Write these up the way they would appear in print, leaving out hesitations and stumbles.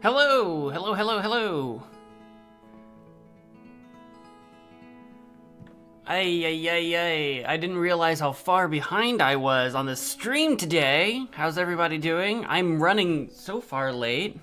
Hello, hello, hello, hello. Ay. I didn't realize how far behind I was on the stream today. How's everybody doing? I'm running so far late.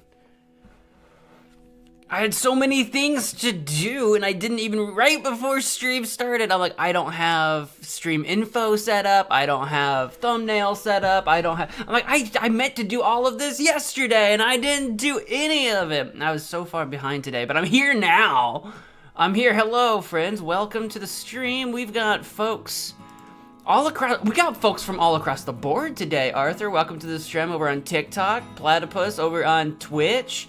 I had so many things to do and I didn't even, right before stream started, I'm like, I don't have stream info set up, I don't have thumbnail set up, I'm like, I meant to do all of this yesterday and I didn't do any of it. I was so far behind today, but I'm here now. I'm here. Hello, friends. Welcome to the stream. We've got folks all across. We got folks from all across the board today. Arthur, welcome to the stream over on TikTok. Platypus over on Twitch.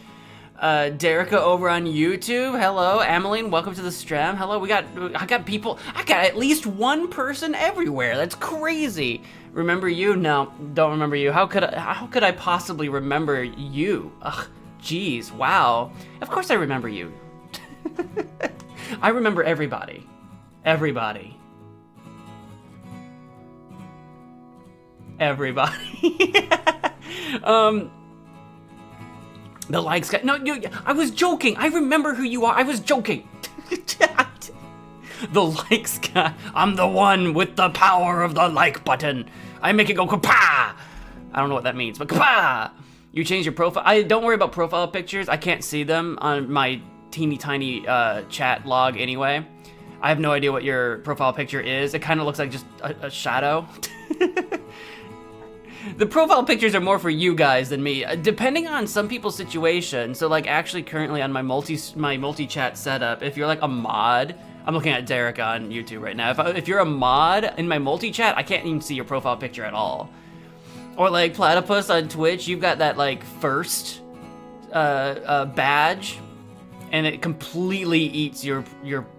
Derica over on YouTube. Hello, Ameline. Welcome to the stream. Hello. I got people. I got at least one person everywhere. That's crazy. Remember you? No, don't remember you. How could I possibly remember you? Ugh, geez. Wow. Of course I remember you. I remember everybody. Everybody. The likes guy. No, I was joking. I remember who you are. I was joking. The likes guy. I'm the one with the power of the like button. I make it go kapah. I don't know what that means, but kapah. You change your profile. I don't worry about profile pictures. I can't see them on my teeny tiny chat log anyway. I have no idea what your profile picture is. It kind of looks like just a shadow. The profile pictures are more for you guys than me, depending on some people's situation. So like actually currently on my multi-chat setup, if you're like a mod, I'm looking at Derek on YouTube right now. If you're a mod in my multi-chat, I can't even see your profile picture at all. Or like Platypus on Twitch, you've got that like first badge, and it completely eats your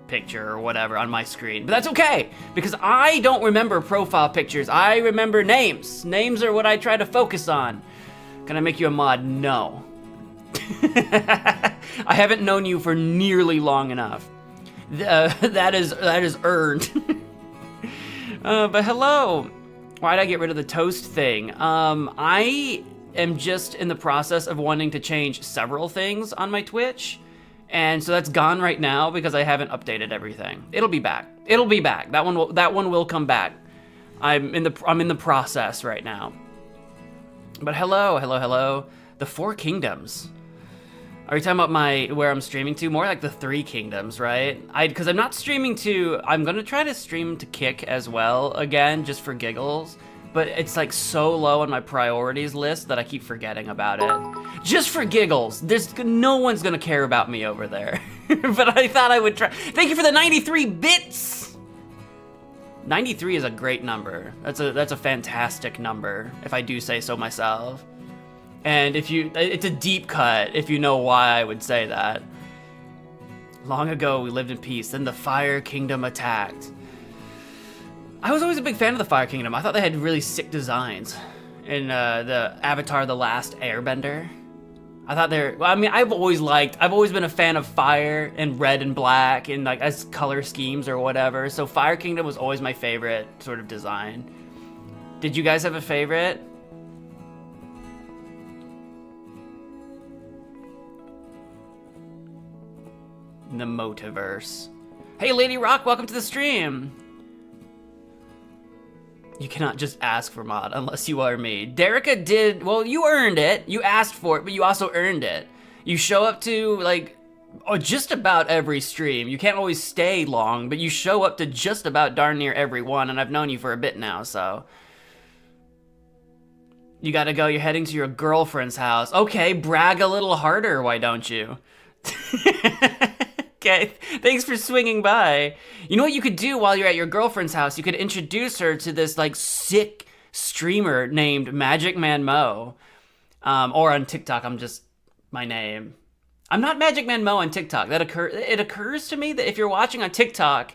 picture or whatever on my screen. But that's okay, because I don't remember profile pictures. I remember names. Names are what I try to focus on. Can I make you a mod? No. I haven't known you for nearly long enough. That is earned. But hello. Why'd I get rid of the toast thing? I am just in the process of wanting to change several things on my Twitch. And so that's gone right now because I haven't updated everything. It'll be back. It'll be back. That one will come back. I'm in the process right now. But hello. The 4 kingdoms. Are you talking about where I'm streaming to? More like the 3 kingdoms, right? Because I'm not streaming to. I'm gonna try to stream to Kick as well again, just for giggles. But it's like so low on my priorities list that I keep forgetting about it. Just for giggles. No one's gonna care about me over there. But I thought I would try. Thank you for the 93 bits! 93 is a great number. That's a fantastic number, if I do say so myself. And it's a deep cut, if you know why I would say that. Long ago, we lived in peace, then the Fire Kingdom attacked. I was always a big fan of the Fire Kingdom. I thought they had really sick designs in the Avatar: The Last Airbender. I thought I've always been a fan of fire and red and black and like as color schemes or whatever. So Fire Kingdom was always my favorite sort of design. Did you guys have a favorite? The Motiverse. Hey, Lady Rock, welcome to the stream. You cannot just ask for mod unless you are me. Derica did, well, you earned it. You asked for it, but you also earned it. You show up to like, just about every stream. You can't always stay long, but you show up to just about darn near every one, and I've known you for a bit now, so. You gotta go, you're heading to your girlfriend's house. Okay, brag a little harder, why don't you? Okay, thanks for swinging by. You know what you could do while you're at your girlfriend's house? You could introduce her to this like sick streamer named MagicManMo. Or on TikTok, I'm just my name. I'm not MagicManMo on TikTok. It occurs to me that if you're watching on TikTok,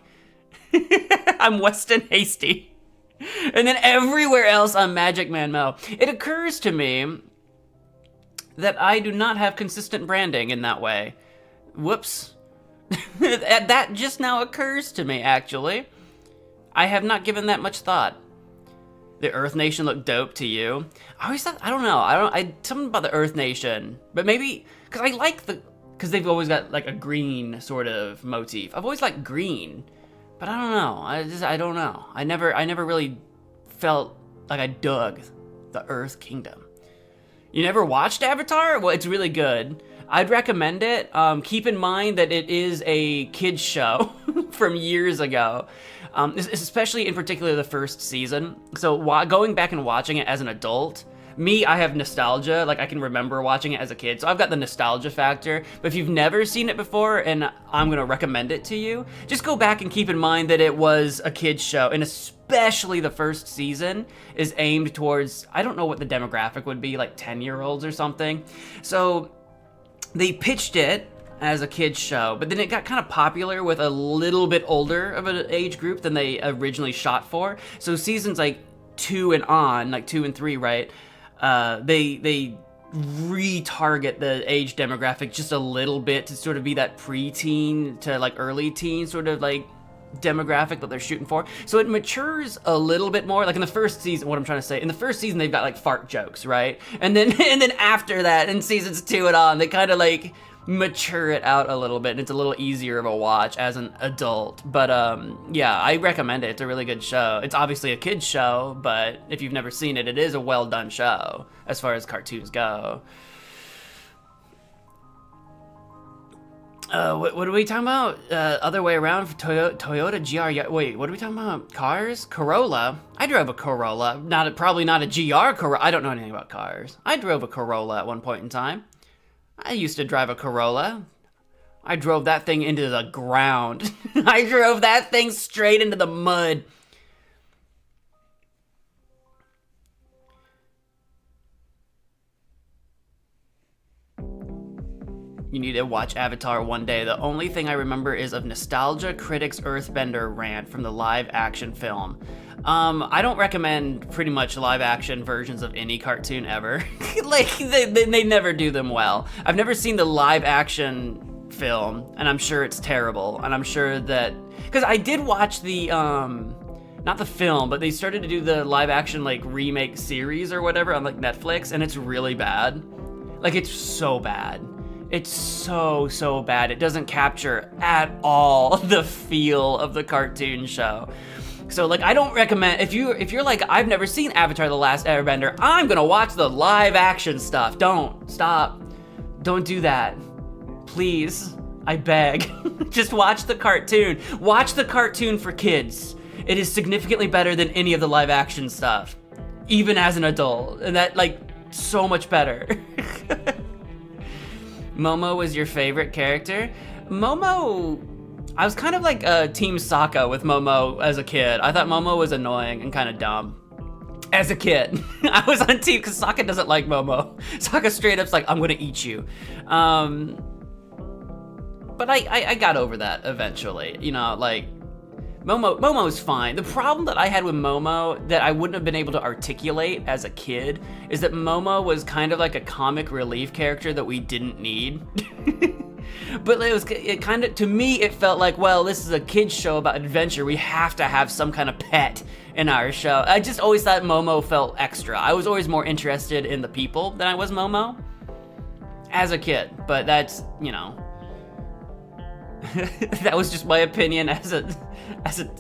I'm Weston Hasty. And then everywhere else I'm MagicManMo. It occurs to me that I do not have consistent branding in that way. Whoops. That just now occurs to me, actually. I have not given that much thought. The Earth Nation looked dope to you. I always thought, I don't know, something about the Earth Nation, but maybe, because I like because they've always got like a green sort of motif. I've always liked green, but I don't know, I don't know. I never really felt like I dug the Earth Kingdom. You never watched Avatar? Well, it's really good. I'd recommend it. Keep in mind that it is a kid's show from years ago, especially in particular the first season. So going back and watching it as an adult, I have nostalgia. Like, I can remember watching it as a kid, so I've got the nostalgia factor. But if you've never seen it before, and I'm gonna recommend it to you, just go back and keep in mind that it was a kid's show, and especially the first season is aimed towards, I don't know what the demographic would be, like 10-year-olds or something. So they pitched it as a kid's show, but then it got kind of popular with a little bit older of an age group than they originally shot for. So seasons like 2 and on, like 2 and 3, right? They retarget the age demographic just a little bit to sort of be that preteen to like early teen sort of like demographic that they're shooting for. So it matures a little bit more. Like in the first season, what I'm trying to say, in the first season they've got like fart jokes, right? And then after that, in seasons 2 and on, they kind of like mature it out a little bit, and it's a little easier of a watch as an adult. But yeah, I recommend it. It's a really good show. It's obviously a kid's show, but if you've never seen it, it is a well done show as far as cartoons go. What are we talking about? Other way around for Toyota GR. Wait, what are we talking about? Cars? Corolla? I drove a Corolla. Probably not a GR Corolla. I don't know anything about cars. I drove a Corolla at one point in time. I used to drive a Corolla. I drove that thing into the ground. I drove that thing straight into the mud. You need to watch Avatar one day. The only thing I remember is of nostalgia critics Earthbender rant from the live action film. I don't recommend pretty much live action versions of any cartoon ever. Like, they never do them well. I've never seen the live action film, and I'm sure it's terrible. And I'm sure that, because I did watch the, not the film, but they started to do the live action like remake series or whatever on like Netflix, and it's really bad. Like, it's so bad. It's so bad. It doesn't capture at all the feel of the cartoon show. So like, I don't recommend, if you're like, I've never seen Avatar: The Last Airbender, I'm gonna watch the live action stuff. Stop. Don't do that. Please, I beg. Just watch the cartoon. Watch the cartoon for kids. It is significantly better than any of the live action stuff, even as an adult. And that, like, so much better. Momo was your favorite character? Momo, I was kind of like Team Sokka with Momo as a kid. I thought Momo was annoying and kind of dumb. As a kid, I was on team, because Sokka doesn't like Momo. Sokka straight up's like, I'm gonna eat you. But I got over that eventually. You know, like, Momo's fine. The problem that I had with Momo that I wouldn't have been able to articulate as a kid is that Momo was kind of like a comic relief character that we didn't need. But it kind of, to me, it felt like, well, this is a kid's show about adventure. We have to have some kind of pet in our show. I just always thought Momo felt extra. I was always more interested in the people than I was Momo as a kid. But that's, you know, that was just my opinion as a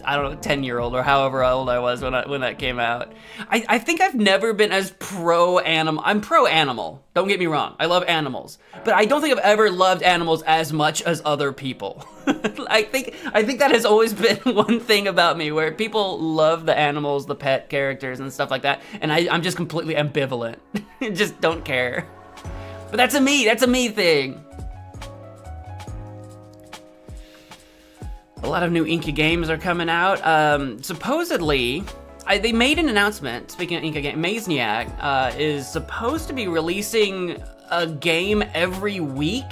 I don't know, 10-year-old or however old I was when that came out. I think I've never been as pro-animal. I'm pro-animal. Don't get me wrong. I love animals, but I don't think I've ever loved animals as much as other people. I think that has always been one thing about me, where people love the animals, the pet characters and stuff like that, and I'm just completely ambivalent. Just don't care. But that's a me thing. A lot of new Inca Games are coming out. Supposedly, they made an announcement, speaking of Inca Games, Mazniac is supposed to be releasing a game every week.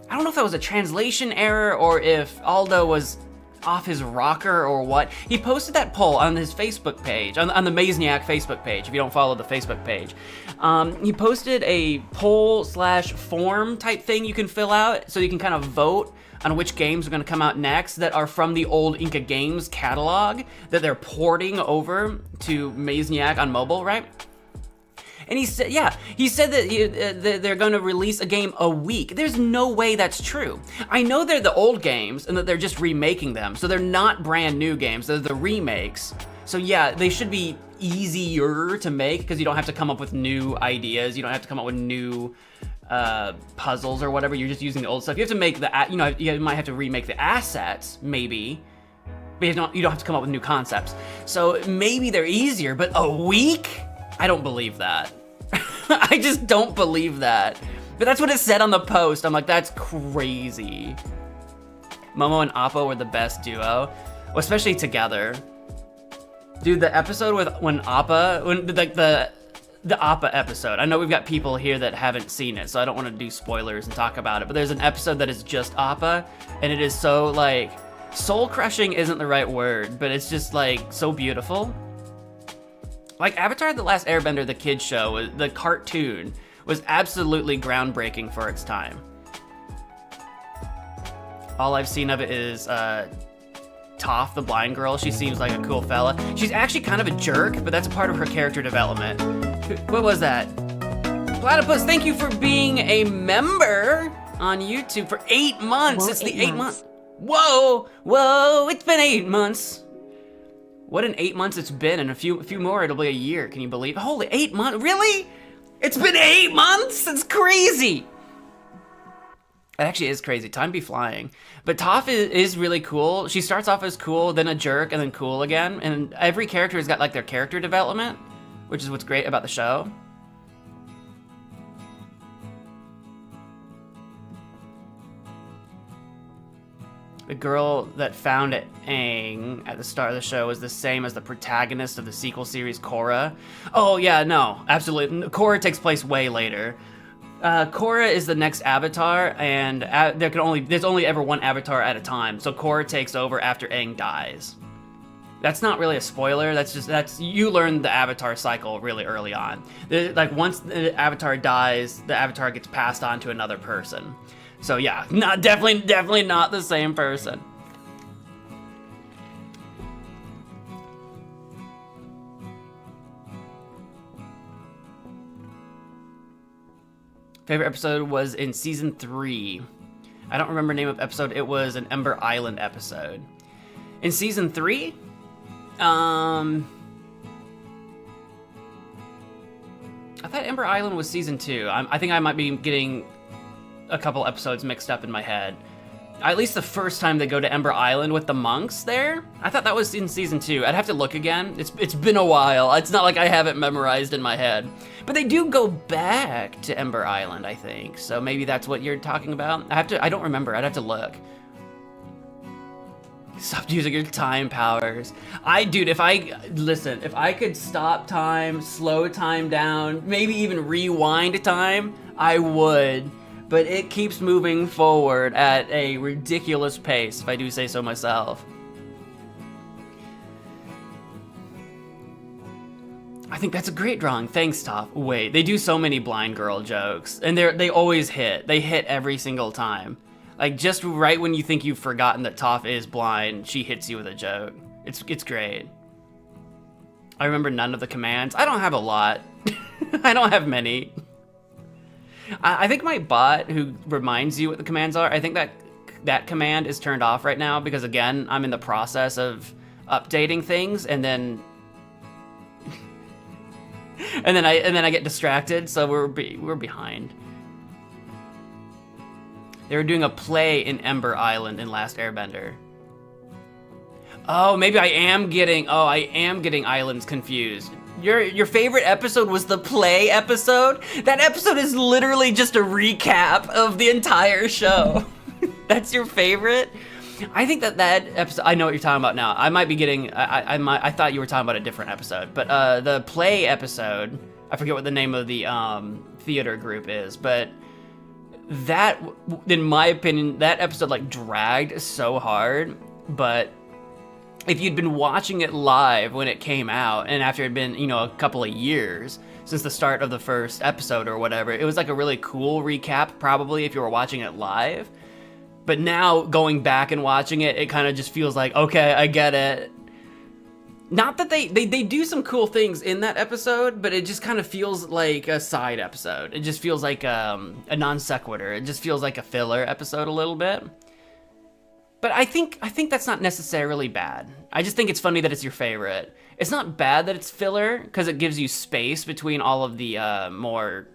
I don't know if that was a translation error or if Aldo was off his rocker or what. He posted that poll on his Facebook page, on the Mazniac Facebook page, if you don't follow the Facebook page. He posted a poll/form type thing you can fill out so you can kind of vote on which games are going to come out next that are from the old Inca Games catalog that they're porting over to Mazniac on mobile, right? And he said, yeah, he said that they're going to release a game a week. There's no way that's true. I know they're the old games and that they're just remaking them. So they're not brand new games, they're the remakes. So yeah, they should be easier to make because you don't have to come up with new ideas. You don't have to come up with new puzzles or whatever. You're just using the old stuff. You have to make you might have to remake the assets, maybe. But you don't have to come up with new concepts. So maybe they're easier, but a week? I don't believe that. I just don't believe that. But that's what it said on the post. I'm like, that's crazy. Momo and Appa were the best duo, well, especially together. Dude, the episode with the Appa episode. I know we've got people here that haven't seen it, so I don't want to do spoilers and talk about it. But there's an episode that is just Appa, and it is so like soul crushing isn't the right word, but it's just like so beautiful. Like Avatar: The Last Airbender, the kids show, the cartoon was absolutely groundbreaking for its time. All I've seen of it is Toph, the blind girl. She seems like a cool fella. She's actually kind of a jerk, but that's a part of her character development. What was that? Platypus, thank you for being a member on YouTube for 8 months. Whoa, it's the 8 months. Whoa, it's been 8 months. What an 8 months it's been, and a few more, it'll be a year. Can you believe? Holy, 8 months, really? It's been 8 months? That's crazy. It actually is crazy, time be flying. But Toph is really cool. She starts off as cool, then a jerk, and then cool again. And every character has got like their character development, which is what's great about the show. The girl that found Aang at the start of the show is the same as the protagonist of the sequel series, Korra. Oh yeah, no, absolutely. Korra takes place way later. Korra is the next Avatar, and there's only ever one Avatar at a time. So Korra takes over after Aang dies. That's not really a spoiler. That's you learn the Avatar cycle really early on. Like once the Avatar dies, the Avatar gets passed on to another person. So yeah, definitely not the same person. Favorite episode was in season 3. I don't remember the name of episode. It was an Ember Island episode. In season 3, I thought Ember Island was season 2. I think I might be getting a couple episodes mixed up in my head. At least the first time they go to Ember Island with the monks there, I thought that was in season 2. I'd have to look again. It's been a while. It's not like I have it memorized in my head. But they do go back to Ember Island, I think. So maybe that's what you're talking about. I don't remember. I'd have to look. Stop using your time powers. Dude, if I could stop time, slow time down, maybe even rewind time, I would. But it keeps moving forward at a ridiculous pace, if I do say so myself. I think that's a great drawing. Thanks, Toph. Wait, they do so many blind girl jokes, and they always hit. They hit every single time. Like, just right when you think you've forgotten that Toph is blind, she hits you with a joke. It's great. I remember none of the commands. I don't have a lot. I don't have many. I think my bot, who reminds you what the commands are, I think that command is turned off right now because, again, I'm in the process of updating things, and then and then I get distracted, so we're behind. They were doing a play in Ember Island in Last Airbender. Oh, maybe I am getting islands confused. Your favorite episode was the play episode? That episode is literally just a recap of the entire show. That's your favorite? I think that episode, I know what you're talking about now. I might be getting, I thought you were talking about a different episode, but the play episode, I forget what the name of the theater group is, but that, in my opinion, that episode like dragged so hard. but if you'd been watching it live when it came out, and after it had been, you know, a couple of years since the start of the first episode or whatever, it was like a really cool recap, probably, if you were watching it live. But now, going back and watching it, it kind of just feels like, okay, I get it. Not that they do some cool things in that episode, but it just kind of feels like a side episode. It just feels like a non sequitur. It just feels like a filler episode a little bit. But I think that's not necessarily bad. I just think it's funny that it's your favorite. It's not bad that it's filler, because it gives you space between all of the more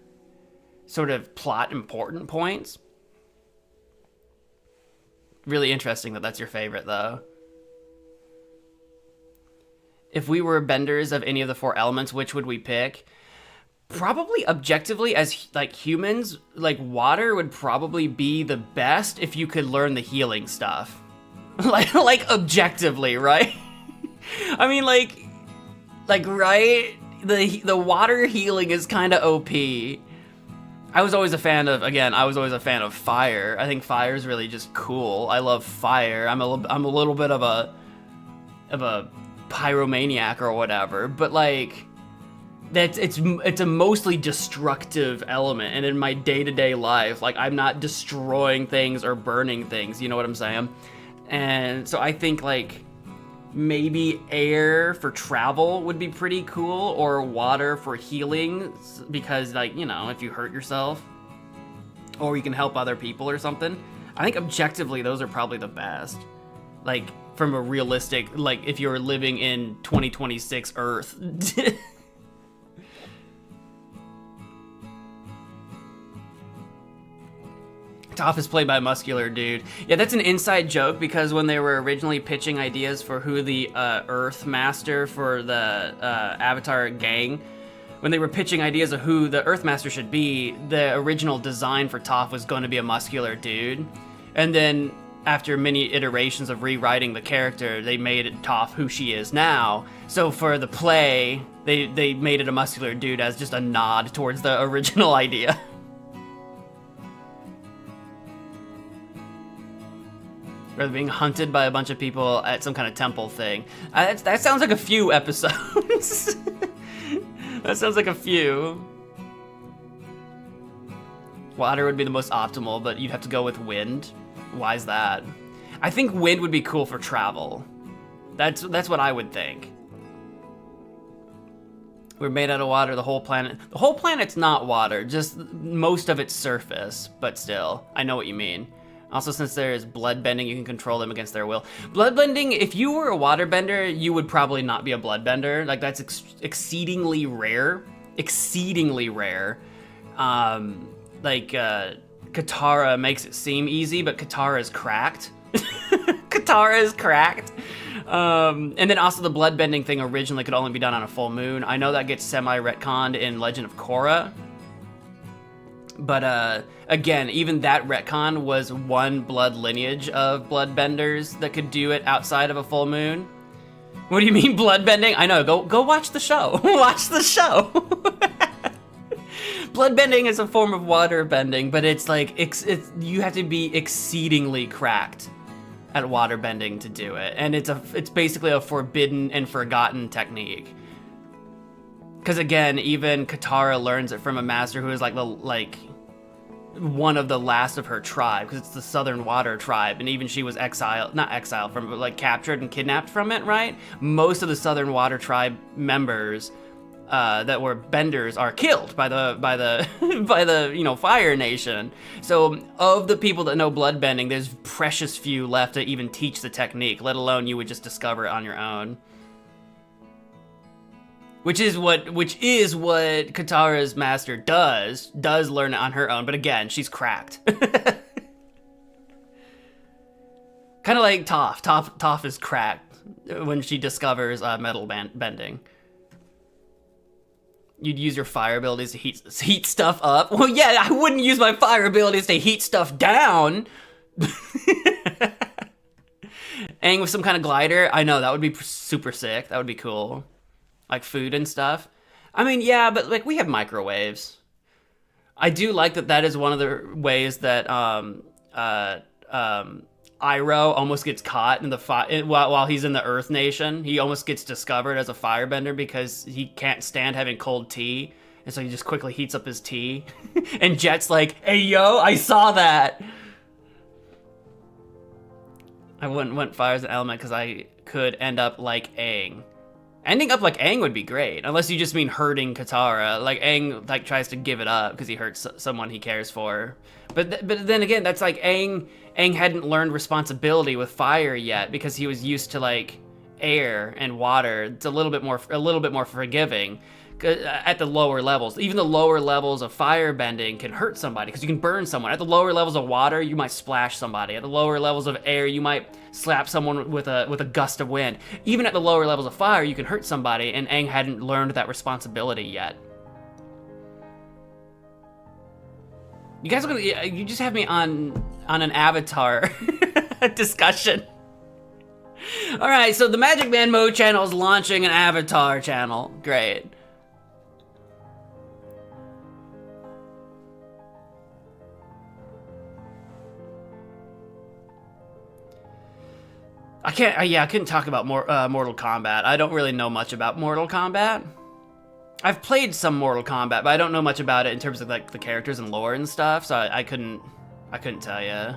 sort of plot important points. Really interesting that that's your favorite, though. If we were benders of any of the 4 elements, which would we pick? Probably objectively, as like humans, like water would probably be the best if you could learn the healing stuff. like objectively, right? I mean, like right? The water healing is kind of OP. I was always a fan of fire. I think fire is really just cool. I love fire. I'm a little bit of a pyromaniac or whatever, but like it's a mostly destructive element, and in my day-to-day life, like, I'm not destroying things or burning things, you know what I'm saying? And so I think like maybe air for travel would be pretty cool, or water for healing, because, like, you know, if you hurt yourself or you can help other people or something. I think objectively those are probably the best, like, from a realistic, like, if you're living in 2026 Earth. Toph is played by a muscular dude. Yeah, that's an inside joke, because when they were originally pitching ideas for who the Earth Master for the Avatar gang, when they were pitching ideas of who the Earth Master should be, the original design for Toph was going to be a muscular dude. And then, after many iterations of rewriting the character, they made it Toph who she is now. So for the play, they made it a muscular dude as just a nod towards the original idea. Rather being hunted by a bunch of people at some kind of temple thing. That sounds like a few episodes. That sounds like a few. Water would be the most optimal, but you'd have to go with wind. Why is that? I think wind would be cool for travel. That's what I would think. We're made out of water, the whole planet. The whole planet's not water, just most of its surface, but still, I know what you mean. Also, since there is bloodbending, you can control them against their will. Bloodbending, if you were a waterbender, you would probably not be a bloodbender. Like, that's exceedingly rare. Exceedingly rare. Katara makes it seem easy, but Katara is cracked. Katara is cracked. And then also the bloodbending thing originally could only be done on a full moon. I know that gets semi-retconned in Legend of Korra. But again, even that retcon was one blood lineage of bloodbenders that could do it outside of a full moon. What do you mean bloodbending? I know, go watch the show. Watch the show. Bloodbending is a form of water bending, but it's like you have to be exceedingly cracked at water bending to do it, and it's basically a forbidden and forgotten technique. Because again, even Katara learns it from a master who is like one of the last of her tribe, because it's the Southern Water tribe, and even she was not exiled from, but like captured and kidnapped from it, right? Most of the Southern Water tribe members that were benders are killed by the Fire Nation. So of the people that know bloodbending, there's precious few left to even teach the technique, let alone you would just discover it on your own. Which is what Katara's master does learn it on her own, but again, she's cracked. Kind of like Toph. Toph is cracked when she discovers metal bending. You'd use your fire abilities to heat stuff up. Well, yeah, I wouldn't use my fire abilities to heat stuff down. And with some kind of glider, I know, that would be super sick. That would be cool. Like food and stuff. I mean, yeah, but like we have microwaves. I do like that is one of the ways that Iroh almost gets caught in the while he's in the Earth Nation. He almost gets discovered as a firebender because he can't stand having cold tea, and so he just quickly heats up his tea. And Jet's like, "Hey yo, I saw that." I wouldn't want fire as an element because I could end up like Aang. Ending up like Aang would be great, unless you just mean hurting Katara. Like Aang like tries to give it up because he hurts someone he cares for. But then again, that's like Aang hadn't learned responsibility with fire yet because he was used to like air and water. It's a little bit more forgiving at the lower levels. Even the lower levels of fire bending can hurt somebody because you can burn someone. At the lower levels of water, you might splash somebody. At the lower levels of air, you might slap someone with a gust of wind. Even at the lower levels of fire, you can hurt somebody, and Aang hadn't learned that responsibility yet. You guys are gonna, you just have me on an Avatar discussion. All right, so the MagicManMo channel is launching an Avatar channel. Great. I couldn't talk about Mortal Kombat. I don't really know much about Mortal Kombat. I've played some Mortal Kombat, but I don't know much about it in terms of like the characters and lore and stuff, so I couldn't tell you.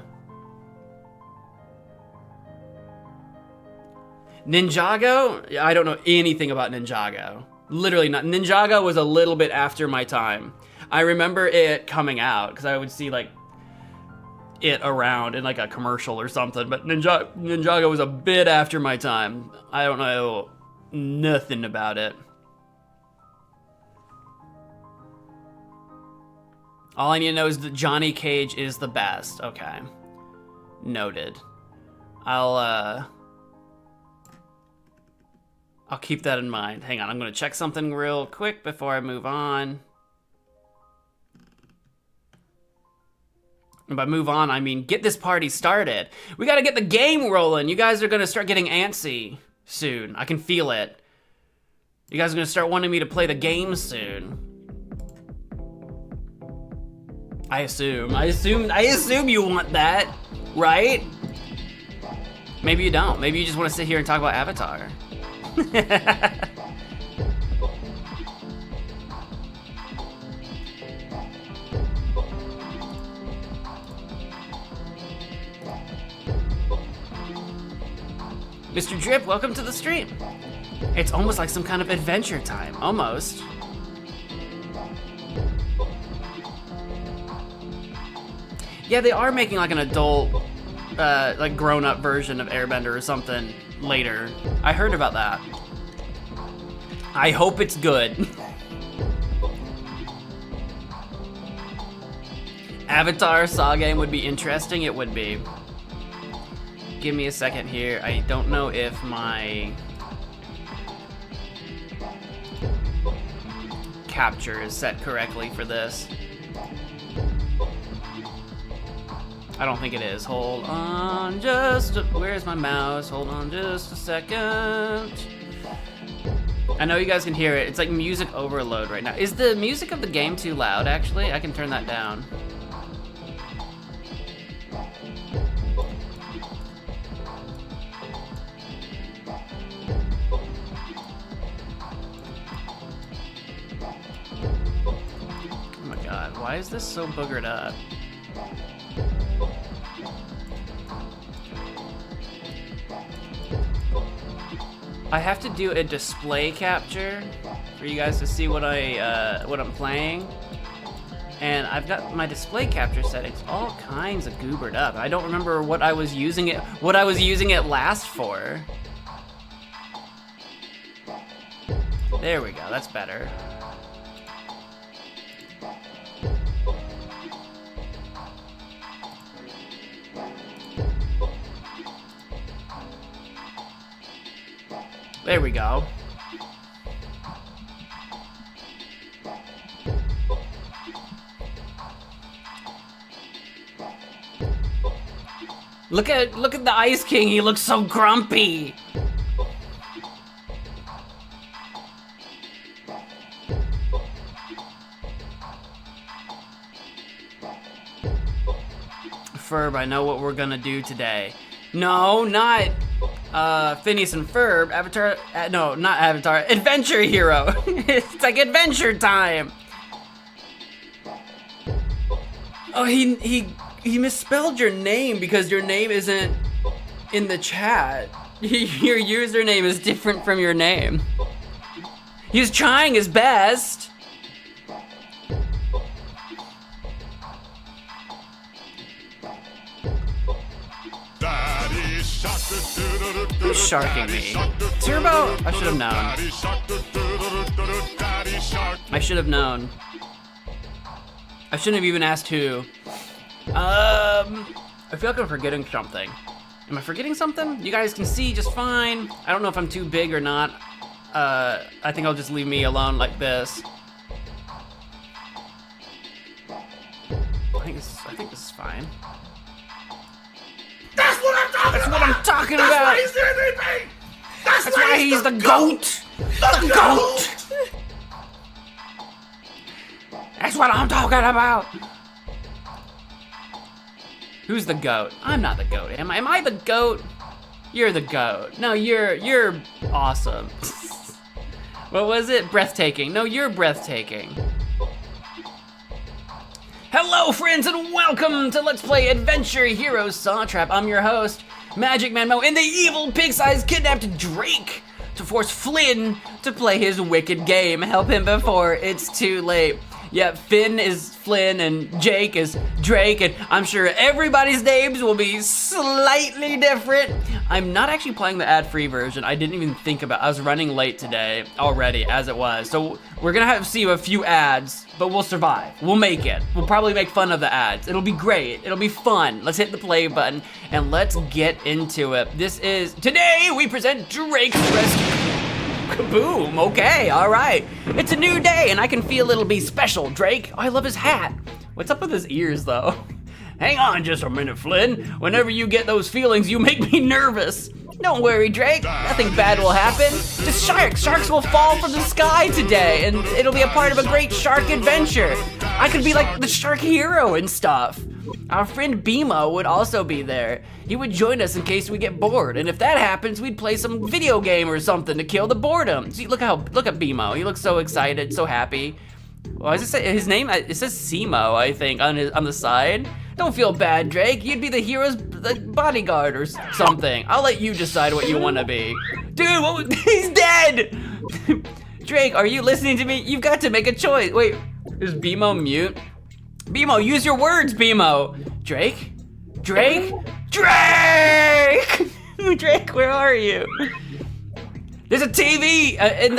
Ninjago? I don't know anything about Ninjago. Literally not. Ninjago was a little bit after my time. I remember it coming out because I would see like it around in like a commercial or something, but Ninjago was a bit after my time. I don't know nothing about it. All I need to know is that Johnny Cage is the best. Okay. Noted. I'll keep that in mind. Hang on, I'm gonna check something real quick before I move on. And by move on, I mean get this party started. We gotta get the game rolling. You guys are gonna start getting antsy soon. I can feel it. You guys are gonna start wanting me to play the game soon. I assume you want that, right? Maybe you don't. Maybe you just want to sit here and talk about Avatar. Mr. Drip, welcome to the stream. It's almost like some kind of adventure time, almost. Yeah, they are making like an adult, like grown-up version of Airbender or something later. I heard about that. I hope it's good. Avatar Saw game would be interesting. It would be. Give me a second here. I don't know if my capture is set correctly for this. I don't think it is. Hold on where's my mouse? Hold on just a second. I know you guys can hear it. It's like music overload right now. Is the music of the game too loud, actually? I can turn that down. Oh my god, why is this so boogered up? I have to do a display capture for you guys to see what I'm playing, and I've got my display capture settings all kinds of goobered up. I don't remember what I was using it last for. There we go. That's better. There we go. Look at the Ice King. He looks so grumpy. Ferb, I know what we're gonna do today. No, not Phineas and Ferb. Avatar, no, not Avatar. Adventure Hero. It's like Adventure Time. Oh, he misspelled your name because your name isn't in the chat. Your username is different from your name. He's trying his best. Who's sharking me? Turbo? I should have known. I should have known. I shouldn't have even asked who. I feel like I'm forgetting something. Am I forgetting something? You guys can see just fine. I don't know if I'm too big or not. I think I'll just leave me alone like this. I think this is fine. That's what I'm talking about! That's what I'm talking about! That's why he's the MVP! That's why he's the GOAT! The GOAT! That's what I'm talking about! Who's the GOAT? I'm not the GOAT, am I? Am I the GOAT? You're the GOAT. No, you're awesome. What was it? Breathtaking. No, you're breathtaking. Hello, friends, and welcome to Let's Play Adventure Heroes Saw Trap. I'm your host, MagicManMo, and the evil pig-sized kidnapped Drake to force Flynn to play his wicked game. Help him before it's too late. Yeah, Finn is Flynn and Jake is Drake, and I'm sure everybody's names will be slightly different. I'm not actually playing the ad-free version. I didn't even think about it. I was running late today already as it was. So we're gonna have to see a few ads, but we'll survive. We'll make it. We'll probably make fun of the ads. It'll be great. It'll be fun. Let's hit the play button and let's get into it. Today we present Drake's Rescue. Kaboom, okay, all right. It's a new day and I can feel it'll be special, Drake. Oh, I love his hat. What's up with his ears though? Hang on just a minute, Flynn. Whenever you get those feelings, you make me nervous. Don't worry, Drake, nothing bad will happen. Just sharks will fall from the sky today and it'll be a part of a great shark adventure. I could be like the shark hero and stuff. Our friend BMO would also be there. He would join us in case we get bored, and if that happens, we'd play some video game or something to kill the boredom. See, look at BMO. He looks so excited, so happy. Why does it say his name? It says Simo, I think, on the side. Don't feel bad, Drake. You'd be the hero's bodyguard or something. I'll let you decide what you want to be. Dude, he's dead! Drake, are you listening to me? You've got to make a choice. Wait, is BMO mute? BMO, use your words, BMO. Drake? Drake? Drake! Drake, where are you? There's a TV in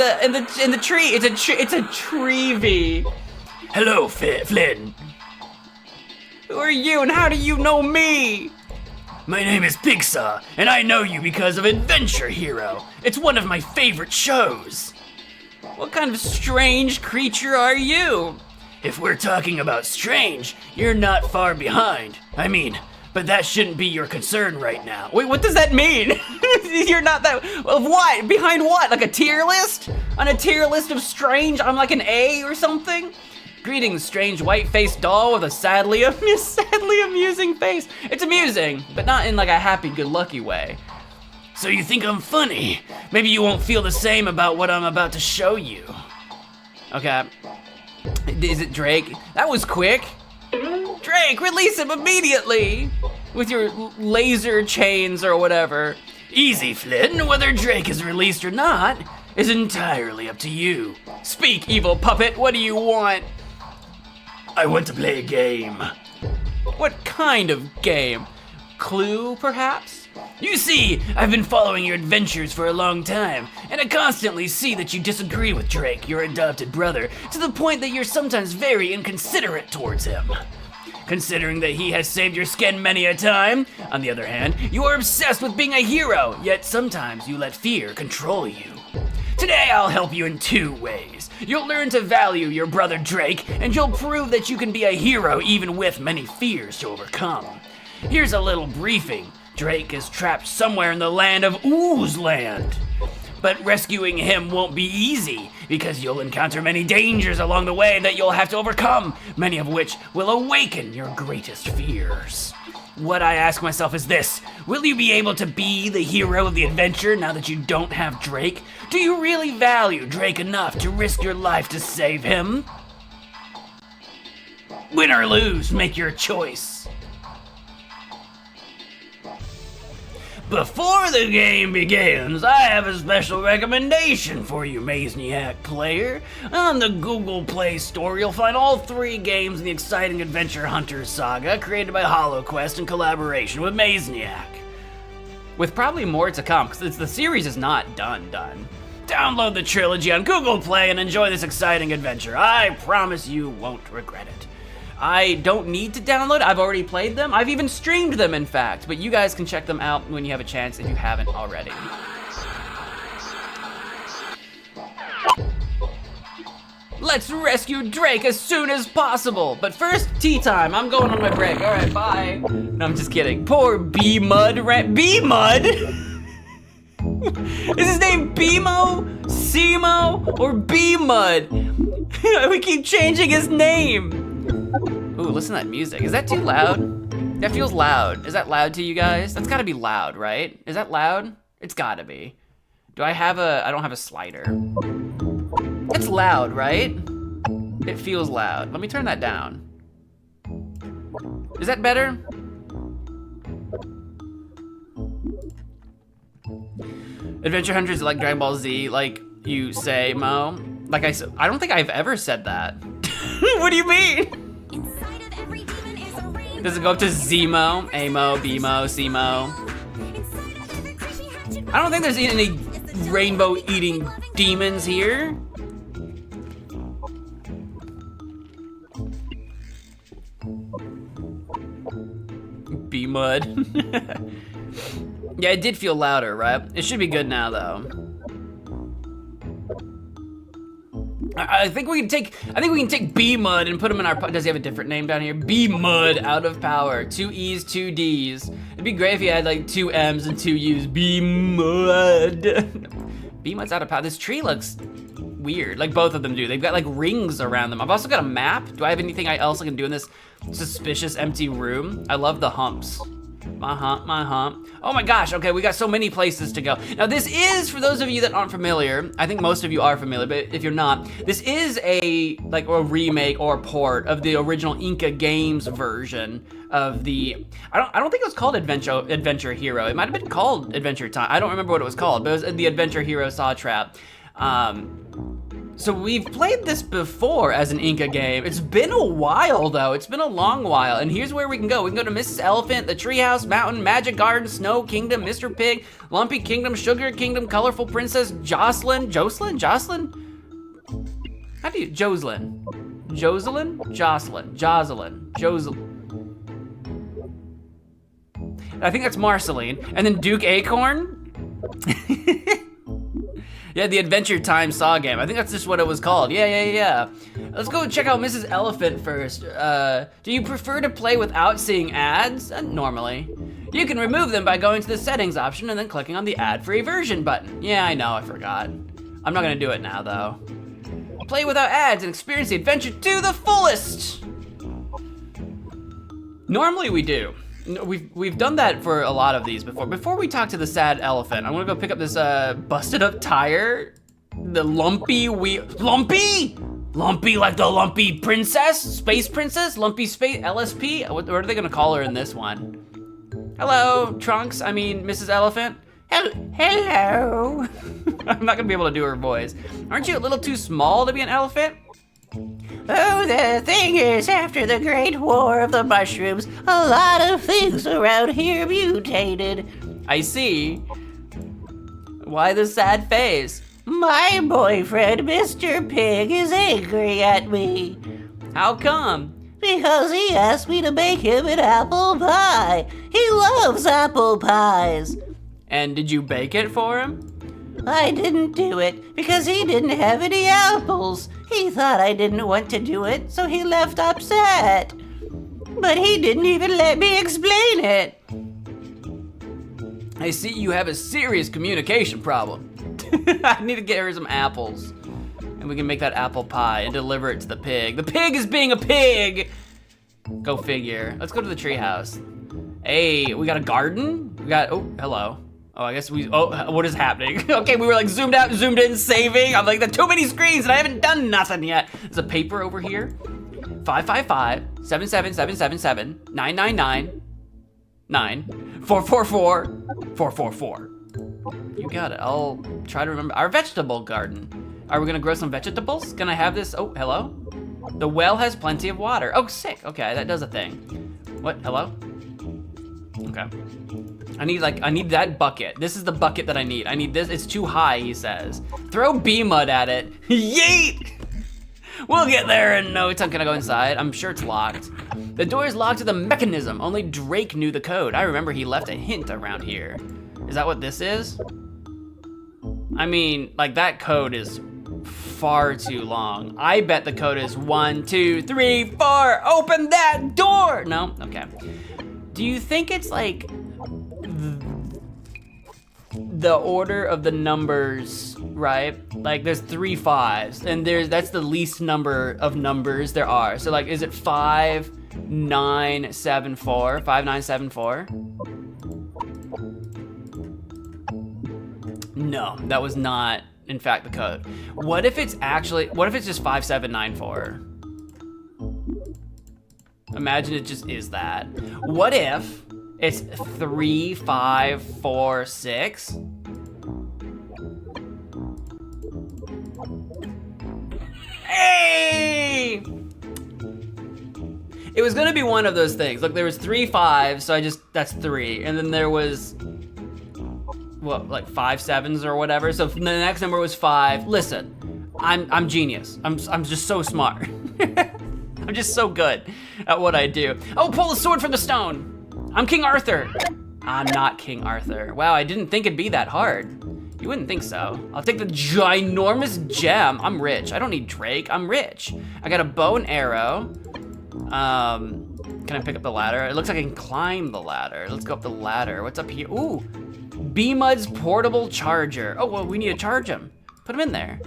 the tree. It's a tree. Hello, Flynn. Who are you and how do you know me? My name is Pigsaw, and I know you because of Adventure Hero. It's one of my favorite shows. What kind of strange creature are you? If we're talking about strange, you're not far behind. I mean, but that shouldn't be your concern right now. Wait, what does that mean? You're not that, of what? Behind what? Like a tier list? On a tier list of strange, I'm like an A or something? Greetings, strange white-faced doll with a sadly amusing face. It's amusing, but not in like a happy-go-lucky way. So you think I'm funny? Maybe you won't feel the same about what I'm about to show you. Okay. Is it Drake? That was quick. Drake, release him immediately! With your laser chains or whatever. Easy, Flynn. Whether Drake is released or not is entirely up to you. Speak, evil puppet. What do you want? I want to play a game. What kind of game? Clue, perhaps? You see, I've been following your adventures for a long time, and I constantly see that you disagree with Drake, your adopted brother, to the point that you're sometimes very inconsiderate towards him. Considering that he has saved your skin many a time, on the other hand, you are obsessed with being a hero, yet sometimes you let fear control you. Today I'll help you in two ways. You'll learn to value your brother Drake, and you'll prove that you can be a hero even with many fears to overcome. Here's a little briefing. Drake is trapped somewhere in the land of Ooze Land. But rescuing him won't be easy, because you'll encounter many dangers along the way that you'll have to overcome, many of which will awaken your greatest fears. What I ask myself is this: will you be able to be the hero of the adventure now that you don't have Drake? Do you really value Drake enough to risk your life to save him? Win or lose, make your choice. Before the game begins, I have a special recommendation for you, Mazniac player. On the Google Play Store, you'll find all 3 games in the exciting Adventure Hunters saga created by HoloQuest in collaboration with Mazniac. With probably more to come, because the series is not done. Download the trilogy on Google Play and enjoy this exciting adventure. I promise you won't regret it. I don't need to download, I've already played them. I've even streamed them, in fact, but you guys can check them out when you have a chance if you haven't already. Let's rescue Drake as soon as possible. But first, tea time. I'm going on my break. All right, bye. No, I'm just kidding. Poor B-Mud. B-Mud? Is his name B-Mo, C-Mo, or B-Mud? We keep changing his name. Ooh, listen to that music. Is that too loud? That feels loud. Is that loud to you guys? That's gotta be loud, right? Is that loud? It's gotta be. I don't have a slider. It's loud, right? It feels loud. Let me turn that down. Is that better? Adventure Hunters like Dragon Ball Z, like you say, Mo. Like I said, I don't think I've ever said that. What do you mean? Does it go up to Zemo, Amo, Bmo, Cmo? I don't think there's any rainbow eating demons here. B-Mud. Yeah, it did feel louder, right? It should be good now, though. I think we can take B-Mud and put him in our, does he have a different name down here? B-Mud out of power. 2 E's, 2 D's. It'd be great if he had like 2 M's and 2 U's. B-Mud. B-Mud's out of power. This tree looks weird, like both of them do. They've got like rings around them. I've also got a map. Do I have anything else I can do in this suspicious empty room? I love the humps. My hump. Oh my gosh, okay, we got so many places to go. Now this is, for those of you that aren't familiar, I think most of you are familiar, but if you're not, this is a remake or port of the original Inca Games version of the, I don't think it was called Adventure Hero. It might have been called Adventure Time. I don't remember what it was called, but it was the Adventure Hero Saw Trap. So we've played this before as an Inca game. It's been a while though, it's been a long while. And here's where we can go. We can go to Mrs. Elephant, the Treehouse, Mountain, Magic Garden, Snow Kingdom, Mr. Pig, Lumpy Kingdom, Sugar Kingdom, Colorful Princess, Jocelyn? How do you, Jocelyn? I think that's Marceline. And then Duke Acorn? Yeah, the Adventure Time Saw game. I think that's just what it was called. Yeah. Let's go check out Mrs. Elephant first. Do you prefer to play without seeing ads? Normally. You can remove them by going to the settings option and then clicking on the ad-free version button. Yeah, I know, I forgot. I'm not gonna do it now though. Play without ads and experience the adventure to the fullest. Normally we do. We've done that for a lot of these before. Before we talk to the sad elephant, I'm gonna go pick up this busted up tire. The lumpy Lumpy? Lumpy like the lumpy princess? Space princess? Lumpy space LSP? What are they gonna call her in this one? Hello, Trunks, I mean Mrs. Elephant. Hello. I'm not gonna be able to do her voice. Aren't you a little too small to be an elephant? Oh, the thing is, after the Great War of the Mushrooms, a lot of things around here mutated. I see. Why the sad face? My boyfriend, Mr. Pig, is angry at me. How come? Because he asked me to make him an apple pie. He loves apple pies. And did you bake it for him? I didn't do it because he didn't have any apples. He thought I didn't want to do it, so he left upset. But he didn't even let me explain it. I see you have a serious communication problem. I need to get her some apples. And we can make that apple pie and deliver it to the pig. The pig is being a pig! Go figure. Let's go to the treehouse. Hey, we got a garden? We got, oh, hello. Oh, I guess what is happening? Okay, we were like zoomed out, zoomed in, saving. I'm like, there's too many screens and I haven't done nothing yet. There's a paper over here. 555-777-999-9 You got it. I'll try to remember. Our vegetable garden. Are we gonna grow some vegetables? Can I have this? Oh, hello? The well has plenty of water. Oh, sick. Okay, that does a thing. What? Hello? Okay. I need that bucket. This is the bucket that I need. I need this. It's too high, he says. Throw bee mud at it. Yeet! We'll get there in no time. Can I go inside? I'm sure it's locked. The door is locked with a mechanism. Only Drake knew the code. I remember he left a hint around here. Is that what this is? I mean, like that code is far too long. I bet the code is 1, 2, 3, 4. Open that door. No? Okay. Do you think it's like the order of the numbers, right? Like there's 3 5s and that's the least number of numbers there are. So like, is it 5974? 5974? No, that was not in fact the code. What if it's just 5794? Imagine it just is that. What if it's 3546? Hey! It was gonna be one of those things. Look, there was 3 5s, so that's 3. And then there was, what, like 5 7s or whatever. So the next number was 5. Listen, I'm genius. I'm just so smart. I'm just so good at what I do. Oh, pull the sword from the stone. I'm King Arthur. I'm not King Arthur. Wow, I didn't think it'd be that hard. You wouldn't think so. I'll take the ginormous gem. I'm rich. I don't need Drake. I'm rich. I got a bow and arrow. Can I pick up the ladder? It looks like I can climb the ladder. Let's go up the ladder. What's up here? Ooh, B-Mud's portable charger. Oh, well, we need to charge him. Put him in there.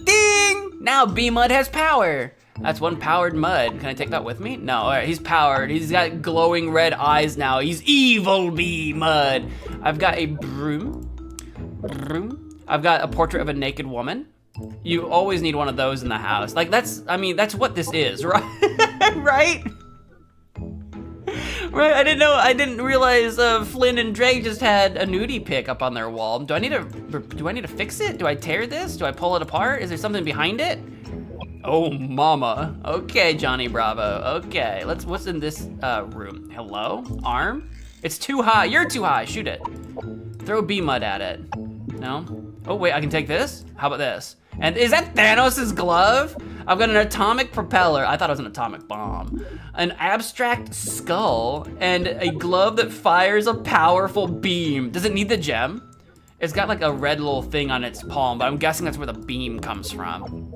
Ding! Now B-Mud has power. That's one powered mud. Can I take that with me? No, all right, he's powered. He's got glowing red eyes now. He's evil B-Mud. I've got a broom. I've got a portrait of a naked woman. You always need one of those in the house. Like that's what this is, right? Right? Right, I didn't realize Flynn and Drake just had a nudie pic up on their wall. Do I need to fix it? Do I tear this? Do I pull it apart? Is there something behind it? Oh, mama. Okay, Johnny Bravo. Okay, what's in this room? Hello? Arm? It's too high. You're too high. Shoot it. Throw B-Mud at it. No? Oh, wait, I can take this? How about this? And is that Thanos' glove? I've got an atomic propeller. I thought it was an atomic bomb. An abstract skull and a glove that fires a powerful beam. Does it need the gem? It's got like a red little thing on its palm, but I'm guessing that's where the beam comes from.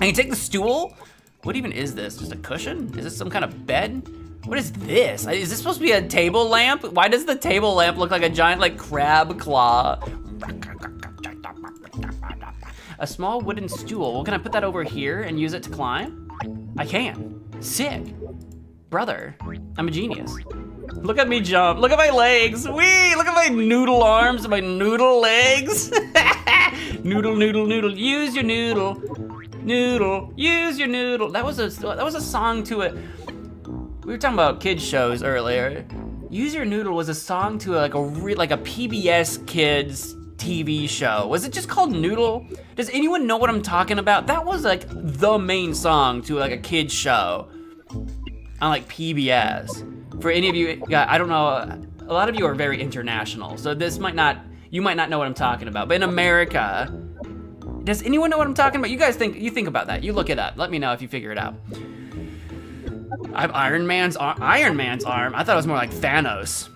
I can take the stool? What even is this? Just a cushion? Is this some kind of bed? What is this? Is this supposed to be a table lamp? Why does the table lamp look like a giant like crab claw? A small wooden stool. Well, can I put that over here and use it to climb? I can. Sick. Brother, I'm a genius. Look at me jump. Look at my legs. Wee! Look at my noodle arms and my noodle legs. Noodle, noodle, noodle. Use your noodle. Noodle. Use your noodle. That was a song to it. We were talking about kids shows earlier. Use Your Noodle was a song to like a PBS Kids TV show. Was it just called Noodle? Does anyone know what I'm talking about? That was like the main song to like a kids show on like PBS. For any of you, I don't know, a lot of you are very international, so you might not know what I'm talking about. But in America, does anyone know what I'm talking about? You guys think about that. You look it up. Let me know if you figure it out. I have Iron Man's arm. I thought it was more like Thanos.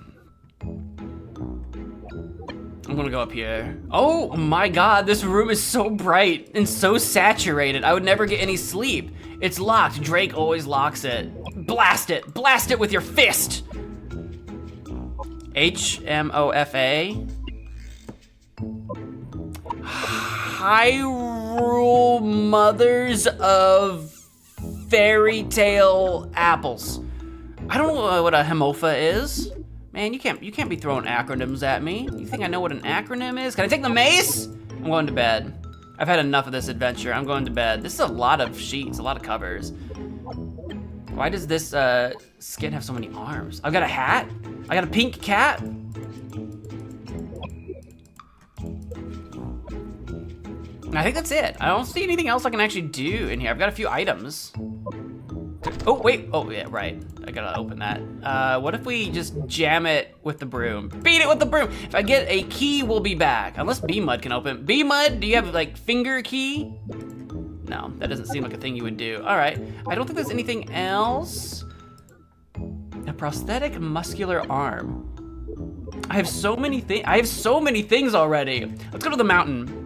I'm gonna go up here. Oh my God, this room is so bright and so saturated. I would never get any sleep. It's locked. Drake always locks it. Blast it. Blast it with your fist. HMOFA. Hyrule Mothers of Fairy Tale Apples. I don't know what a hemofa is. Man, you can't be throwing acronyms at me. You think I know what an acronym is? Can I take the mace? I'm going to bed. I've had enough of this adventure. I'm going to bed. This is a lot of sheets, a lot of covers. Why does this skin have so many arms? I've got a hat. I got a pink cat. And I think that's it. I don't see anything else I can actually do in here. I've got a few items. Oh, wait. Oh, yeah, right. I gotta open that. What if we just jam it with the broom? Beat it with the broom. If I get a key, we'll be back. Unless B-Mud can open. B-Mud, do you have like finger key? No, that doesn't seem like a thing you would do. All right. I don't think there's anything else. A prosthetic muscular arm. I have so many things. I have so many things already. Let's go to the mountain.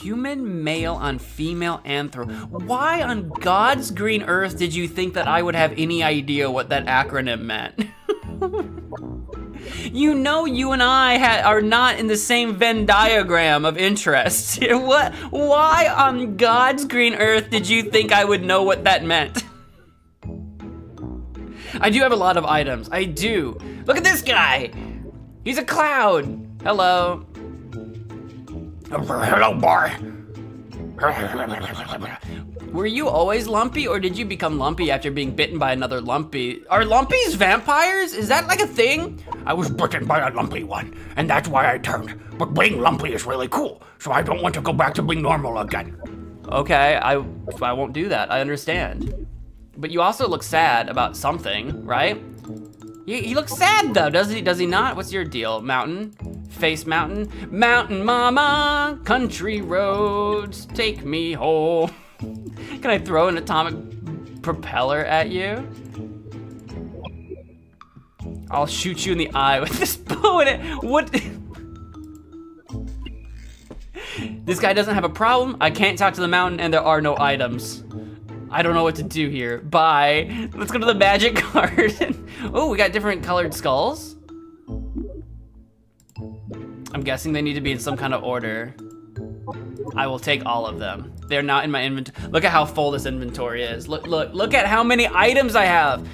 Human male on female anthro. Why on God's green earth did you think that I would have any idea what that acronym meant? You know you and I are not in the same Venn diagram of interests. What? Why on God's green earth did you think I would know what that meant? I do have a lot of items. I do. Look at this guy. He's a cloud. Hello. Hello, boy. Were you always lumpy, or did you become lumpy after being bitten by another lumpy? Are lumpies vampires? Is that like a thing? I was bitten by a lumpy one, and that's why I turned. But being lumpy is really cool, so I don't want to go back to being normal again. Okay, I won't do that. I understand. But you also look sad about something, right? He looks sad though, does he not? What's your deal? Mountain? Face mountain? Mountain mama, country roads, take me home. Can I throw an atomic propeller at you? I'll shoot you in the eye with this bow in it. What? This guy doesn't have a problem. I can't talk to the mountain and there are no items. I don't know what to do here. Bye. Let's go to the magic garden. Oh, we got different colored skulls. I'm guessing they need to be in some kind of order. I will take all of them. They're not in my inventory. Look at how full this inventory is. Look at how many items I have.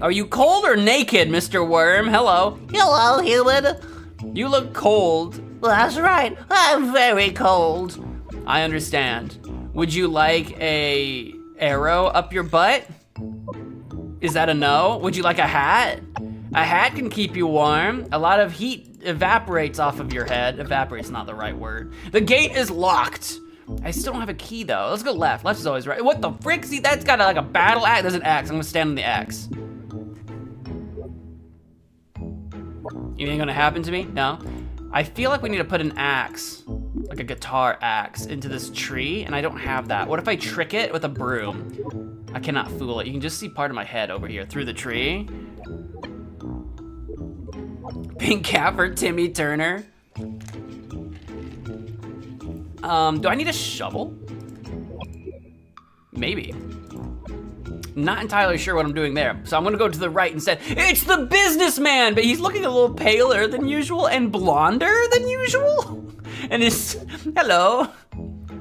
Are you cold or naked, Mr. Worm? Hello. Hello, human. You look cold. That's right. I'm very cold. I understand. Would you like a arrow up your butt? Is that a no? Would you like a hat? A hat can keep you warm. A lot of heat evaporates off of your head. Evaporate's not the right word. The gate is locked. I still don't have a key though. Let's go left. Left is always right. What the frick? See, that's got like a battle axe. There's an axe. I'm gonna stand on the axe. Anything gonna happen to me? No. I feel like we need to put an axe, like a guitar axe, into this tree, and I don't have that. What if I trick it with a broom? I cannot fool it. You can just see part of my head over here through the tree. Pink cat for Timmy Turner. Do I need a shovel? Maybe. Not entirely sure what I'm doing there. So I'm gonna go to the right instead. It's the businessman, but he's looking a little paler than usual and blonder than usual. And it's, hello.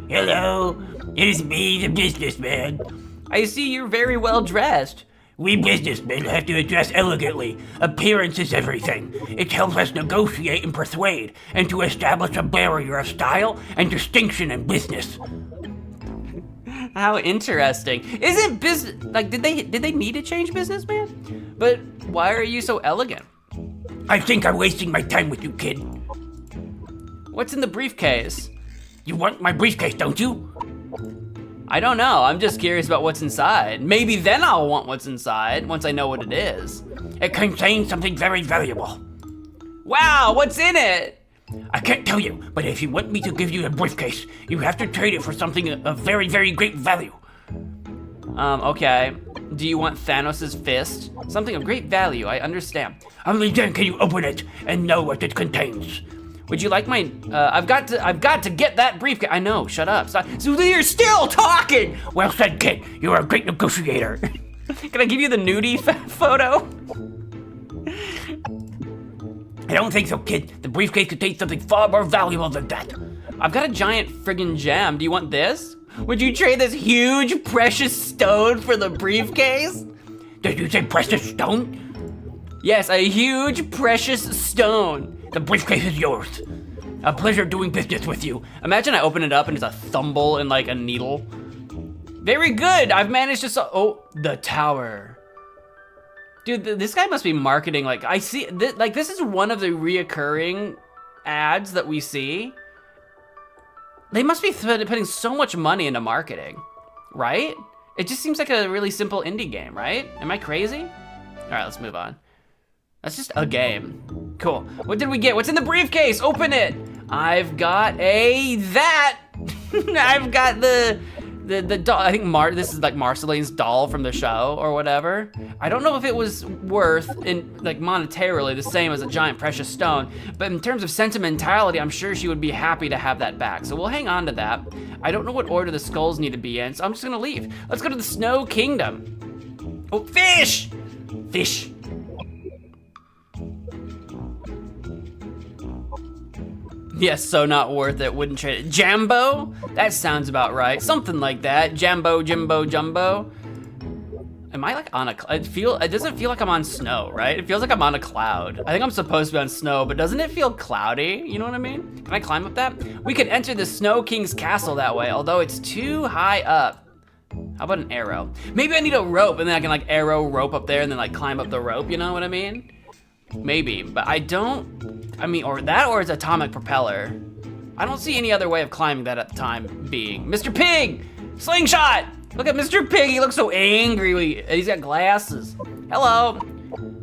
Hello, it is me, the businessman. I see you're very well dressed. We businessmen have to dress elegantly. Appearance is everything. It helps us negotiate and persuade, and to establish a barrier of style and distinction in business. How interesting. Isn't business, like, did they need to change businessman? But why are you so elegant? I think I'm wasting my time with you, kid. What's in the briefcase? You want my briefcase, don't you? I don't know, I'm just curious about what's inside. Maybe then I'll want what's inside, once I know what it is. It contains something very valuable. Wow, what's in it? I can't tell you, but if you want me to give you the briefcase, you have to trade it for something of very, very great value. Okay. Do you want Thanos' fist? Something of great value, I understand. Only then can you open it and know what it contains. Would you like my, I've got to get that briefcase. I know, shut up. Stop. So you're still talking! Well said, kid. You're a great negotiator. Can I give you the nudie photo? I don't think so, kid. The briefcase contains something far more valuable than that. I've got a giant friggin' gem. Do you want this? Would you trade this huge precious stone for the briefcase? Did you say precious stone? Yes, a huge precious stone. The briefcase is yours. A pleasure doing business with you. Imagine I open it up and it's a thimble and like a needle. Very good. I've managed to oh, the tower. Dude, this guy must be marketing. Like I see, this is one of the reoccurring ads that we see. They must be putting so much money into marketing, right? It just seems like a really simple indie game, right? Am I crazy? All right, let's move on. That's just a game. Cool. What did we get? What's in the briefcase? Open it. I've got that. I've got the doll. I think this is like Marceline's doll from the show or whatever. I don't know if it was worth in like monetarily the same as a giant precious stone, but in terms of sentimentality, I'm sure she would be happy to have that back. So we'll hang on to that. I don't know what order the skulls need to be in, so I'm just gonna leave. Let's go to the Snow Kingdom. Oh, fish! Fish. Yes, so not worth it, wouldn't trade it. Jambo? That sounds about right. Something like that. Jambo, Jimbo, Jumbo. Am I like on it doesn't feel like I'm on snow, right? It feels like I'm on a cloud. I think I'm supposed to be on snow, but doesn't it feel cloudy? You know what I mean? Can I climb up that? We could enter the Snow King's castle that way, although it's too high up. How about an arrow? Maybe I need a rope and then I can like arrow rope up there and then like climb up the rope, you know what I mean? Maybe, but or it's atomic propeller. I don't see any other way of climbing that at the time being. Mr. Pig! Slingshot! Look at Mr. Pig, he looks so angry. He's got glasses. Hello.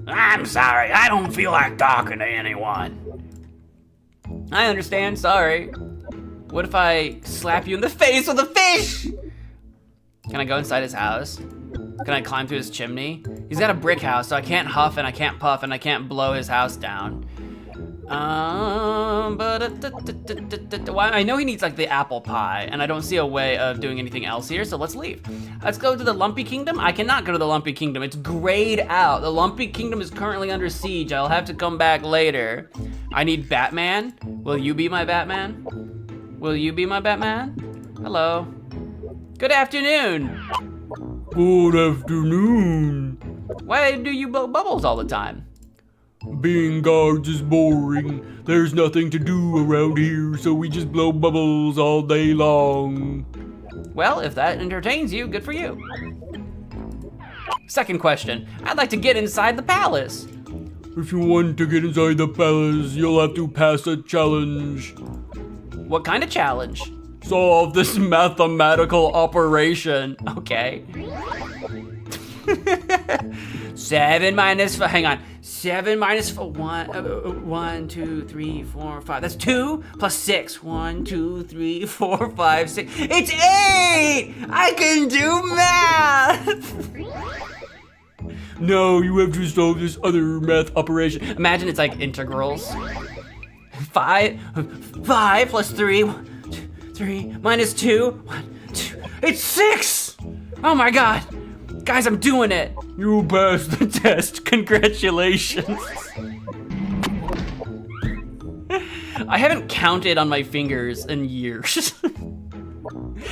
I'm sorry, I don't feel like talking to anyone. I understand, sorry. What if I slap you in the face with a fish? Can I go inside his house? Can I climb through his chimney? He's got a brick house, so I can't huff and I can't puff and I can't blow his house down. I know he needs like the apple pie, and I don't see a way of doing anything else here, so let's leave. Let's go to the Lumpy Kingdom. I cannot go to the Lumpy Kingdom. It's grayed out. The Lumpy Kingdom is currently under siege. I'll have to come back later. I need Batman. Will you be my Batman? Will you be my Batman? Hello. Good afternoon. Good afternoon. Why do you blow bubbles all the time? Being guards is boring. There's nothing to do around here, so we just blow bubbles all day long. Well, if that entertains you, good for you. Second question. I'd like to get inside the palace. If you want to get inside the palace, you'll have to pass a challenge. What kind of challenge? Solve this mathematical operation. Okay. 7 minus 5, hang on. 7 minus 4, 1, 2, 3, 4, 5. That's 2 plus 6. 1, 2, 3, 4, 5, 6. It's 8! I can do math! No, you have to solve this other math operation. Imagine it's like integrals. 5 plus 3. 3 minus 2. 1, 2. It's 6! Oh my god. Guys, I'm doing it. You passed the test. Congratulations. I haven't counted on my fingers in years.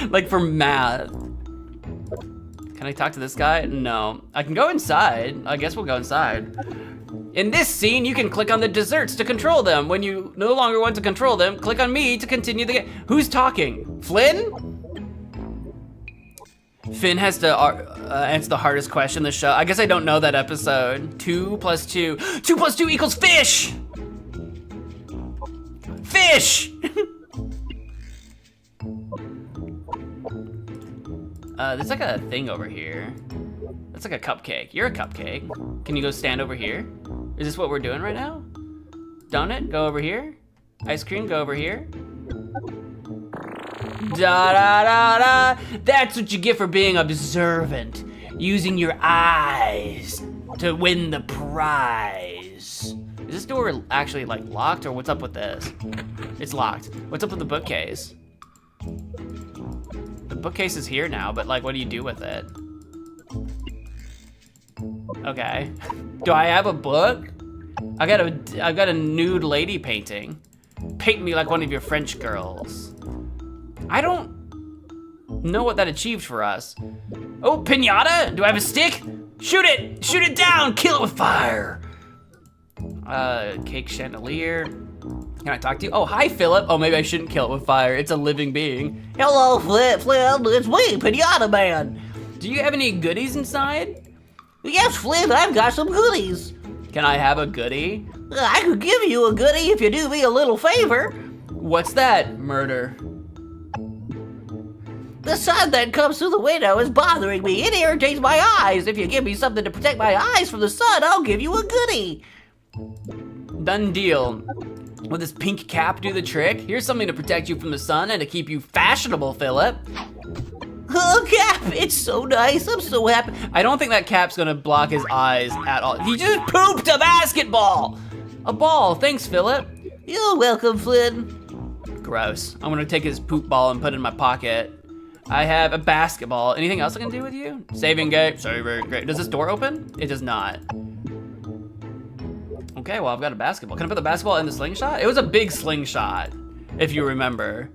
Like for math. Can I talk to this guy? No. I can go inside. I guess we'll go inside. In this scene, you can click on the desserts to control them. When you no longer want to control them, click on me to continue the game. Who's talking? Flynn? Finn has to answer the hardest question in the show. I guess I don't know that episode. 2 plus 2. 2 plus 2 equals fish! Fish! There's like a thing over here. That's like a cupcake. You're a cupcake. Can you go stand over here? Is this what we're doing right now? Donut, go over here. Ice cream, go over here. Da da da da. That's what you get for being observant. Using your eyes to win the prize. Is this door actually like locked or what's up with this? It's locked. What's up with the bookcase? The bookcase is here now, but like what do you do with it? Okay. Do I have a book? I've got a nude lady painting. Paint me like one of your French girls. I don't know what that achieved for us. Oh, pinata? Do I have a stick? Shoot it! Shoot it down! Kill it with fire! Cake chandelier. Can I talk to you? Oh, hi, Philip. Oh, maybe I shouldn't kill it with fire. It's a living being. Hello, Flynn. It's me, Pinata Man. Do you have any goodies inside? Yes, Flynn, I've got some goodies. Can I have a goodie? I could give you a goodie if you do me a little favor. What's that, murder? The sun that comes through the window is bothering me. It irritates my eyes. If you give me something to protect my eyes from the sun, I'll give you a goodie. Done deal. Will this pink cap do the trick? Here's something to protect you from the sun and to keep you fashionable, Philip. Oh, Cap, it's so nice. I'm so happy. I don't think that cap's gonna block his eyes at all. He just pooped a basketball! A ball, thanks, Philip. You're welcome, Flynn. Gross. I'm gonna take his poop ball and put it in my pocket. I have a basketball. Anything else I can do with you? Saving game. Saving game. Does this door open? It does not. Okay, well, I've got a basketball. Can I put the basketball in the slingshot? It was a big slingshot, if you remember.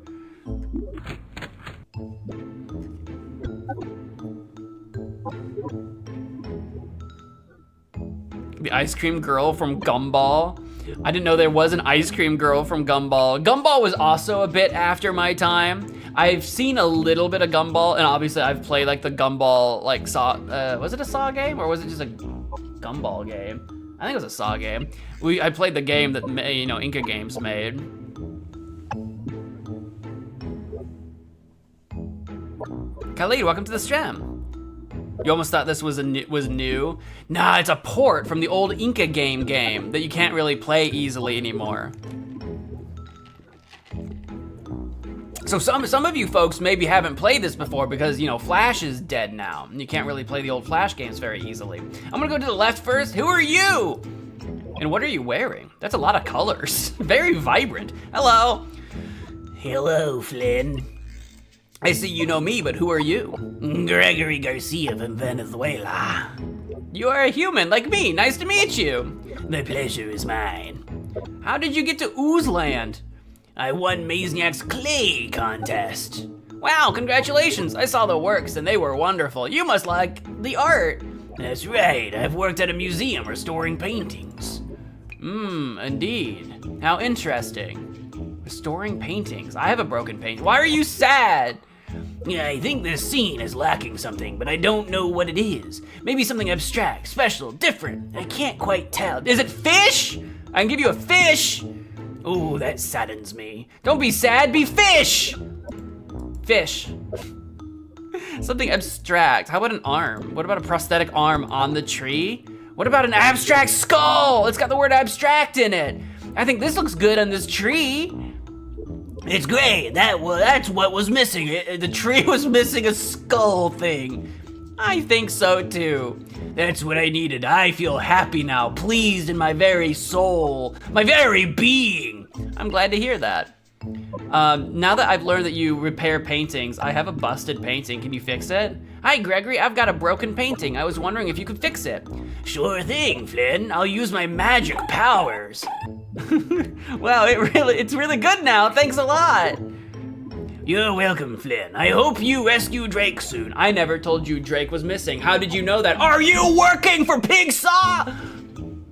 The ice cream girl from Gumball. I didn't know there was an ice cream girl from Gumball. Gumball was also a bit after my time. I've seen a little bit of Gumball, and obviously I've played like the Gumball, like Saw, was it a Saw game, or was it just a Gumball game? I think it was a Saw game. I played the game that, you know, Inca Games made. Khalid, welcome to the stream. You almost thought this was new? Nah, it's a port from the old Inca game that you can't really play easily anymore. So some of you folks maybe haven't played this before because, you know, Flash is dead now. And you can't really play the old Flash games very easily. I'm gonna go to the left first. Who are you? And what are you wearing? That's a lot of colors. Very vibrant. Hello. Hello, Flynn. I see you know me, but who are you? Gregory Garcia from Venezuela. You are a human like me. Nice to meet you. The pleasure is mine. How did you get to Oozeland? I won Mazniac's clay contest. Wow, congratulations. I saw the works and they were wonderful. You must like the art. That's right. I've worked at a museum restoring paintings. Indeed. How interesting. Restoring paintings. I have a broken painting. Why are you sad? Yeah, I think this scene is lacking something, but I don't know what it is. Maybe something abstract, special, different. I can't quite tell. Is it fish? I can give you a fish. Oh, that saddens me. Don't be sad, be fish. Fish. Something abstract. How about an arm? What about a prosthetic arm on the tree? What about an abstract skull? It's got the word abstract in it. I think this looks good on this tree. It's great. That's what was missing. The tree was missing a skull thing. I think so too. That's what I needed. I feel happy now, pleased in my very soul, my very being. I'm glad to hear that. Now that I've learned that you repair paintings, I have a busted painting. Can you fix it? Hi, Gregory. I've got a broken painting. I was wondering if you could fix it. Sure thing, Flynn. I'll use my magic powers. Wow, it's really good now. Thanks a lot. You're welcome, Flynn. I hope you rescue Drake soon. I never told you Drake was missing. How did you know that? Are you working for Pigsaw?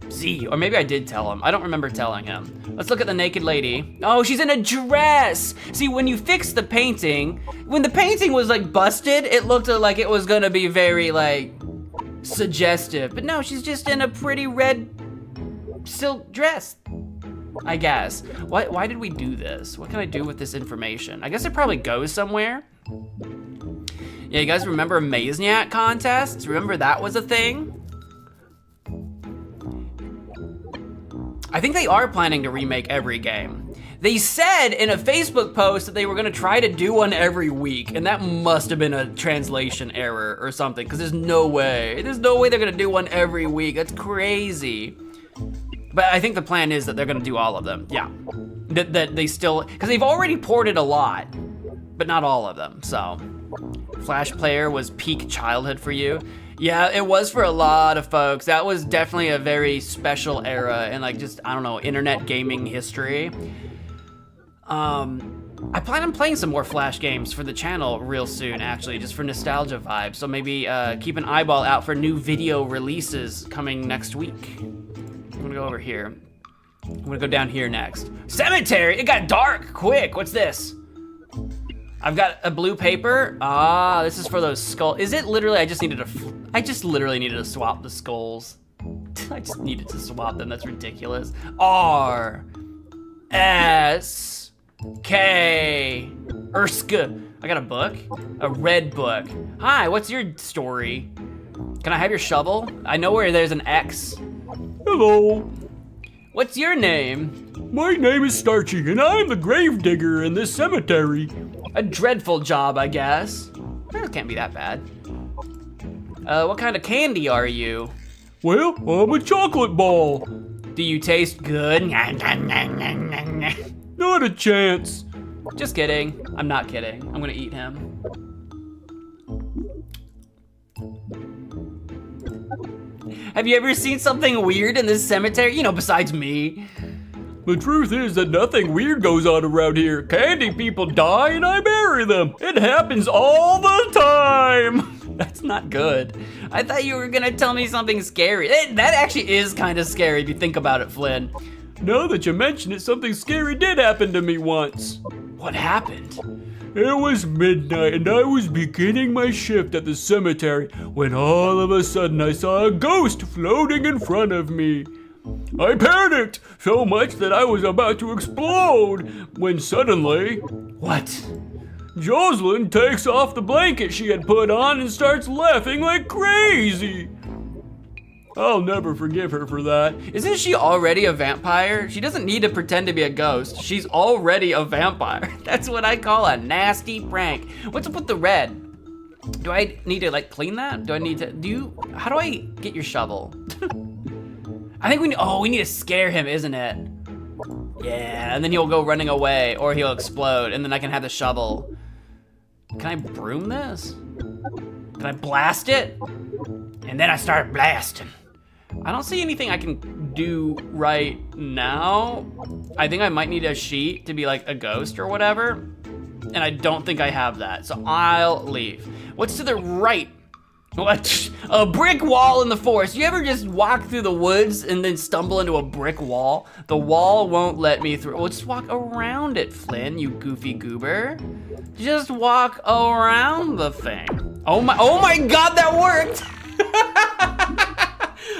See, or maybe I did tell him. I don't remember telling him. Let's look at the naked lady. Oh, she's in a dress. See, when you fix the painting, when the painting was like busted, it looked like it was gonna be very like suggestive. But no, she's just in a pretty red silk dress, I guess. Why did we do this? What can I do with this information? I guess it probably goes somewhere. Yeah, you guys remember Mazniac contests? Remember that was a thing? I think they are planning to remake every game. They said in a Facebook post that they were gonna try to do one every week, and that must have been a translation error or something, because there's no way they're gonna do one every week. That's crazy. But I think the plan is that they're gonna do all of them, yeah. That they still, because they've already ported a lot, but not all of them, so. Flash Player was peak childhood for you. Yeah, it was for a lot of folks. That was definitely a very special era in like just, I don't know, internet gaming history. I plan on playing some more Flash games for the channel real soon, actually, just for nostalgia vibes. So maybe keep an eyeball out for new video releases coming next week. I'm gonna go over here. I'm gonna go down here next. Cemetery, it got dark, quick, what's this? I've got a blue paper. Ah, this is for those skulls. Is it literally, I just literally needed to swap the skulls. I just needed to swap them, that's ridiculous. R, S, K, Erska. I got a book, a red book. Hi, what's your story? Can I have your shovel? I know where there's an X. Hello. What's your name? My name is Starchy, and I'm the gravedigger in this cemetery. A dreadful job, I guess. Well, it can't be that bad. What kind of candy are you? Well, I'm a chocolate ball. Do you taste good? Not a chance. Just kidding. I'm not kidding. I'm gonna eat him. Have you ever seen something weird in this cemetery? You know, besides me. The truth is that nothing weird goes on around here. Candy people die and I bury them. It happens all the time. That's not good. I thought you were gonna tell me something scary. That actually is kind of scary if you think about it, Flynn. Now that you mention it, something scary did happen to me once. What happened? It was midnight and I was beginning my shift at the cemetery when all of a sudden I saw a ghost floating in front of me. I panicked so much that I was about to explode when suddenly... What? Jocelyn takes off the blanket she had put on and starts laughing like crazy. I'll never forgive her for that. Isn't she already a vampire? She doesn't need to pretend to be a ghost. She's already a vampire. That's what I call a nasty prank. What's up with the red? Do I need to like clean that? Do I need to, how do I get your shovel? I think we need to scare him, isn't it? Yeah, and then he'll go running away or he'll explode and then I can have the shovel. Can I broom this? Can I blast it? And then I start blasting. I don't see anything I can do right now. I think I might need a sheet to be like a ghost or whatever. And I don't think I have that, so I'll leave. What's to the right? What? A brick wall in the forest. You ever just walk through the woods and then stumble into a brick wall? The wall won't let me through. Well, just walk around it, Flynn, you goofy goober. Just walk around the thing. Oh my God, that worked!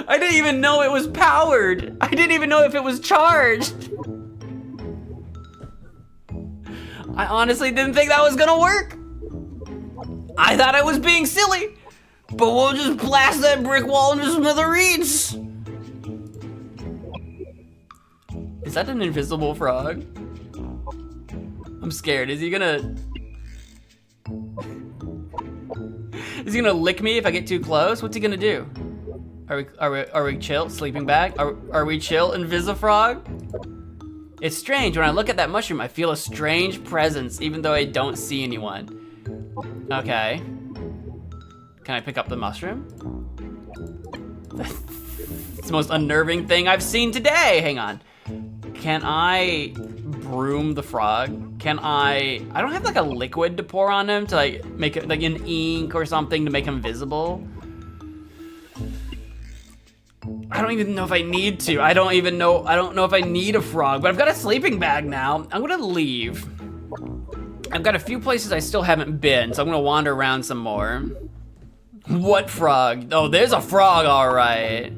I didn't even know it was powered. I didn't even know if it was charged. I honestly didn't think that was gonna work. I thought I was being silly. But we'll just blast that brick wall into smithereens. Is that an invisible frog? I'm scared. Is he gonna lick me if I get too close? What's he gonna do? Are we chill? Sleeping bag? Are we chill, Invisifrog? It's strange. When I look at that mushroom, I feel a strange presence, even though I don't see anyone. Okay. Can I pick up the mushroom? It's the most unnerving thing I've seen today. Hang on. Can I broom the frog? Can I don't have like a liquid to pour on him to like make it like an ink or something to make him visible. I don't even know if I need to. I don't know if I need a frog, but I've got a sleeping bag now. I'm gonna leave. I've got a few places I still haven't been, so I'm gonna wander around some more. What frog? Oh, there's a frog, all right.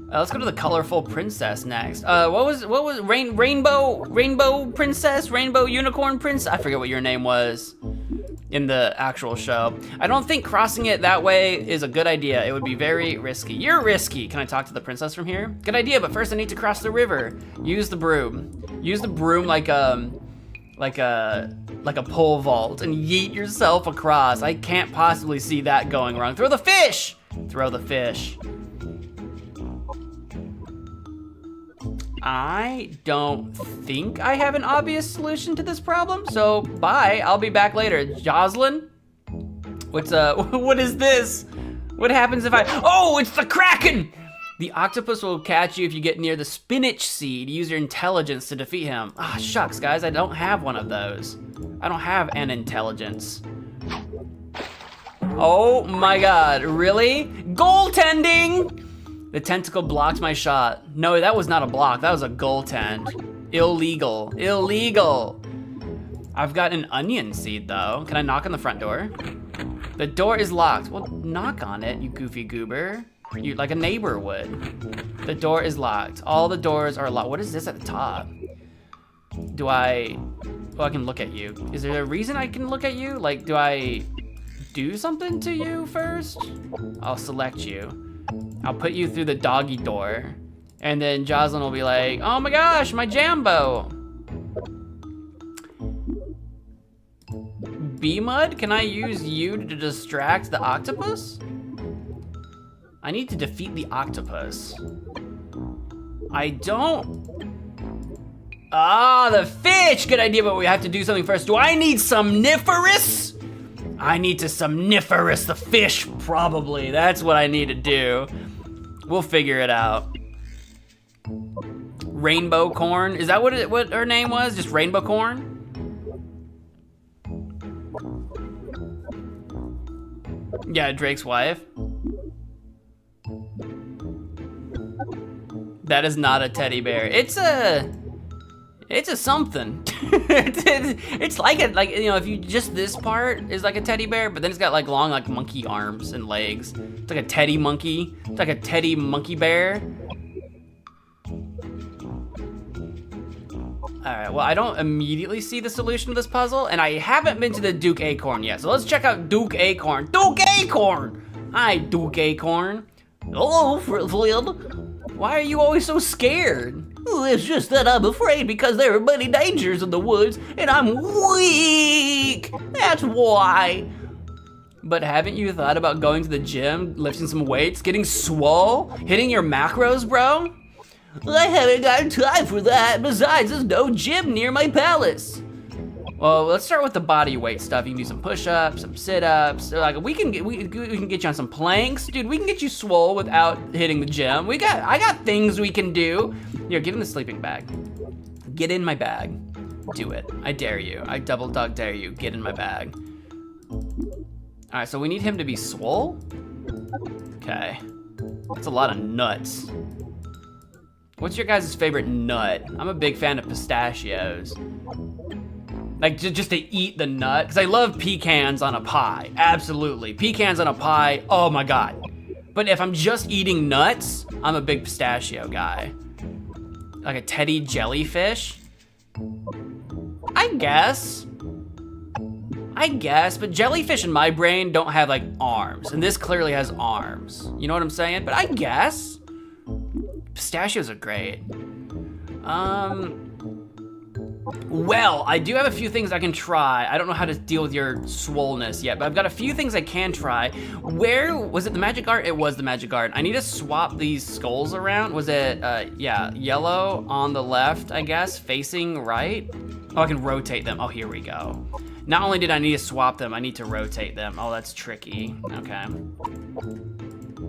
Let's go to the colorful princess next. What was rainbow princess, rainbow unicorn princess? I forget what your name was in the actual show. I don't think crossing it that way is a good idea. It would be very risky. You're risky. Can I talk to the princess from here? Good idea, but first I need to cross the river. Use the broom. Use the broom like a pole vault and yeet yourself across. I can't possibly see that going wrong. Throw the fish! Throw the fish. I don't think I have an obvious solution to this problem, so bye. I'll be back later. Jocelyn? What is this? What happens if oh, it's the Kraken! The octopus will catch you if you get near the spinach seed. Use your intelligence to defeat him. Ah, shucks, guys, I don't have one of those. I don't have an intelligence. Oh my god, really? Goaltending! The tentacle blocked my shot. No, that was not a block, that was a goaltend. Illegal, illegal. I've got an onion seed though. Can I knock on the front door? The door is locked. Well, knock on it, you goofy goober. You like a neighbor would. The door is locked. All the doors are locked. What is this at the top? Oh, I can look at you. Is there a reason I can look at you? Like, do I do something to you first? I'll select you. I'll put you through the doggy door. And then Jocelyn will be like, oh my gosh, my Jambo. B-Mud, can I use you to distract the octopus? I need to defeat the octopus. I don't. Ah, the fish, good idea, but we have to do something first. Do I need somniferous? I need to somniferous the fish, probably. That's what I need to do. We'll figure it out. Rainbow corn, is that what her name was? Just rainbow corn? Yeah, Drake's wife. That is not a teddy bear. It's a something. it's like you know, if you just this part is like a teddy bear, but then it's got like long like monkey arms and legs. It's like a teddy monkey. It's like a teddy monkey bear. All right, well, I don't immediately see the solution to this puzzle, and I haven't been to the Duke Acorn yet, so let's check out Duke Acorn. Duke Acorn! Hi, Duke Acorn. Hello, Flynn. Why are you always so scared? It's just that I'm afraid because there are many dangers in the woods, and I'm weak. That's why. But haven't you thought about going to the gym, lifting some weights, getting swole, hitting your macros, bro? I haven't got time for that. Besides, there's no gym near my palace. Well, let's start with the body weight stuff. You can do some push-ups, some sit-ups. Like we can get you on some planks, dude. We can get you swole without hitting the gym. I got things we can do. Here, get in the sleeping bag. Get in my bag. Do it. I dare you. I double dog dare you. Get in my bag. All right, so we need him to be swole. Okay, that's a lot of nuts. What's your guys' favorite nut? I'm a big fan of pistachios. Like just to eat the nut, because I love pecans on a pie, absolutely. Pecans on a pie, oh my God. But if I'm just eating nuts, I'm a big pistachio guy. Like a teddy jellyfish? I guess, but jellyfish in my brain don't have like arms, and this clearly has arms. You know what I'm saying? But I guess. Pistachios are great. Well, I do have a few things I can try. I don't know how to deal with your swollenness yet, but I've got a few things I can try. Where, was it the magic garden? It was the magic garden. I need to swap these skulls around. Was it, yeah, yellow on the left, I guess, facing right? Oh, I can rotate them. Oh, here we go. Not only did I need to swap them, I need to rotate them. Oh, that's tricky, okay.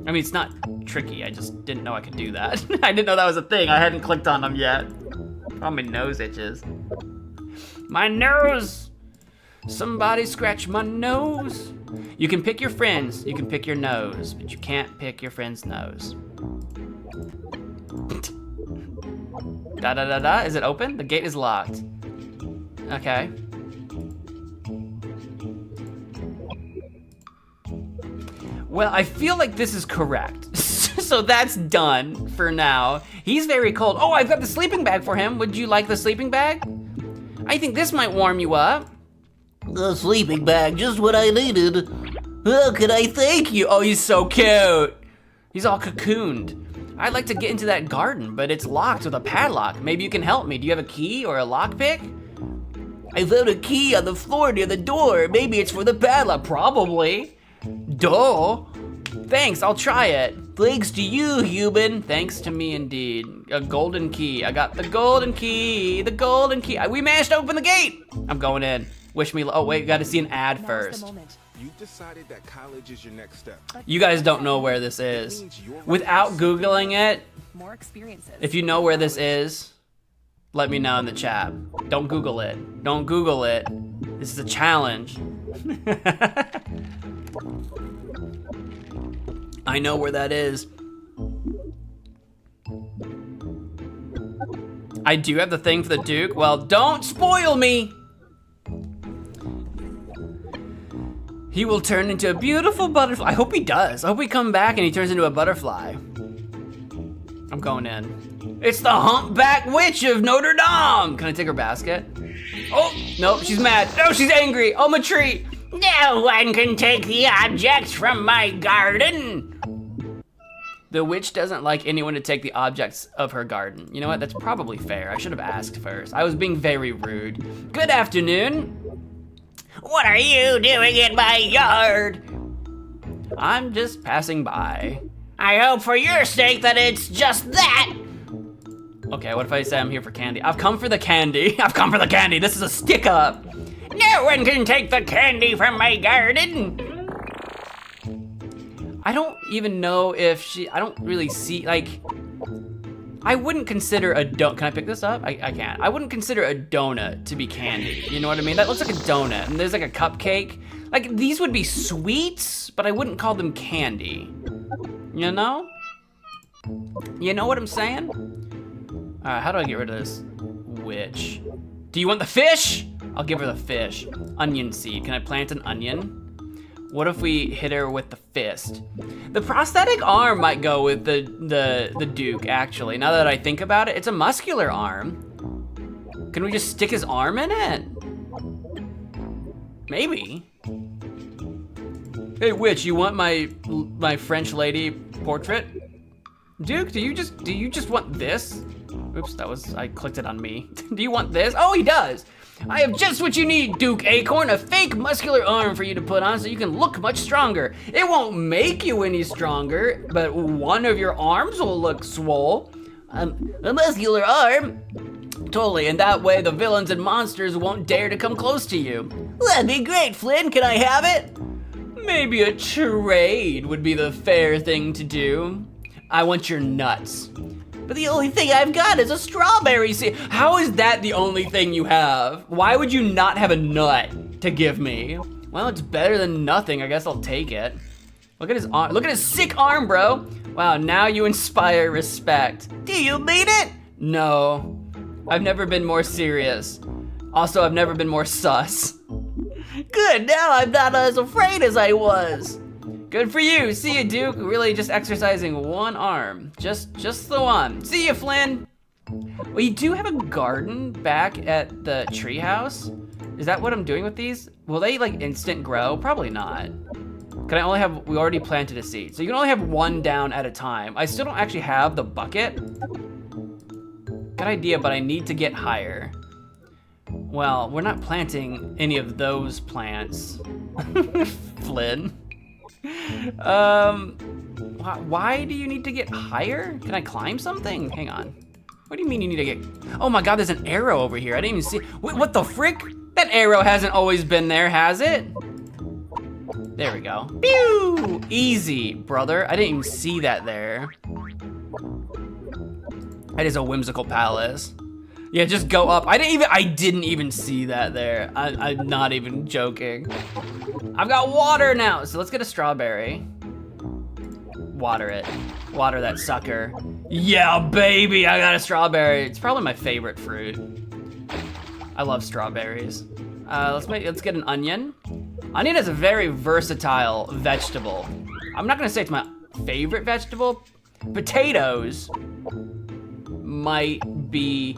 I mean, it's not tricky, I just didn't know I could do that. I didn't know that was a thing, I hadn't clicked on them yet. Oh, my nose itches. My nose! Somebody scratch my nose. You can pick your friends, you can pick your nose, but you can't pick your friend's nose. Da-da-da-da, is it open? The gate is locked. Okay. Well, I feel like this is correct. So that's done for now. He's very cold. Oh, I've got the sleeping bag for him. Would you like the sleeping bag? I think this might warm you up. The sleeping bag, just what I needed. How can I thank you? Oh, he's so cute. He's all cocooned. I'd like to get into that garden, but it's locked with a padlock. Maybe you can help me. Do you have a key or a lockpick? I found a key on the floor near the door. Maybe it's for the padlock. Probably. Duh. Thanks, I'll try it. Thanks to you, human. Thanks to me indeed. A golden key. I got the golden key. The golden key. We managed to open the gate. I'm going in. Wish me, oh wait, gotta see an ad first. You've decided that college is your next step. You guys don't know where this is. Without Googling it, More experiences. if you know where this is, let me know in the chat. Don't Google it. Don't Google it. This is a challenge. I know where that is. I do have the thing for the Duke. Well, don't spoil me. He will turn into a beautiful butterfly. I hope he does. I hope we come back and he turns into a butterfly. I'm going in. It's the humpback witch of Notre Dame. Can I take her basket? Oh, nope, she's mad. No, she's angry. Oh, my tree. No one can take the objects from my garden. The witch doesn't like anyone to take the objects of her garden. You know what? That's probably fair. I should have asked first. I was being very rude. Good afternoon. What are you doing in my yard? I'm just passing by. I hope for your sake that it's just that. Okay, what if I say I'm here for candy? I've come for the candy. I've come for the candy. This is a stick up. No one can take the candy from my garden. I don't even know if I don't really see, like, I wouldn't consider a donut. Can I pick this up? I can't. I wouldn't consider a donut to be candy. You know what I mean? That looks like a donut, and there's like a cupcake. Like, these would be sweets, but I wouldn't call them candy. You know? You know what I'm saying? How do I get rid of this witch? Do you want the fish? I'll give her the fish. Onion seed. Can I plant an onion? What if we hit her with the fist? The prosthetic arm might go with the Duke, actually. Now that I think about it, it's a muscular arm. Can we just stick his arm in it? Maybe. Hey, witch, you want my French lady portrait? Duke, do you just want this? Oops, I clicked it on me. Do you want this? Oh, he does. I have just what you need, Duke Acorn, a fake muscular arm for you to put on so you can look much stronger. It won't make you any stronger, but one of your arms will look swole. A muscular arm? Totally, and that way the villains and monsters won't dare to come close to you. That'd be great, Flynn. Can I have it? Maybe a trade would be the fair thing to do. I want your nuts. But the only thing I've got is a strawberry seed. How is that the only thing you have? Why would you not have a nut to give me? Well, it's better than nothing. I guess I'll take it. Look at his arm. Look at his sick arm, bro. Wow, now you inspire respect. Do you mean it? No, I've never been more serious. Also, I've never been more sus. Good, now I'm not as afraid as I was. Good for you. See you, Duke. Really just exercising one arm. Just the one. See you, Flynn. Well, you do have a garden back at the treehouse. Is that what I'm doing with these? Will they like instant grow? Probably not. Can I only have, we already planted a seed. So you can only have one down at a time. I still don't actually have the bucket. Good idea, but I need to get higher. Well, we're not planting any of those plants. Flynn. Why do you need to get higher? Can I climb something? Hang on. What do you mean you need to get, oh my God, there's an arrow over here. I didn't even see, what the frick? That arrow hasn't always been there, has it? There we go. Pew! Easy, brother. I didn't even see that there. That is a whimsical palace. Yeah, just go up. I didn't even see that there. I'm not even joking. I've got water now, so let's get a strawberry. Water it. Water that sucker. Yeah, baby, I got a strawberry. It's probably my favorite fruit. I love strawberries. Let's get an onion. Onion is a very versatile vegetable. I'm not gonna say it's my favorite vegetable. Potatoes might be,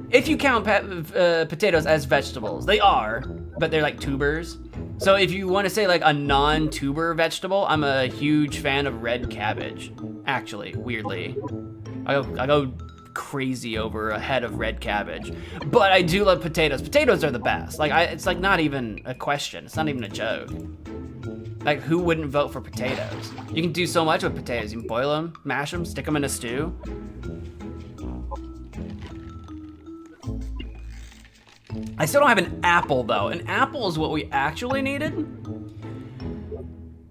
if you count potatoes as vegetables, they are, but they're like tubers. So if you want to say like a non-tuber vegetable, I'm a huge fan of red cabbage. Actually, weirdly, I go crazy over a head of red cabbage. But I do love potatoes. Potatoes are the best. Like it's like not even a question. It's not even a joke. Like, who wouldn't vote for potatoes? You can do so much with potatoes. You can boil them, mash them, stick them in a stew. I still don't have an apple though. An apple is what we actually needed.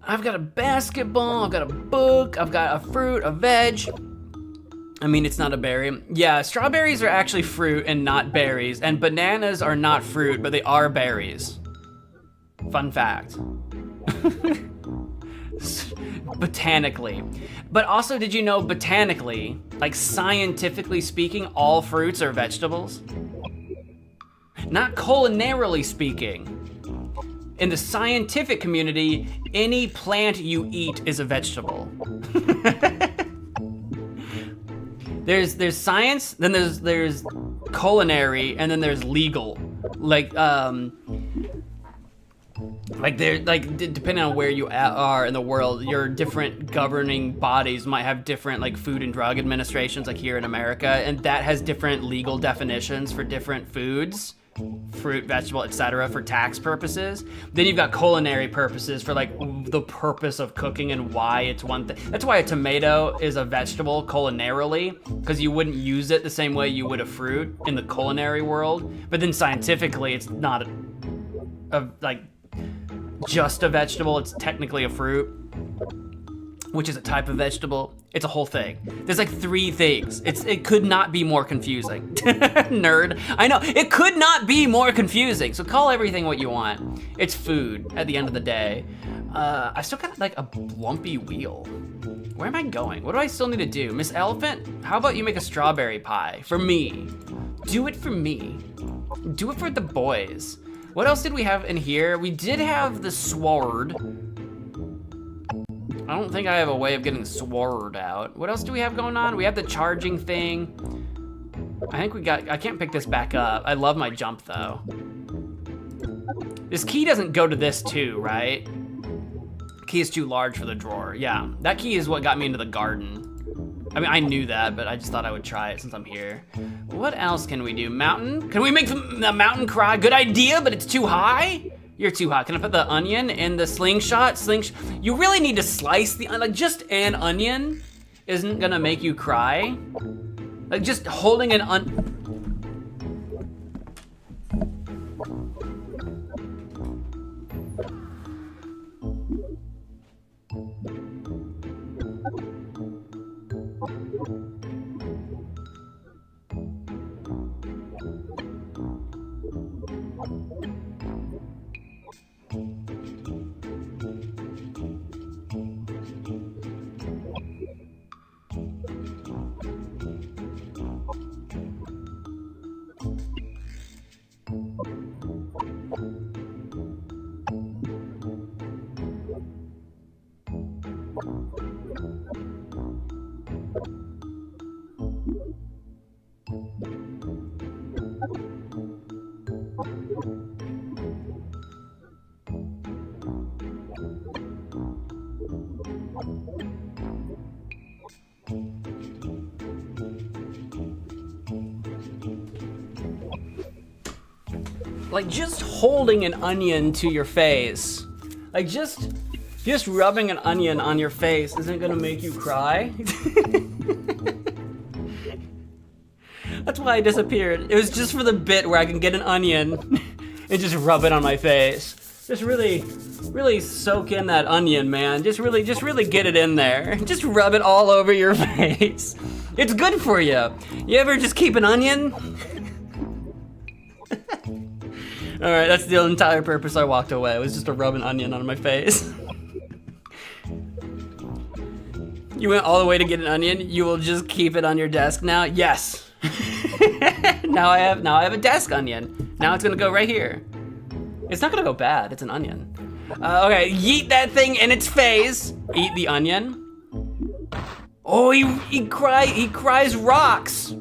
I've got a basketball, I've got a book, I've got a fruit, a veg. I mean, it's not a berry. Yeah, strawberries are actually fruit and not berries, and bananas are not fruit, but they are berries. Fun fact. Botanically. But also, did you know botanically, like scientifically speaking, all fruits are vegetables? Not culinarily speaking. In the scientific community, any plant you eat is a vegetable. There's science, then there's culinary, and then there's legal. Depending on where you are in the world, your different governing bodies might have different like food and drug administrations, like here in America, and that has different legal definitions for different foods, fruit, vegetable, etc., for tax purposes. Then you've got culinary purposes for like the purpose of cooking and why it's one thing. That's why a tomato is a vegetable culinarily, because you wouldn't use it the same way you would a fruit in the culinary world. But then scientifically, it's not just a vegetable. It's technically a fruit, which is a type of vegetable. It's a whole thing. There's like 3 things. It could not be more confusing. Nerd. I know, it could not be more confusing. So call everything what you want. It's food at the end of the day. I still got like a lumpy wheel. Where am I going? What do I still need to do? Miss Elephant, how about you make a strawberry pie for me? Do it for me. Do it for the boys. What else did we have in here? We did have the sword. I don't think I have a way of getting the sword out. What else do we have going on? We have the charging thing. I can't pick this back up. I love my jump though. This key doesn't go to this too, right? Key is too large for the drawer. Yeah, that key is what got me into the garden. I mean, I knew that, but I just thought I would try it since I'm here. What else can we do? Mountain? Can we make the mountain cry? Good idea, but it's too high? You're too hot. Can I put the onion in the slingshot? You really need to slice the, like just an onion isn't gonna make you cry. Like just holding an like just holding an onion to your face, like just rubbing an onion on your face isn't gonna make you cry. That's why I disappeared. It was just for the bit where I can get an onion and just rub it on my face. Just really soak in that onion, man. Just really get it in there. Just rub it all over your face. It's good for you. You ever just keep an onion? All right, that's the entire purpose I walked away. It was just to rub an onion on my face. You went all the way to get an onion? You will just keep it on your desk now? Yes. Now I have a desk onion. Now it's gonna go right here. It's not gonna go bad, it's an onion. Okay, yeet that thing in its face. Eat the onion. Oh, he cries rocks.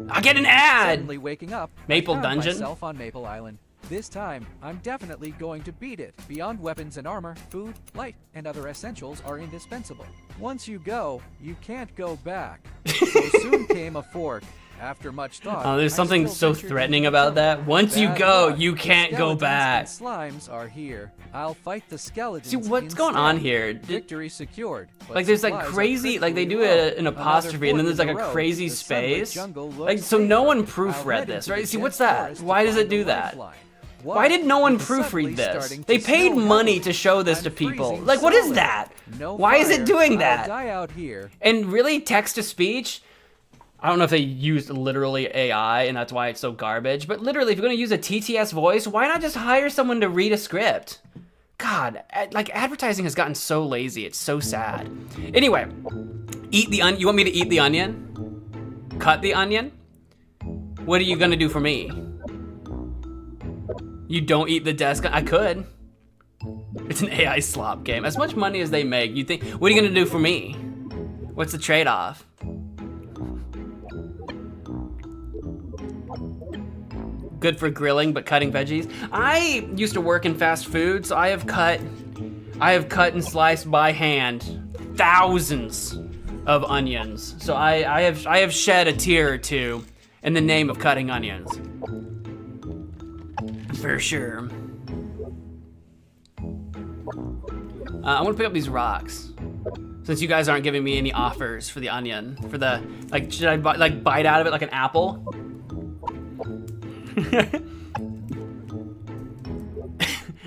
I get an ad. Suddenly waking up, Maple I found Dungeon. myself on Maple Island. This time, I'm definitely going to beat it. Beyond weapons and armor, food, light, and other essentials are indispensable. Once you go, you can't go back. So soon came a fork. After much thought, there's I something still so ventured threatening into about trouble. that. Once you Bad go, luck. you can't go Skeletons back. and slimes are here. I'll fight the skeletons. See, what's going on instead. here? Victory secured. but Like there's like supplies are crazy, like they do critically low. an apostrophe and then there's like a Another crazy fork in the road. The space. sunlit jungle looks Like so no safer. one I'll proofread head this, into right? the See, what's dense that? forest to Why does find it do a that? lifeline. Why did no one It is suddenly proofread this? starting to They paid snow money heavily. to show this I'm to people. freezing Like, what is solid. that? No Why is it fire. doing I'll that? die out here. And really, text to speech? I don't know if they used literally AI and that's why it's so garbage, but literally, if you're gonna use a TTS voice, why not just hire someone to read a script? God, like advertising has gotten so lazy. It's so sad. Anyway, eat the onion. You want me to eat the onion? Cut the onion? What are you gonna do for me? You don't eat the desk. I could. It's an AI slop game. As much money as they make, you think, what are you gonna do for me? What's the trade-off? Good for grilling, but cutting veggies. I used to work in fast food, so I have cut and sliced by hand thousands of onions. So I have shed a tear or two in the name of cutting onions. For sure. I want to pick up these rocks. Since you guys aren't giving me any offers for the onion, for the, like, should I bite out of it like an apple?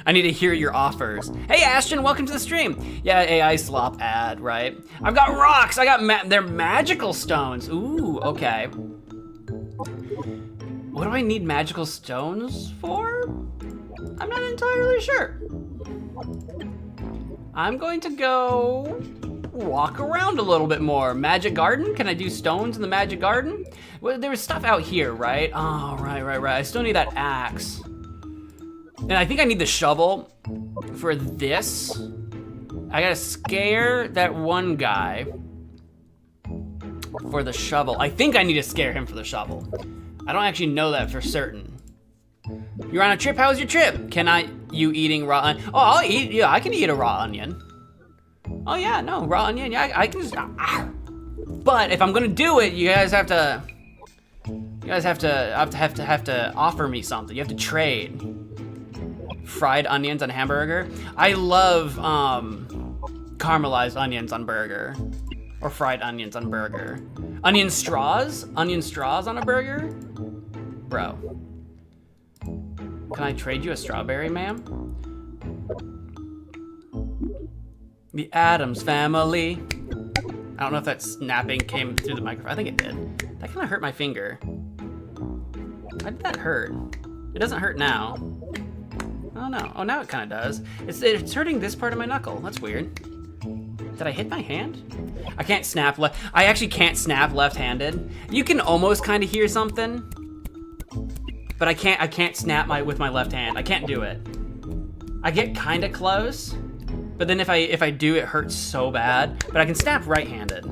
I need to hear your offers. Hey Ashton, welcome to the stream. Yeah, AI slop ad, right? I've got rocks, they're magical stones. Ooh, okay. What do I need magical stones for? I'm not entirely sure. I'm going to go walk around a little bit more. Magic garden? Can I do stones in the magic garden? Well, there was stuff out here, right? Oh, right. I still need that axe. And I think I need the shovel for this. I gotta scare that one guy for the shovel. I think I need to scare him for the shovel. I don't actually know that for certain. You're on a trip? How was your trip? You eating raw onion? Oh, I'll eat, yeah, I can eat a raw onion. Oh yeah, no, raw onion, yeah, I can just, But if I'm gonna do it, you guys have to offer me something. You have to trade. Fried onions on hamburger. I love caramelized onions on burger. Or fried onions on burger. Onion straws on a burger? Bro. Can I trade you a strawberry, ma'am? The Addams Family. I don't know if that snapping came through the microphone. I think it did. That kind of hurt my finger. Why did that hurt? It doesn't hurt now. Oh no. Oh, now it kind of does. It's hurting this part of my knuckle. That's weird. Did I hit my hand? I can't snap left. I actually can't snap left-handed. You can almost kind of hear something, but I can't snap with my left hand. I can't do it. I get kind of close, but then if I do, it hurts so bad. But I can snap right-handed.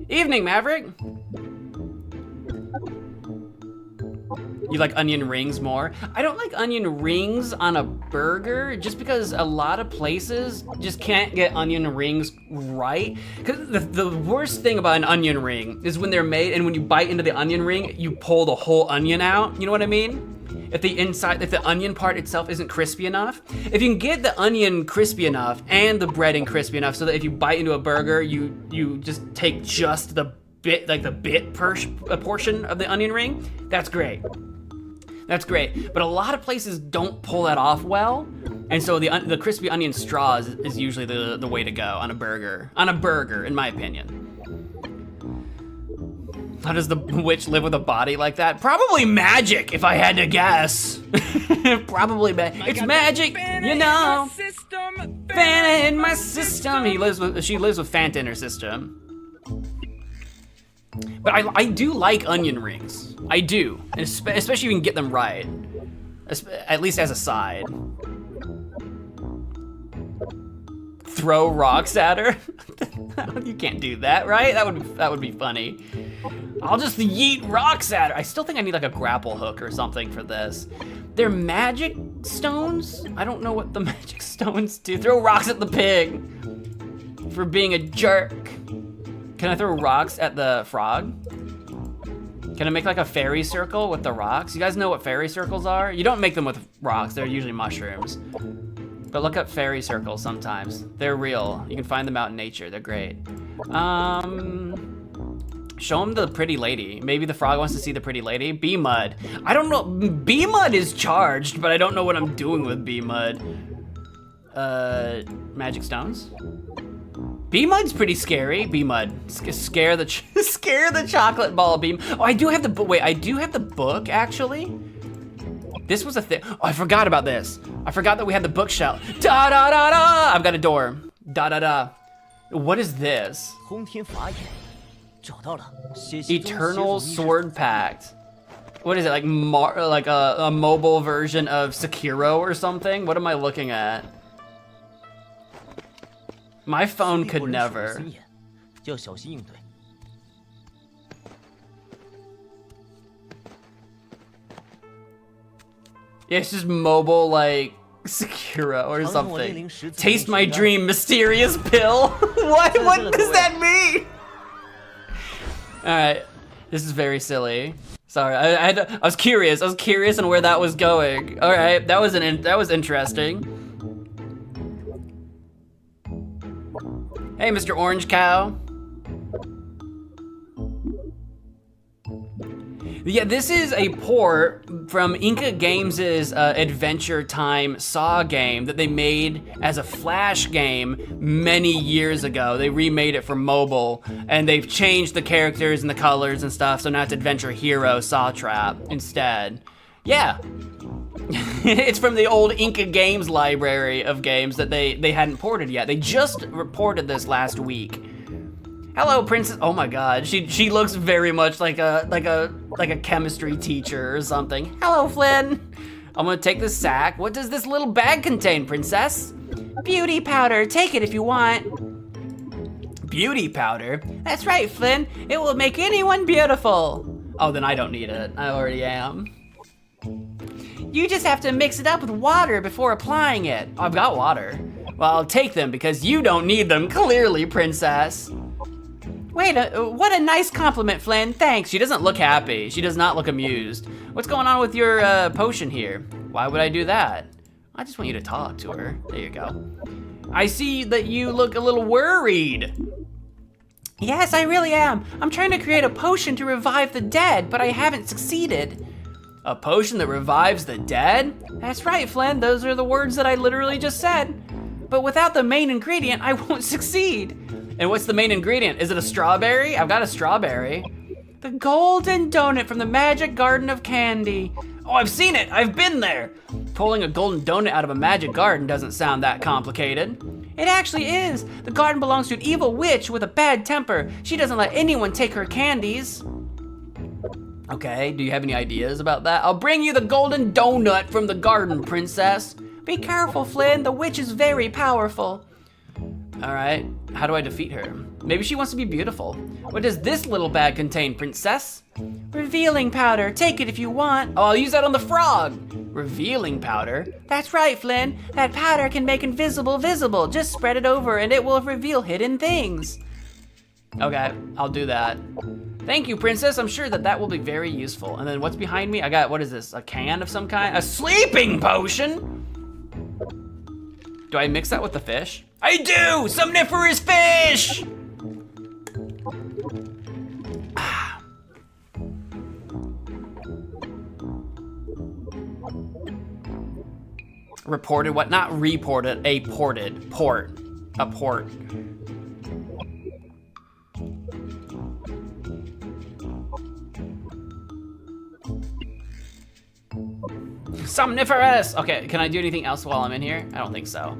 Evening, Maverick. You like onion rings more? I don't like onion rings on a burger just because a lot of places just can't get onion rings right. Because the worst thing about an onion ring is when they're made and when you bite into the onion ring, you pull the whole onion out. You know what I mean? If the onion part itself isn't crispy enough. If you can get the onion crispy enough and the breading crispy enough so that if you bite into a burger, you just take just the bit, like the portion of the onion ring, that's great. That's great, but a lot of places don't pull that off well, and so the crispy onion straws is usually the way to go on a burger. On a burger, in my opinion. How does the witch live with a body like that? Probably magic, if I had to guess. Probably it's magic, you know. Fanta in my system. She lives with Fanta in her system. But I do like onion rings. I do, especially if you can get them right. At least as a side. Throw rocks at her? You can't do that, right? That would be funny. I'll just yeet rocks at her. I still think I need like a grapple hook or something for this. They're magic stones? I don't know what the magic stones do. Throw rocks at the pig for being a jerk. Can I throw rocks at the frog? Can I make like a fairy circle with the rocks? You guys know what fairy circles are? You don't make them with rocks, they're usually mushrooms. But look up fairy circles sometimes. They're real. You can find them out in nature, they're great. Show him the pretty lady. Maybe the frog wants to see the pretty lady. B-Mud. I don't know. B-Mud is charged, but I don't know what I'm doing with B-Mud. Magic stones? B-Mud's pretty scary. B-Mud. Scare the chocolate ball beam. Oh, I do have the book. Wait, I do have the book, actually. This was a thing. Oh, I forgot about this. I forgot that we had the bookshelf. Da-da-da-da! I've got a door. Da-da-da. What is this? Eternal Sword Pact. What is it, like a mobile version of Sekiro or something? What am I looking at? My phone could never. Yeah, it's just mobile, like, Sekiro or something. Taste my dream, mysterious pill. What does that mean? Alright, this is very silly. Sorry, I was curious. I was curious on where that was going. Alright, that was interesting. Hey, Mr. Orange Cow. Yeah, this is a port from Inca Games' Adventure Time Saw game that they made as a Flash game many years ago. They remade it for mobile, and they've changed the characters and the colors and stuff, so now it's Adventure Hero Saw Trap instead. Yeah. It's from the old Inca Games library of games that they hadn't ported yet. They just reported this last week. Hello, Princess. Oh my God, she looks very much like a chemistry teacher or something. Hello, Flynn. I'm gonna take this sack. What does this little bag contain, Princess? Beauty powder. Take it if you want. Beauty powder? That's right, Flynn. It will make anyone beautiful. Oh, then I don't need it. I already am. You just have to mix it up with water before applying it. I've got water. Well, I'll take them because you don't need them, clearly, Princess. Wait, what a nice compliment, Flynn. Thanks. She doesn't look happy. She does not look amused. What's going on with your potion here? Why would I do that? I just want you to talk to her. There you go. I see that you look a little worried. Yes, I really am. I'm trying to create a potion to revive the dead, but I haven't succeeded. A potion that revives the dead? That's right, Flynn. Those are the words that I literally just said. But without the main ingredient, I won't succeed. And what's the main ingredient? Is it a strawberry? I've got a strawberry. The golden donut from the magic garden of candy. Oh, I've seen it. I've been there. Pulling a golden donut out of a magic garden doesn't sound that complicated. It actually is. The garden belongs to an evil witch with a bad temper. She doesn't let anyone take her candies. Okay, do you have any ideas about that? I'll bring you the golden donut from the garden, Princess. Be careful, Flynn. The witch is very powerful. All right, how do I defeat her? Maybe she wants to be beautiful. What does this little bag contain, Princess? Revealing powder. Take it if you want. Oh, I'll use that on the frog. Revealing powder? That's right, Flynn. That powder can make invisible visible. Just spread it over and it will reveal hidden things. Okay, I'll do that. Thank you, Princess. I'm sure that will be very useful. And then what's behind me? I got, what is this? A can of some kind? A sleeping potion? Do I mix that with the fish? I do! Somniferous fish! Reported what? Not reported, a ported. Port. A port. Somniferous! Okay, can I do anything else while I'm in here? I don't think so.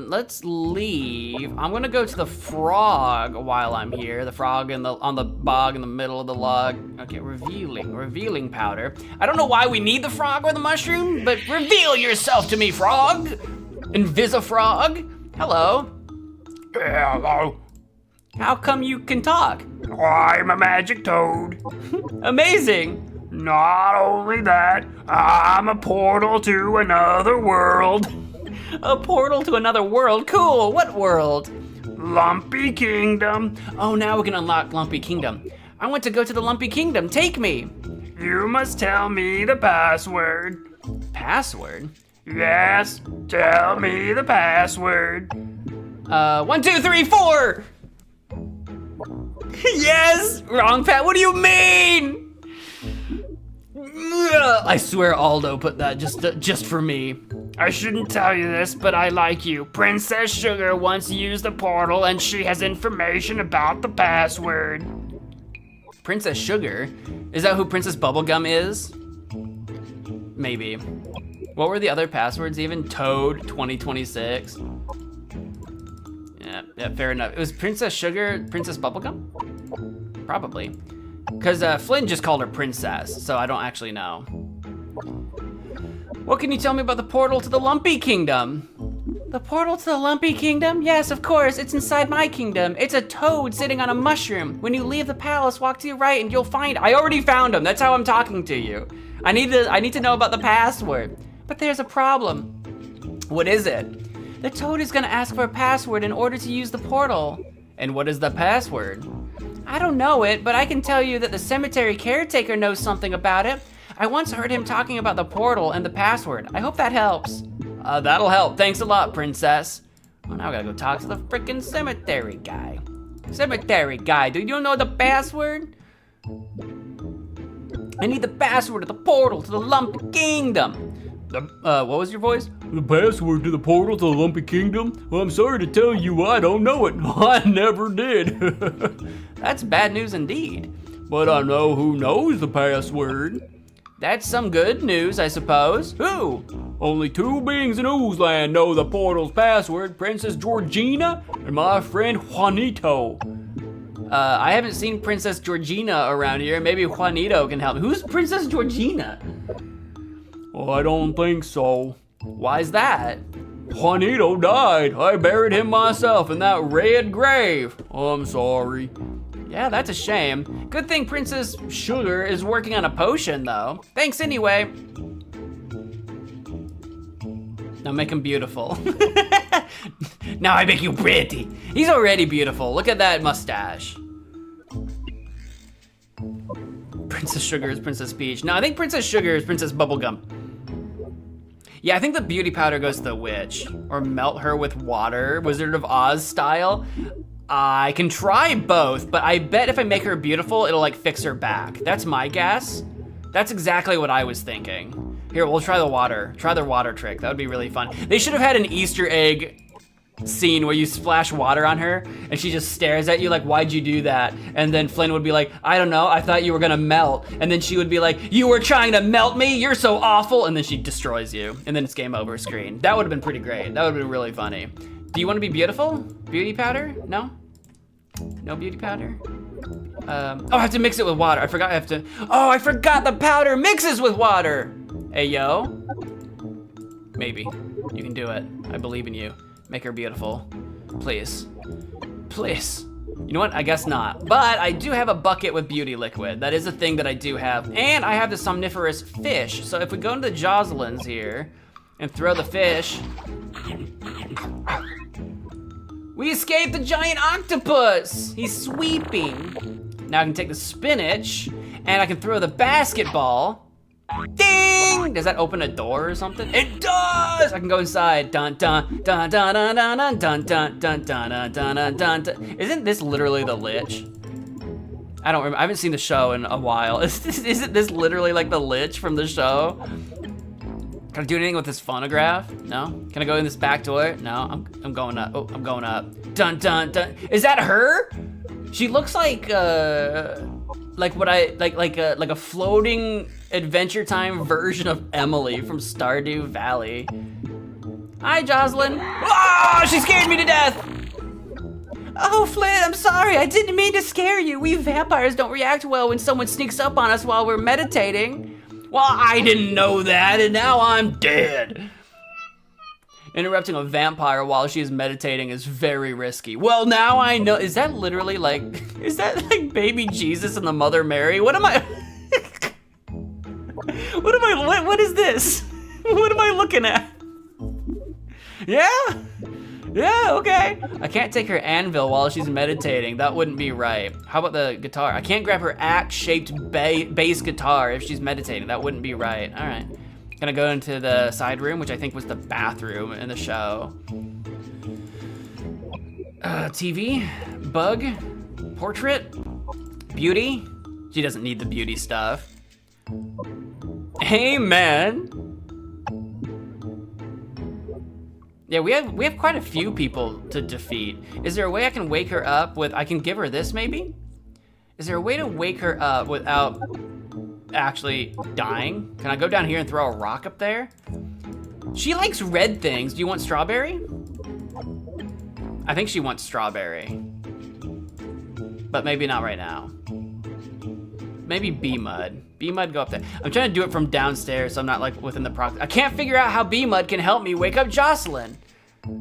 Let's leave. I'm gonna go to the frog while I'm here. The frog on the bog in the middle of the log. Okay, revealing powder. I don't know why we need the frog or the mushroom, but reveal yourself to me, frog! Invisifrog? Hello. Hello. How come you can talk? I'm a magic toad. Amazing. Not only that, I'm a portal to another world. A portal to another world? Cool, what world? Lumpy Kingdom. Oh, now we can unlock Lumpy Kingdom. I want to go to the Lumpy Kingdom, take me. You must tell me the password. Password? Yes, tell me the password. 1, 2, 3, 4! Yes! Wrong, Pat, what do you mean? I swear Aldo put that just for me. I shouldn't tell you this, but I like you. Princess Sugar once used the portal and she has information about the password. Princess Sugar? Is that who Princess Bubblegum is? Maybe. What were the other passwords even? Toad 2026. Yeah, fair enough. It was Princess Sugar, Princess Bubblegum? Probably. Because Flynn just called her Princess, so I don't actually know. What can you tell me about the portal to the Lumpy Kingdom? The portal to the Lumpy Kingdom? Yes, of course, it's inside my kingdom. It's a toad sitting on a mushroom. When you leave the palace, walk to your right and you'll find, I already found him, that's how I'm talking to you. I need to know about the password. But there's a problem. What is it? The toad is gonna ask for a password in order to use the portal. And what is the password? I don't know it, but I can tell you that the cemetery caretaker knows something about it. I once heard him talking about the portal and the password. I hope that helps. That'll help. Thanks a lot, princess. Well, now I gotta go talk to the frickin' cemetery guy. Cemetery guy, do you know the password? I need the password to the portal to the Lumpy Kingdom. What was your voice? The password to the portal to the Lumpy Kingdom? Well, I'm sorry to tell you, I don't know it. I never did. That's bad news indeed. But I know who knows the password. That's some good news, I suppose. Who? Only two beings in Oozland know the portal's password, Princess Georgina and my friend Juanito. I haven't seen Princess Georgina around here. Maybe Juanito can help me. Who's Princess Georgina? Well, I don't think so. Why's that? Juanito died. I buried him myself in that red grave. I'm sorry. Yeah, that's a shame. Good thing Princess Sugar is working on a potion, though. Thanks anyway. Now make him beautiful. Now I make you pretty. He's already beautiful. Look at that mustache. Princess Sugar is Princess Peach. No, I think Princess Sugar is Princess Bubblegum. Yeah, I think the beauty powder goes to the witch. Or melt her with water, Wizard of Oz style. I can try both, but I bet if I make her beautiful, it'll like fix her back. That's my guess. That's exactly what I was thinking. Here, we'll try the water. Try their water trick. That would be really fun. They should have had an Easter egg scene where you splash water on her and she just stares at you like, why'd you do that? And then Flynn would be like, I don't know, I thought you were gonna melt. And then she would be like, you were trying to melt me? You're so awful. And then she destroys you. And then it's game over screen. That would have been pretty great. That would have been really funny. Do you want to be beautiful? Beauty powder? No? No beauty powder? Oh, I have to mix it with water. I forgot I have to. Oh, I forgot the powder mixes with water. Hey, yo. Maybe. You can do it. I believe in you. Make her beautiful. Please. Please. You know what? I guess not. But I do have a bucket with beauty liquid. That is a thing that I do have. And I have the somniferous fish. So if we go into the Jocelyn's here and throw the fish. We escaped the giant octopus! He's sweeping. Now I can take the spinach, and I can throw the basketball. Ding! Does that open a door or something? It does! I can go inside. Dun dun dun dun dun dun dun dun dun dun dun dun dun dun. Isn't this literally the Lich? I don't remember. I haven't seen the show in a while. Isn't this literally like the Lich from the show? Can I do anything with this phonograph? No? Can I go in this back door? No, I'm going up. Oh, I'm going up. Dun dun dun. Is that her? She looks like what like a floating Adventure Time version of Emily from Stardew Valley. Hi, Jocelyn. Oh, she scared me to death. Oh, Flynn, I'm sorry. I didn't mean to scare you. We vampires don't react well when someone sneaks up on us while we're meditating. Well, I didn't know that, and now I'm dead. Interrupting a vampire while she is meditating is very risky. Well, now I know. Is that literally like, is that like baby Jesus and the Mother Mary? What am I? What is this? What am I looking at? Yeah? Yeah, okay. I can't take her anvil while she's meditating. That wouldn't be right. How about the guitar? I can't grab her axe-shaped bass guitar if she's meditating. That wouldn't be right. All right. Gonna go into the side room, which I think was the bathroom in the show. TV, bug, Portrait? Beauty? She doesn't need the beauty stuff. Hey, man. Yeah, we have quite a few people to defeat. Is there a way I can wake her up with, I can give her this maybe? Is there a way to wake her up without actually dying? Can I go down here and throw a rock up there? She likes red things. Do you want strawberry? I think she wants strawberry. But maybe not right now. Maybe B-Mud. B-Mud, go up there. I'm trying to do it from downstairs so I'm not like within the proximity. I can't figure out how B-Mud can help me wake up Jocelyn.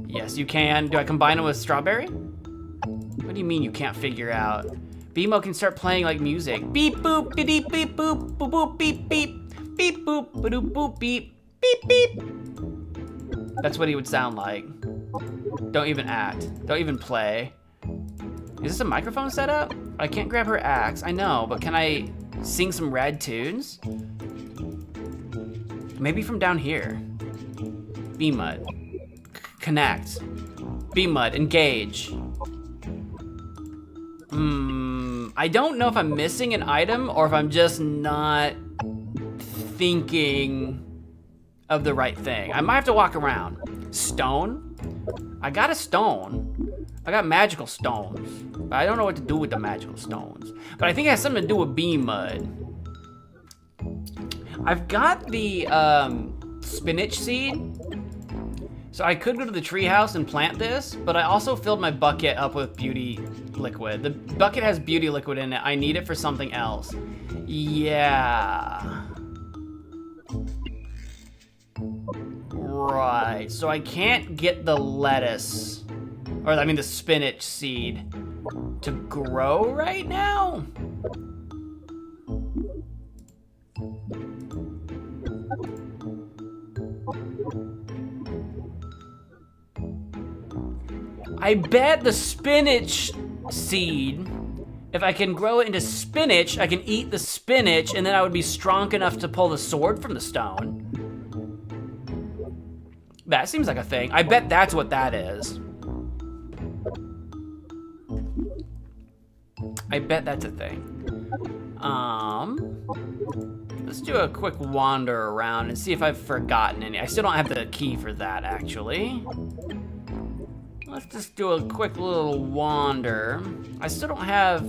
Yes, you can. Do I combine it with strawberry? What do you mean you can't figure out? B-Mud can start playing like music. Beep boop, beep beep boop, boop boop, beep beep. Beep boop, boop boop, beep, beep beep. That's what he would sound like. Don't even act. Don't even play. Is this a microphone setup? I can't grab her axe. I know, but can I sing some rad tunes? Maybe from down here. B-Mud. Connect. B-Mud, engage. I don't know if I'm missing an item or if I'm just not thinking of the right thing. I might have to walk around. Stone? I got a stone. I got magical stones. But I don't know what to do with the magical stones. But I think it has something to do with B-Mud. I've got the spinach seed. So I could go to the treehouse and plant this, but I also filled my bucket up with beauty liquid. The bucket has beauty liquid in it. I need it for something else. Yeah. Right, so I can't get the lettuce, or I mean the spinach seed to grow right now? I bet the spinach seed, if I can grow it into spinach, I can eat the spinach and then I would be strong enough to pull the sword from the stone. That seems like a thing. I bet that's what that is. I bet that's a thing. Let's do a quick wander around and see if I've forgotten any. I still don't have the key for that, actually. Let's just do a quick little wander. I still don't have...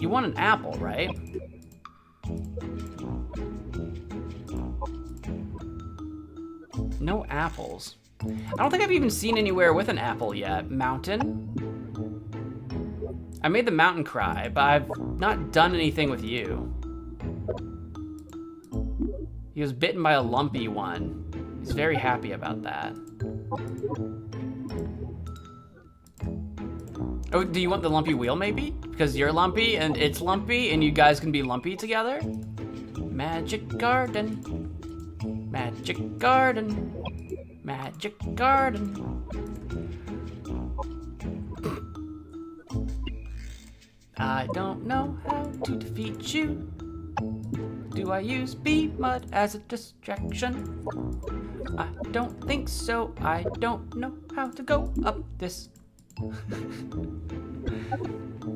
You want an apple, right? No apples. I don't think I've even seen anywhere with an apple yet. Mountain? I made the mountain cry, but I've not done anything with you. He was bitten by a lumpy one. He's very happy about that. Oh, do you want the lumpy wheel maybe? Because you're lumpy and it's lumpy and you guys can be lumpy together? Magic garden. Magic garden. Magic garden. I don't know how to defeat you. Do I use B-Mud as a distraction? I don't think so. I don't know how to go up this.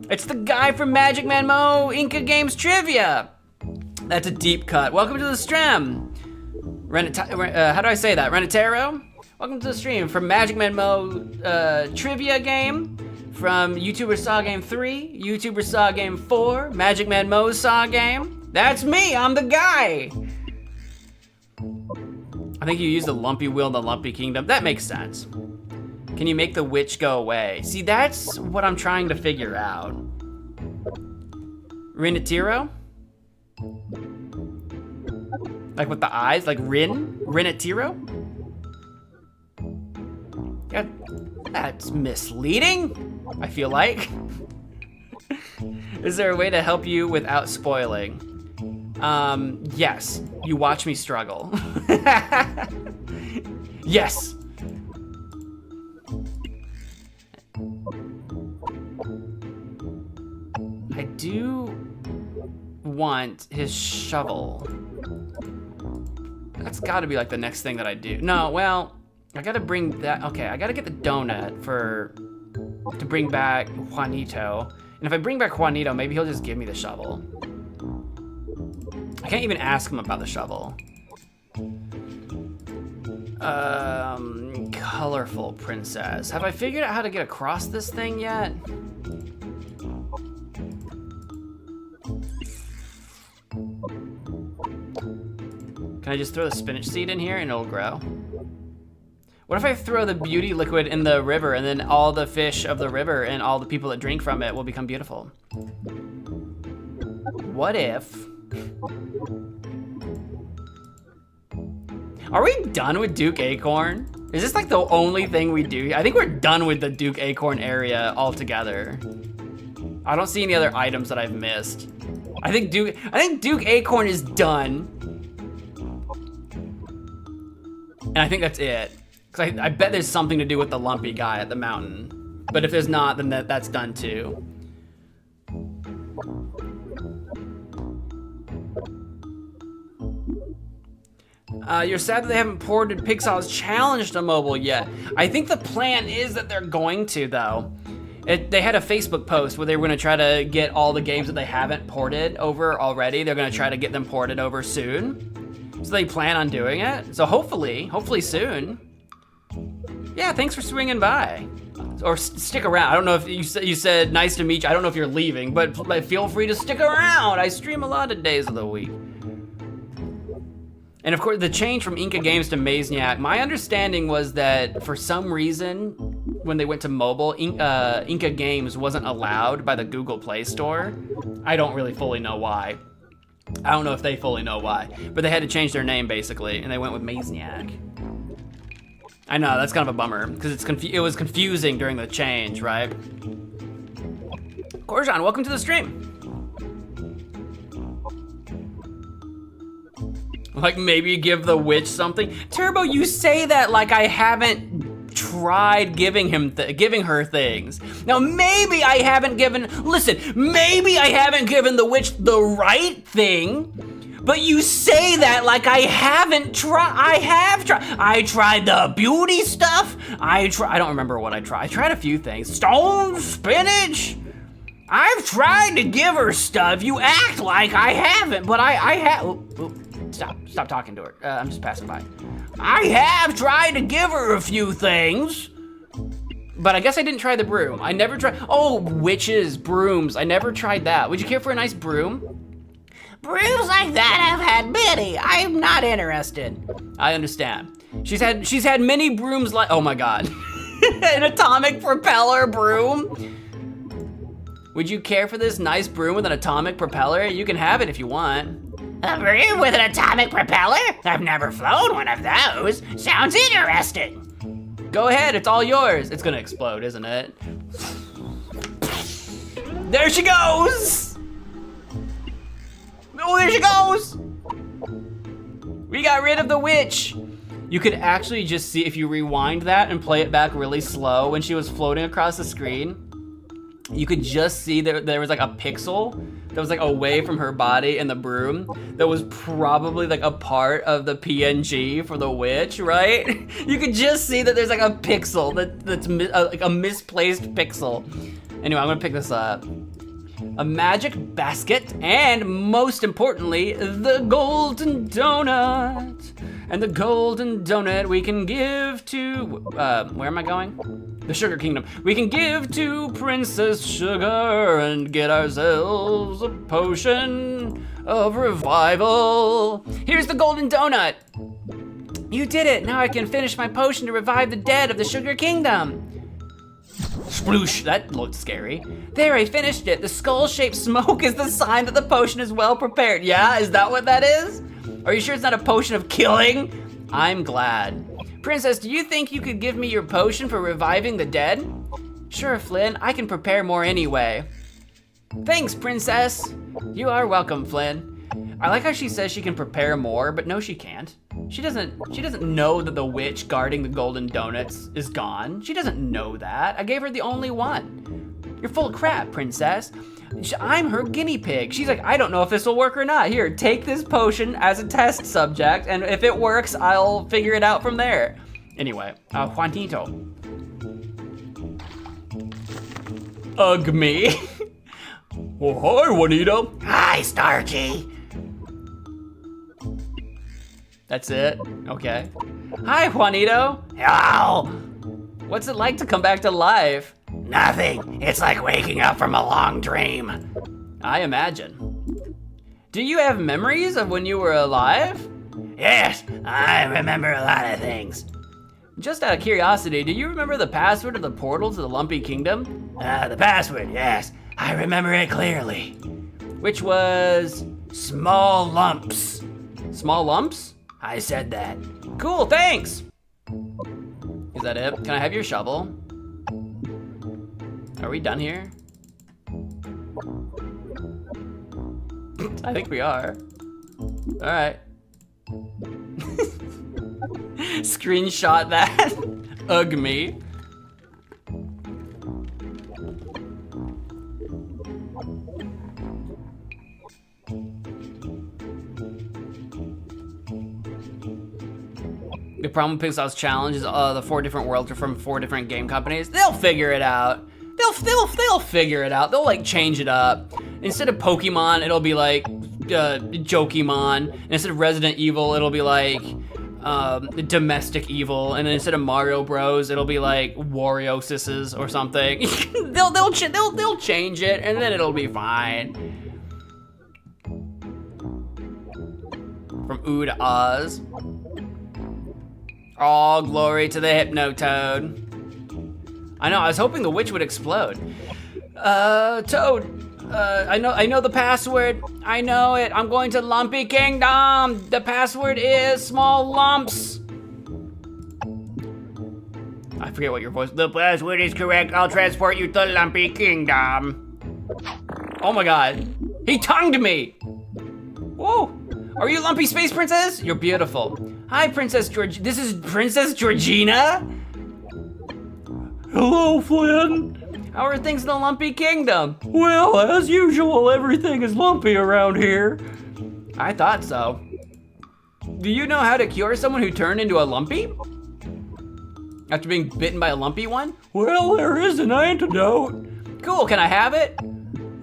It's the guy from MagicManMo Inca Games Trivia. That's a deep cut. Welcome to the stream. How do I say that? Renatero? Welcome to the stream from MagicManMo Trivia Game. From YouTuber Saw Game 3, YouTuber Saw Game 4, MagicManMo Saw Game. That's me, I'm the guy. I think you use the lumpy wheel in the Lumpy Kingdom. That makes sense. Can you make the witch go away? See, that's what I'm trying to figure out. Rinatiro? Like with the eyes, like Rinatiro? Yeah, that's misleading, I feel like. Is there a way to help you without spoiling? Yes, you watch me struggle. Yes. I do want his shovel. That's gotta be like the next thing that I do. No, well, I gotta bring that, okay, I gotta get the donut to bring back Juanito. And if I bring back Juanito, maybe he'll just give me the shovel. I can't even ask him about the shovel. Colorful princess. Have I figured out how to get across this thing yet? Can I just throw the spinach seed in here and it'll grow? What if I throw the beauty liquid in the river and then all the fish of the river and all the people that drink from it will become beautiful? What if... Are we done with Duke Acorn? Is this like the only thing we do? I think we're done with the Duke Acorn area altogether. I don't see any other items that I've missed. I think Duke Acorn is done. And I think that's it. Cause I bet there's something to do with the lumpy guy at the mountain. But if there's not, then that's done too. You're sad that they haven't ported Pixel's Challenge to mobile yet. I think the plan is that they're going to, though. They had a Facebook post where they were going to try to get all the games that they haven't ported over already. They're going to try to get them ported over soon. So they plan on doing it. So hopefully soon. Yeah, thanks for swinging by. Or stick around. I don't know if you said nice to meet you. I don't know if you're leaving, but feel free to stick around. I stream a lot of days of the week. And of course, the change from Inca Games to Mazniac, my understanding was that for some reason, when they went to mobile, Inca Games wasn't allowed by the Google Play Store. I don't really fully know why. I don't know if they fully know why, but they had to change their name basically, and they went with Mazniac. I know, that's kind of a bummer, because it was confusing during the change, right? Korjan, welcome to the stream. Like maybe give the witch something. Turbo, you say that like I haven't tried giving her things. Now maybe I haven't given the witch the right thing, but you say that like I haven't tried. I have tried. I tried the beauty stuff. I don't remember what I tried. I tried a few things. Stone, spinach. I've tried to give her stuff. You act like I haven't, but I have. Stop talking to her. I'm just passing by. I have tried to give her a few things, but I guess I didn't try the broom. I never tried. Oh, witches, brooms. I never tried that. Would you care for a nice broom? Brooms like that I've had many. I'm not interested. I understand. She's had many brooms like. Oh my God, an atomic propeller broom. Would you care for this nice broom with an atomic propeller? You can have it if you want. A broom with an atomic propeller? I've never flown one of those. Sounds interesting. Go ahead, it's all yours. It's gonna explode, isn't it? There she goes! Oh, there she goes! We got rid of the witch. You could actually just see, if you rewind that and play it back really slow when she was floating across the screen, you could just see there was like a pixel that was like away from her body in the broom that was probably like a part of the PNG for the witch, right? You could just see that there's like a pixel that's like a misplaced pixel. Anyway, I'm gonna pick this up. A magic basket, and most importantly, the golden donut. And the golden donut we can give to, where am I going? The Sugar Kingdom. We can give to Princess Sugar and get ourselves a potion of revival. Here's the golden donut. You did it. Now I can finish my potion to revive the dead of the Sugar Kingdom. Sploosh, that looked scary. There, I finished it. The skull-shaped smoke is the sign that the potion is well prepared. Yeah, is that what that is? Are you sure it's not a potion of killing? I'm glad. Princess, do you think you could give me your potion for reviving the dead? Sure, Flynn, I can prepare more anyway. Thanks, Princess. You are welcome, Flynn. I like how she says she can prepare more, but no, she can't. She doesn't know that the witch guarding the golden donuts is gone. She doesn't know that. I gave her the only one. You're full of crap, Princess. I'm her guinea pig. She's like, I don't know if this will work or not. Here, take this potion as a test subject, and if it works, I'll figure it out from there. Anyway, Juanito. Ugh me. Oh, hi, Juanito. Hi, Starkey. That's it? Okay. Hi, Juanito. Hello. What's it like to come back to life? Nothing. It's like waking up from a long dream. I imagine. Do you have memories of when you were alive? Yes, I remember a lot of things. Just out of curiosity, do you remember the password of the portal to the Lumpy Kingdom? The password, yes. I remember it clearly. Which was Small lumps. small lumps? I said that. Cool, thanks! Is that it? Can I have your shovel? Are we done here? I think we are. Alright. Screenshot that. Ugh me. The problem with Pixel's challenge is the 4 different worlds are from 4 different game companies. They'll figure it out. They'll figure it out. They'll like change it up. Instead of Pokemon, it'll be like Jokemon. And instead of Resident Evil, it'll be like Domestic Evil. And then instead of Mario Bros, it'll be like Wario-Sisses or something. they'll change it, and then it'll be fine. From Ooh to Oz. All glory to the Hypnotoad. I know, I was hoping the witch would explode. Toad, I know the password. I know it. I'm going to Lumpy Kingdom. The password is small lumps. I forget what your voice. The password is correct. I'll transport you to Lumpy Kingdom. Oh my god. He tongued me. Whoa. Are you Lumpy Space Princess? You're beautiful. Hi, Princess George. This is Princess Georgina? Hello, Flynn. How are things in the Lumpy Kingdom? Well, as usual, everything is lumpy around here. I thought so. Do you know how to cure someone who turned into a lumpy? After being bitten by a lumpy one? Well, there is an antidote. Cool, can I have it?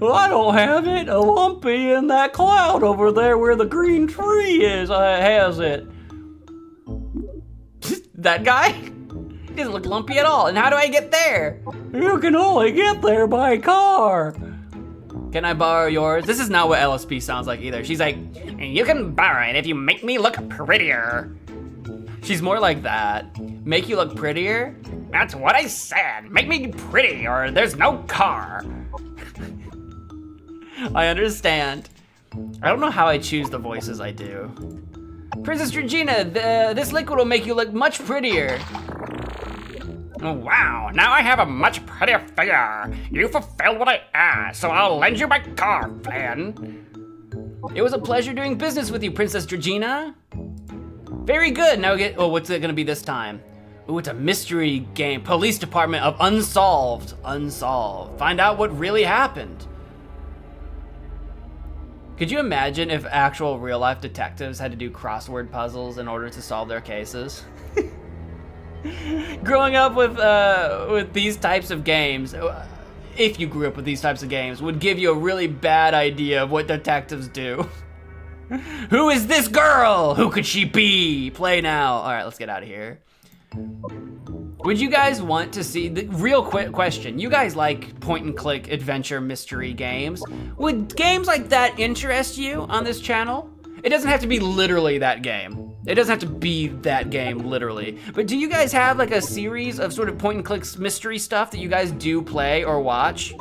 I don't have it. A lumpy in that cloud over there where the green tree is has it. That guy? He doesn't look lumpy at all. And how do I get there? You can only get there by car. Can I borrow yours? This is not what LSP sounds like either. She's like, You can borrow it if you make me look prettier. she's more like that. Make you look prettier? That's what I said. Make me pretty or there's no car. I understand. I don't know how I choose the voices I do. Princess Georgina, this liquid will make you look much prettier. Oh, wow, now I have a much prettier figure. You fulfilled what I asked, so I'll lend you my car, Flynn. It was a pleasure doing business with you, Princess Georgina. Very good, now what's it gonna be this time? Ooh, it's a mystery game. Police Department of Unsolved. Unsolved. Find out what really happened. Could you imagine if actual real-life detectives had to do crossword puzzles in order to solve their cases? Growing up with these types of games, if you grew up with these types of games, would give you a really bad idea of what detectives do. Who is this girl? Who could she be? Play now. All right, let's get out of here. Would you guys want to see, the real quick question, you guys like point and click adventure mystery games? Would games like that interest you on this channel? It doesn't have to be literally that game. It doesn't have to be that game literally. But do you guys have like a series of sort of point and clicks mystery stuff that you guys do play or watch?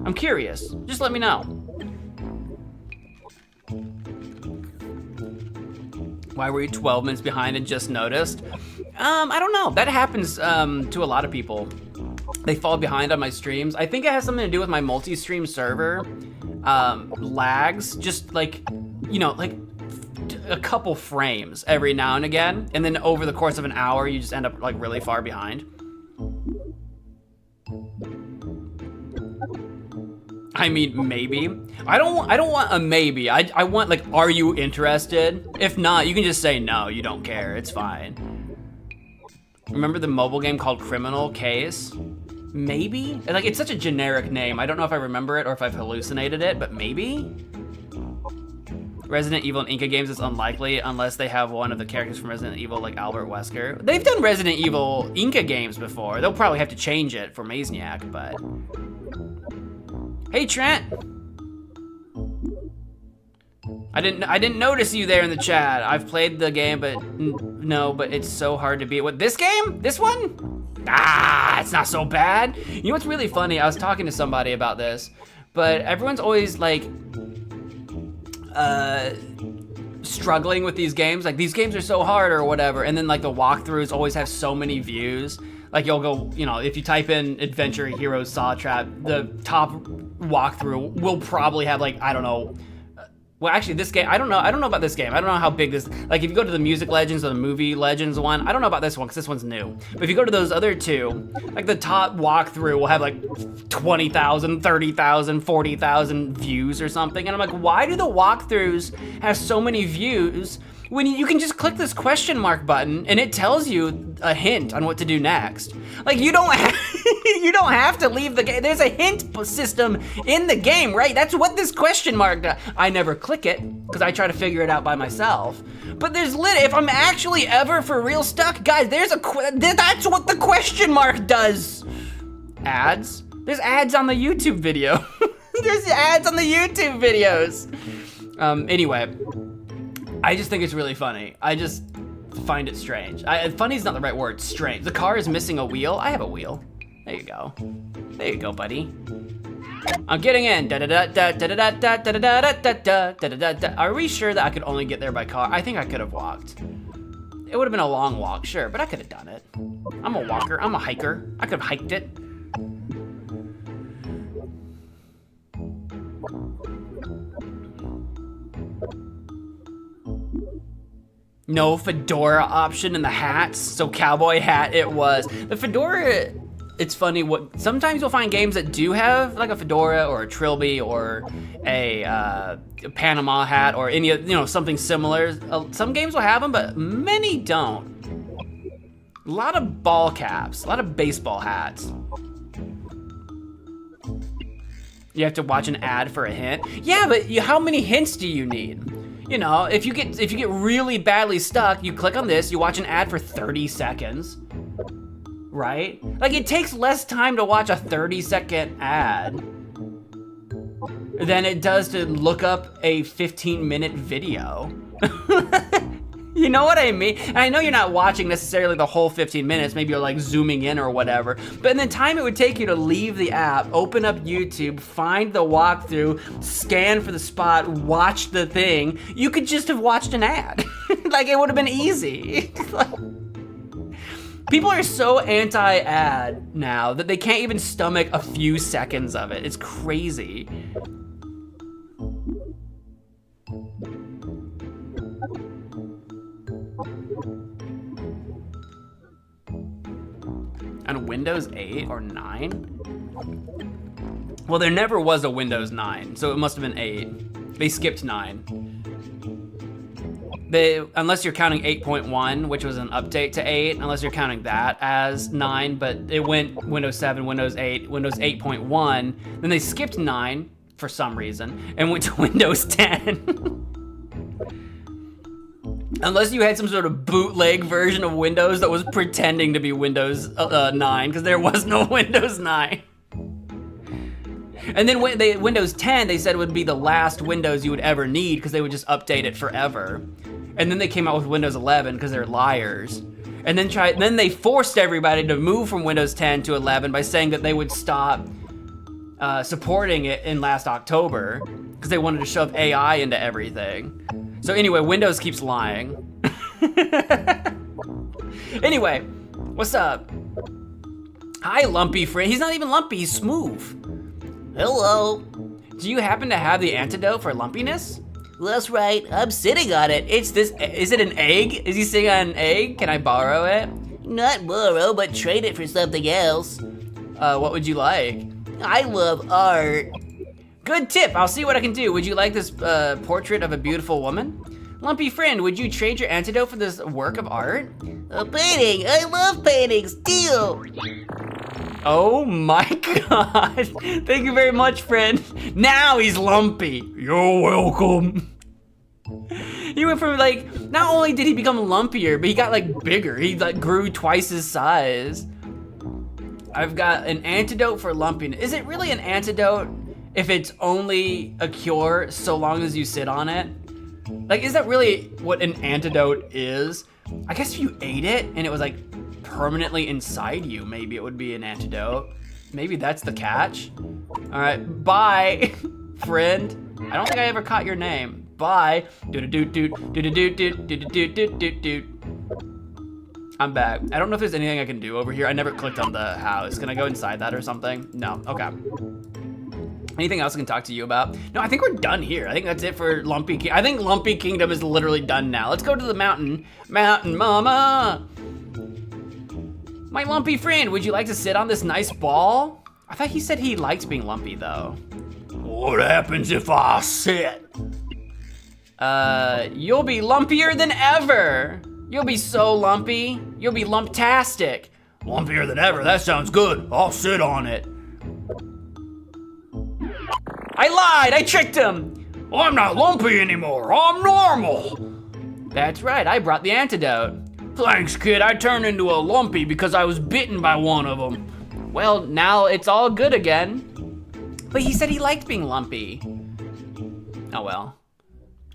I'm curious, just let me know. Why were you 12 minutes behind and just noticed? I don't know, that happens to a lot of people. They fall behind on my streams. I think it has something to do with my multi-stream server. Lags, just like, you know, like a couple frames every now and again. And then over the course of an hour, you just end up like really far behind. I mean, maybe. I don't want a maybe. I want like, are you interested? If not, you can just say no, you don't care, it's fine. Remember the mobile game called Criminal Case? Maybe? Like, it's such a generic name. I don't know if I remember it or if I've hallucinated it, but maybe? Resident Evil and Inca Games is unlikely unless they have one of the characters from Resident Evil, like Albert Wesker. They've done Resident Evil Inca Games before. They'll probably have to change it for Mazniac, but... Hey, Trent! I didn't notice you there in the chat. I've played the game, but no, but it's so hard to beat. What, this game? This one? Ah, it's not so bad. You know what's really funny? I was talking to somebody about this, but everyone's always like, struggling with these games. Like, these games are so hard or whatever, and then like the walkthroughs always have so many views. Like, you'll go, you know, if you type in Adventure Heroes Saw Trap, the top walkthrough will probably have like, I don't know. Well, actually, this game, I don't know about this game. I don't know how big this, like, if you go to the Music Legends or the Movie Legends one, I don't know about this one, because this one's new. But if you go to those other two, like, the top walkthrough will have, like, 20,000, 30,000, 40,000 views or something. And I'm like, why do the walkthroughs have so many views when you can just click this question mark button and it tells you a hint on what to do next? Like, you don't have to leave the game. There's a hint system in the game, right? That's what this question mark does. I never click it because I try to figure it out by myself. But there's if I'm actually ever for real stuck, guys, that's what the question mark does. Ads? There's ads on the YouTube video. There's ads on the YouTube videos. Anyway, I just think it's really funny. I just find it strange. Funny is not the right word, strange. The car is missing a wheel. I have a wheel. There you go. There you go, buddy. I'm getting in. Are we sure that I could only get there by car? I think I could have walked. It would have been a long walk, sure, but I could have done it. I'm a walker. I'm a hiker. I could have hiked it. No fedora option in the hats, so cowboy hat it was. The fedora, it's funny, sometimes you'll find games that do have like a fedora or a trilby or a Panama hat or any, something similar. Some games will have them, but many don't. A lot of ball caps, a lot of baseball hats. You have to watch an ad for a hint. Yeah, but how many hints do you need? You know, if you get really badly stuck, you click on this, you watch an ad for 30 seconds, right? Like, it takes less time to watch a 30-second ad than it does to look up a 15-minute video. You know what I mean? And I know you're not watching necessarily the whole 15 minutes, maybe you're like zooming in or whatever, but in the time it would take you to leave the app, open up YouTube, find the walkthrough, scan for the spot, watch the thing, you could just have watched an ad. Like, it would have been easy. People are so anti-ad now that they can't even stomach a few seconds of it. It's crazy. On Windows 8 or 9? Well, there never was a Windows 9, so it must have been 8. They skipped 9. Unless you're counting 8.1, which was an update to 8, unless you're counting that as 9, but it went Windows 7, Windows 8, Windows 8.1, then they skipped 9 for some reason, and went to Windows 10. Unless you had some sort of bootleg version of Windows that was pretending to be Windows 9, because there was no Windows 9. And then Windows 10, they said would be the last Windows you would ever need, because they would just update it forever. And then they came out with Windows 11, because they're liars. And then they forced everybody to move from Windows 10 to 11 by saying that they would stop supporting it in last October, because they wanted to shove AI into everything. So anyway, Windows keeps lying. Anyway, what's up? Hi, lumpy friend. He's not even lumpy, he's smooth. Hello. Do you happen to have the antidote for lumpiness? That's right, I'm sitting on it. Is it an egg? Is he sitting on an egg? Can I borrow it? Not borrow, but trade it for something else. What would you like? I love art. Good tip, I'll see what I can do. Would you like this portrait of a beautiful woman? Lumpy friend, would you trade your antidote for this work of art? A painting, I love paintings, deal. Oh my god. Thank you very much, friend. Now he's lumpy. You're welcome. He went from like, not only did he become lumpier, but he got like bigger. He like grew twice his size. I've got an antidote for lumpiness. Is it really an antidote if it's only a cure so long as you sit on it? Like, is that really what an antidote is? I guess if you ate it and it was like permanently inside you, maybe it would be an antidote. Maybe that's the catch. All right, bye, friend. I don't think I ever caught your name. Bye. I'm back. I don't know if there's anything I can do over here. I never clicked on the house. Can I go inside that or something? No, okay. Anything else I can talk to you about? No, I think we're done here. I think that's it for Lumpy Kingdom. I think Lumpy Kingdom is literally done now. Let's go to the mountain. Mountain Mama! My lumpy friend, would you like to sit on this nice ball? I thought he said he liked being lumpy though. What happens if I sit? You'll be lumpier than ever. You'll be so lumpy. You'll be lumptastic. Lumpier than ever, that sounds good. I'll sit on it. I lied, I tricked him. I'm not lumpy anymore, I'm normal. That's right, I brought the antidote. Thanks, kid, I turned into a lumpy because I was bitten by one of them. Well, now it's all good again. But he said he liked being lumpy. Oh well.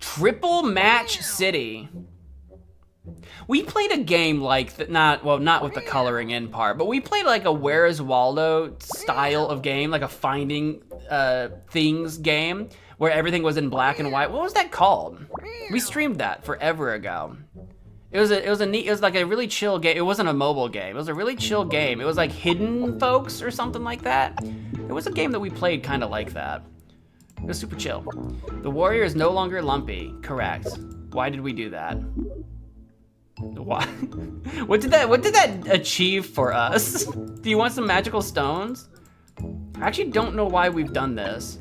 Triple Match City. We played a game like, not with the coloring in part, but we played like a Where's Waldo style of game, like a finding things game where everything was in black and white. What was that called? We streamed that forever ago. It was like a really chill game. It wasn't a mobile game. It was a really chill game. It was like Hidden Folks or something like that. It was a game that we played kind of like that. It was super chill. The warrior is no longer lumpy. Correct. Why did we do that? Why? What did that achieve for us? Do you want some magical stones? I actually don't know why we've done this.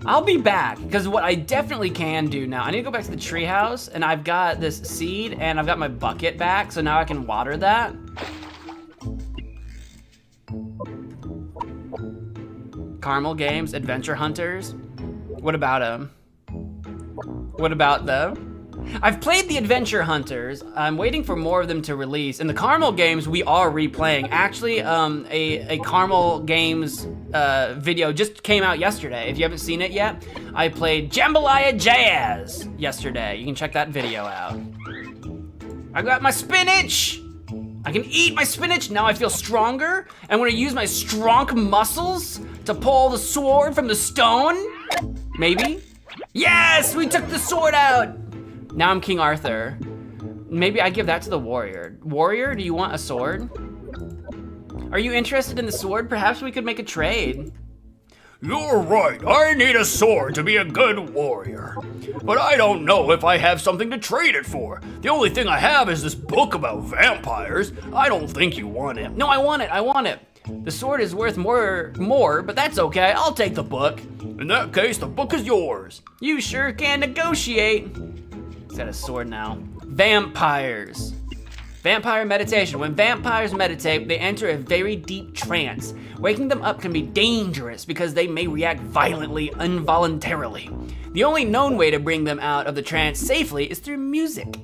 I'll be back, because what I definitely can do now, I need to go back to the treehouse, and I've got this seed, and I've got my bucket back, so now I can water that. Caramel Games, Adventure Hunters. What about them? What about them? I've played the Adventure Hunters. I'm waiting for more of them to release. In the Caramel Games, we are replaying. Actually, a Caramel Games video just came out yesterday. If you haven't seen it yet, I played Jambalaya Jazz yesterday. You can check that video out. I got my spinach. I can eat my spinach. Now I feel stronger. I'm gonna use my strong muscles to pull the sword from the stone. Maybe. Yes, we took the sword out. Now I'm King Arthur. Maybe I give that to the warrior. Warrior, do you want a sword? Are you interested in the sword? Perhaps we could make a trade. You're right, I need a sword to be a good warrior. But I don't know if I have something to trade it for. The only thing I have is this book about vampires. I don't think you want it. No, I want it. The sword is worth more, but that's okay. I'll take the book. In that case, the book is yours. You sure can negotiate. He's got a sword now. Vampires. Vampire meditation. When vampires meditate, they enter a very deep trance. Waking them up can be dangerous because they may react violently, involuntarily. The only known way to bring them out of the trance safely is through music.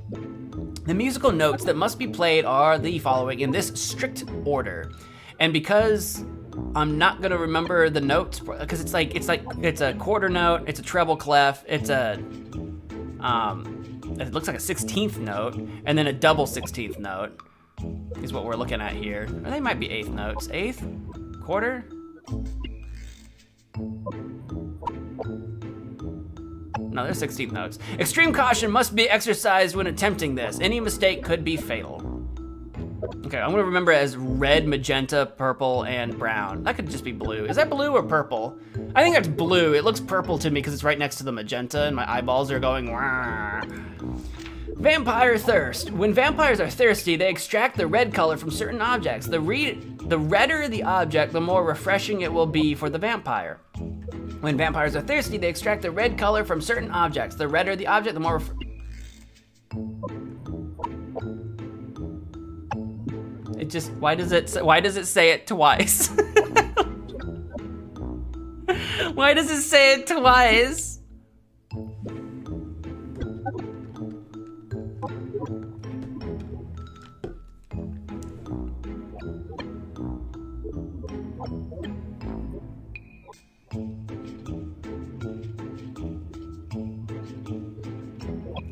The musical notes that must be played are the following in this strict order. And because I'm not gonna remember the notes, because it's a quarter note, it's a treble clef, it's a it looks like a 16th note, and then a double 16th note is what we're looking at here. Or they might be 8th notes. 8th? Quarter? No, they're 16th notes. Extreme caution must be exercised when attempting this. Any mistake could be fatal. Okay, I'm gonna remember it as red, magenta, purple, and brown. That could just be blue. Is that blue or purple? I think that's blue. It looks purple to me because it's right next to the magenta and my eyeballs are going wah. Vampire thirst. When vampires are thirsty, they extract the red color from certain objects. The redder the object, the more refreshing it will be for the vampire. When vampires are thirsty, they extract the red color from certain objects. The redder the object, the more why does it say it twice? Why does it say it twice?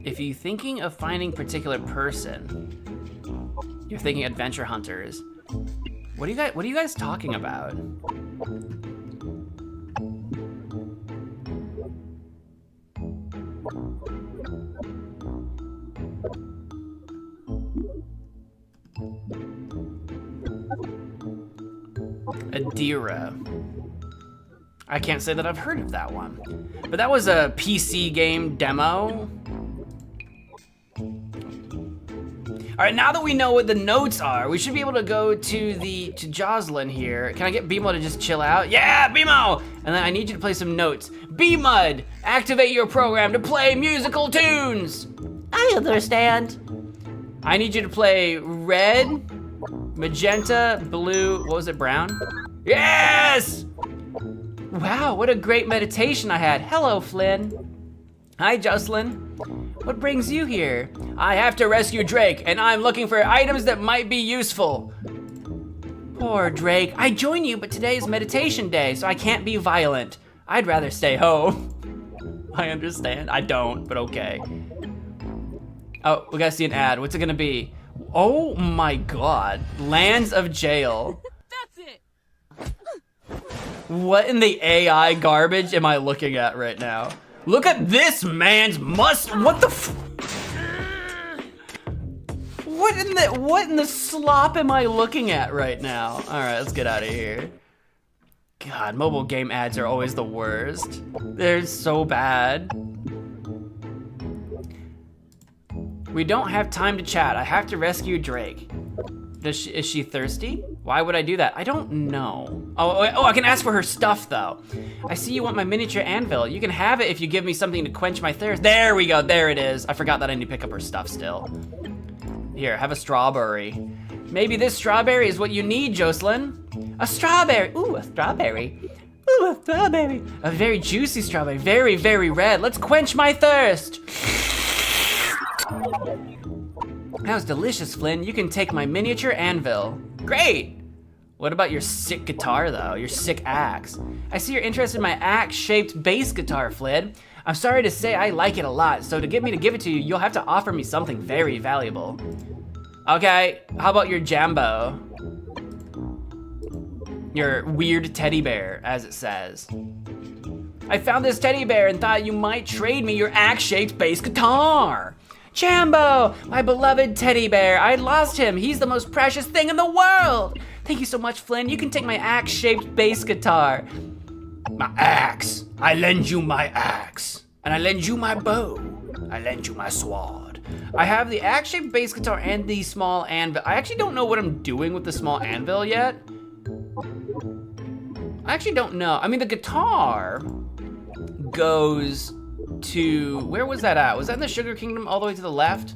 If you're thinking of finding particular person, you're thinking adventure hunters. What are you guys talking about? Adira. I can't say that I've heard of that one, but that was a PC game demo. All right, now that we know what the notes are, we should be able to go to Jocelyn here. Can I get B-Mud to just chill out? Yeah, B-Mo! And then I need you to play some notes. B-Mud, activate your program to play musical tunes. I understand. I need you to play red, magenta, blue, what was it, brown? Yes! Wow, what a great meditation I had. Hello, Flynn. Hi, Jocelyn. What brings you here? I have to rescue Drake, and I'm looking for items that might be useful. Poor Drake. I join you, but today is meditation day, so I can't be violent. I'd rather stay home. I understand. I don't, but okay. Oh, we gotta see an ad. What's it gonna be? Oh my god. Lands of Jail. That's it. What in the AI garbage am I looking at right now? Look at this man's what the what in the slop am I looking at right now? All right, let's get out of here. God, mobile game ads are always the worst. They're so bad. We don't have time to chat. I have to rescue Drake. Is she thirsty? Why would I do that? I don't know. Oh, I can ask for her stuff though. I see you want my miniature anvil. You can have it if you give me something to quench my thirst. There we go, there it is. I forgot that I need to pick up her stuff still. Here, have a strawberry. Maybe this strawberry is what you need, Jocelyn. A strawberry, ooh, a strawberry. Ooh, a strawberry. A very juicy strawberry, very, very red. Let's quench my thirst. That was delicious, Flynn. You can take my miniature anvil. Great! What about your sick guitar, though? Your sick axe? I see you're interested in my axe-shaped bass guitar, Flynn. I'm sorry to say I like it a lot, so to get me to give it to you, you'll have to offer me something very valuable. Okay, how about your Jambo? Your weird teddy bear, as it says. I found this teddy bear and thought you might trade me your axe-shaped bass guitar. Jambo, my beloved teddy bear. I lost him. He's the most precious thing in the world. Thank you so much, Flynn. You can take my axe-shaped bass guitar. My axe. I lend you my axe. And I lend you my bow. I lend you my sword. I have the axe-shaped bass guitar and the small anvil. I actually don't know what I'm doing with the small anvil yet. I actually don't know. I mean, the guitar goes to, where was that at? Was that in the Sugar Kingdom all the way to the left?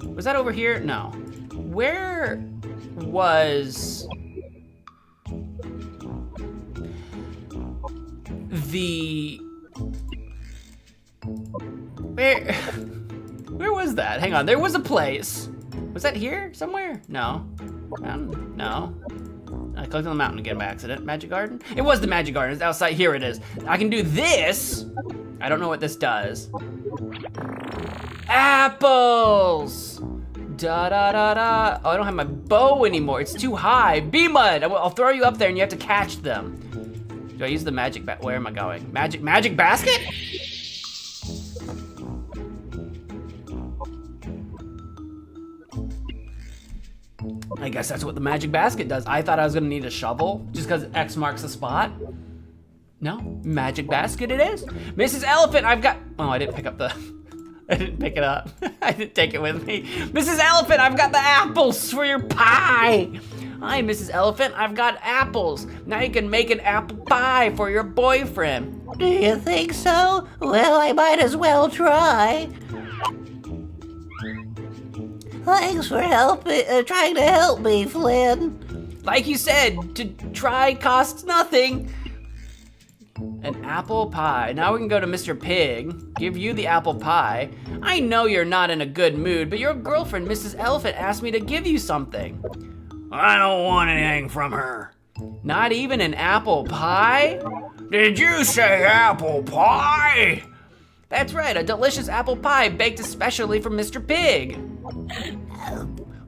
Was that over here? No. Where was the, where was that? Hang on, there was a place. Was that here somewhere? No. No. I clicked on the mountain again by accident. Magic Garden? It was the Magic Garden. It's outside. Here it is. I can do this. I don't know what this does. Apples! Da da da da. Oh, I don't have my bow anymore. It's too high. B-Mud! I'll throw you up there and you have to catch them. Do I use the magic where am I going? Magic basket? I guess that's what the magic basket does. I thought I was gonna need a shovel just because X marks the spot. No, magic basket it is. Mrs. Elephant, I've got, oh, I didn't pick up the, I didn't pick it up. I didn't take it with me. Mrs. Elephant, I've got the apples for your pie. Hi, Mrs. Elephant, I've got apples. Now you can make an apple pie for your boyfriend. Do you think so? Well, I might as well try. Thanks for trying to help me, Flynn. Like you said, to try costs nothing. An apple pie. Now we can go to Mr. Pig, give you the apple pie. I know you're not in a good mood, but your girlfriend, Mrs. Elephant, asked me to give you something. I don't want anything from her. Not even an apple pie? Did you say apple pie? That's right, a delicious apple pie baked especially for Mr. Pig.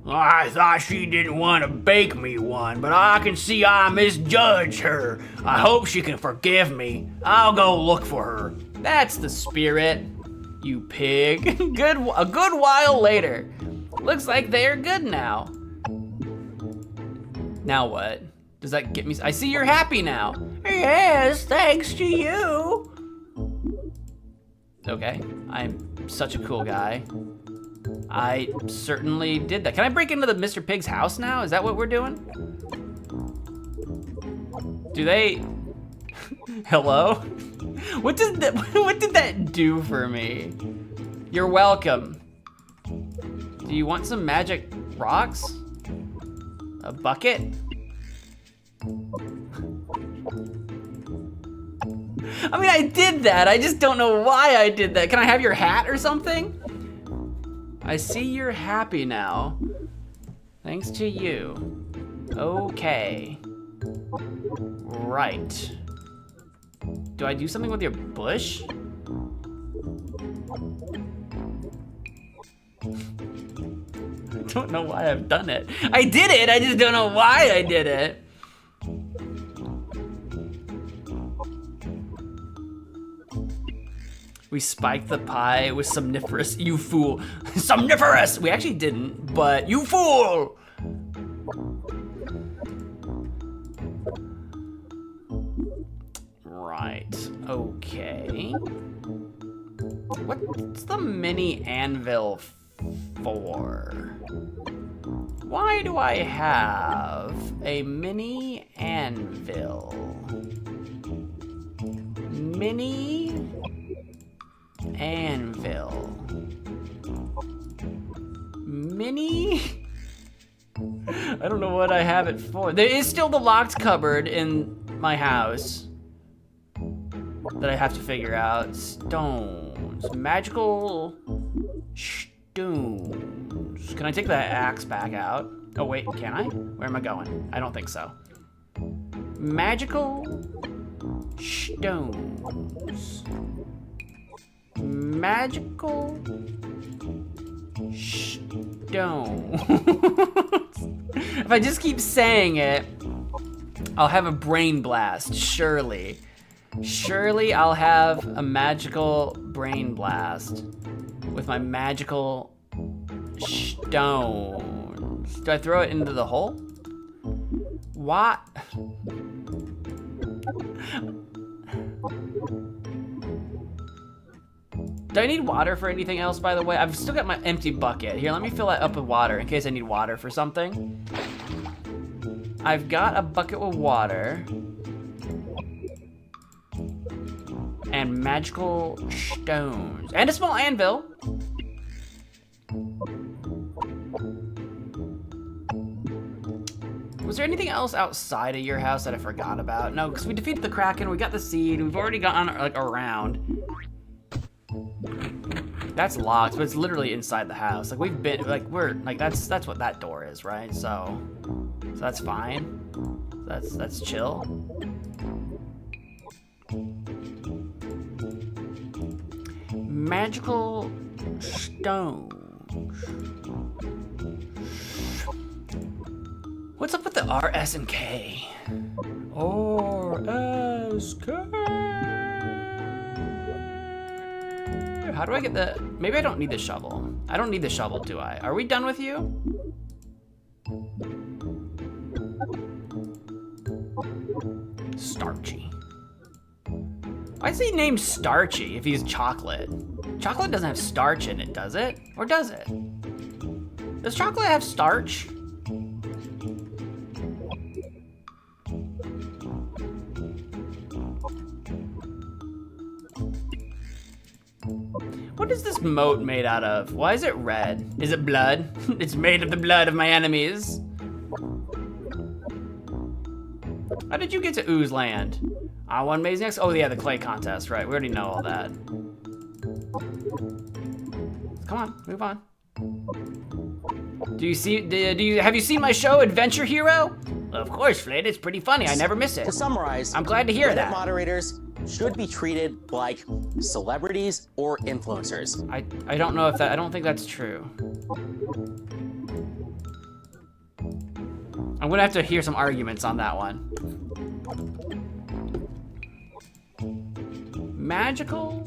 I thought she didn't want to bake me one, but I can see I misjudged her. I hope she can forgive me. I'll go look for her. That's the spirit, you pig. A good while later. Looks like they're good now. Now what? Does that get me? I see you're happy now. Yes, thanks to you. Okay, I'm such a cool guy. I certainly did that. Can I break into the Mr. Pig's house now? Is that what we're doing? Do they? Hello? What did that do for me? You're welcome. Do you want some magic rocks? A bucket? I mean, I did that. I just don't know why I did that. Can I have your hat or something? I see you're happy now. Thanks to you. Okay. Right. Do I do something with your bush? I don't know why I've done it. I did it, I just don't know why I did it. We spiked the pie with somniferous, you fool. Somniferous! We actually didn't, but you fool! Right, okay. What's the mini anvil for? Why do I have a mini anvil? Mini anvil. Mini? I don't know what I have it for. There is still the locked cupboard in my house that I have to figure out. Stones. Magical stones. Can I take that axe back out? Oh wait, can I? Where am I going? I don't think so. Magical stones. Magical stone. If I just keep saying it, I'll have a brain blast, surely. Surely I'll have a magical brain blast with my magical stones. Do I throw it into the hole? What? Do I need water for anything else, by the way? I've still got my empty bucket. Here, let me fill that up with water in case I need water for something. I've got a bucket with water. And magical stones. And a small anvil. Was there anything else outside of your house that I forgot about? No, because we defeated the Kraken, we got the seed, we've already gone like around. That's locked, but it's literally inside the house. Like we've been, like we're, like that's what that door is, right? So that's fine. That's chill. Magical stones. What's up with the R, S, and K? R, S, K. How do I get the, maybe I don't need the shovel. I don't need the shovel, do I? Are we done with you? Starchy. Why is he named Starchy if he's chocolate? Chocolate doesn't have starch in it, does it? Or does it? Does chocolate have starch? What is this moat made out of? Why is it red? Is it blood? It's made of the blood of my enemies. How did you get to Ooze Land? I won Mazniac? Oh yeah, the clay contest, right. We already know all that. Come on, move on. Have you seen my show, Adventure Hero? Of course, Flynn, it's pretty funny. I never miss it. To summarize, I'm glad to hear Reddit that. moderators should be treated like celebrities or influencers. I don't know if that, I don't think that's true. I'm gonna have to hear some arguments on that one. Magical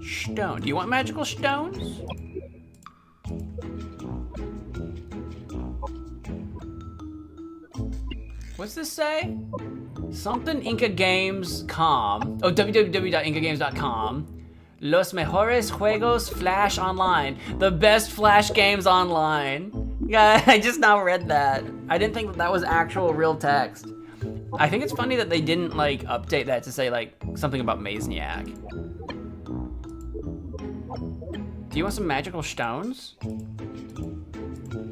stone. Do you want magical stones? What's this say? Something Inkagames.com. Oh, www.inkagames.com. Los mejores juegos Flash online. The best Flash games online. Yeah, I just now read that. I didn't think that was actual real text. I think it's funny that they didn't like update that to say like something about Mazniac. Do you want some magical stones?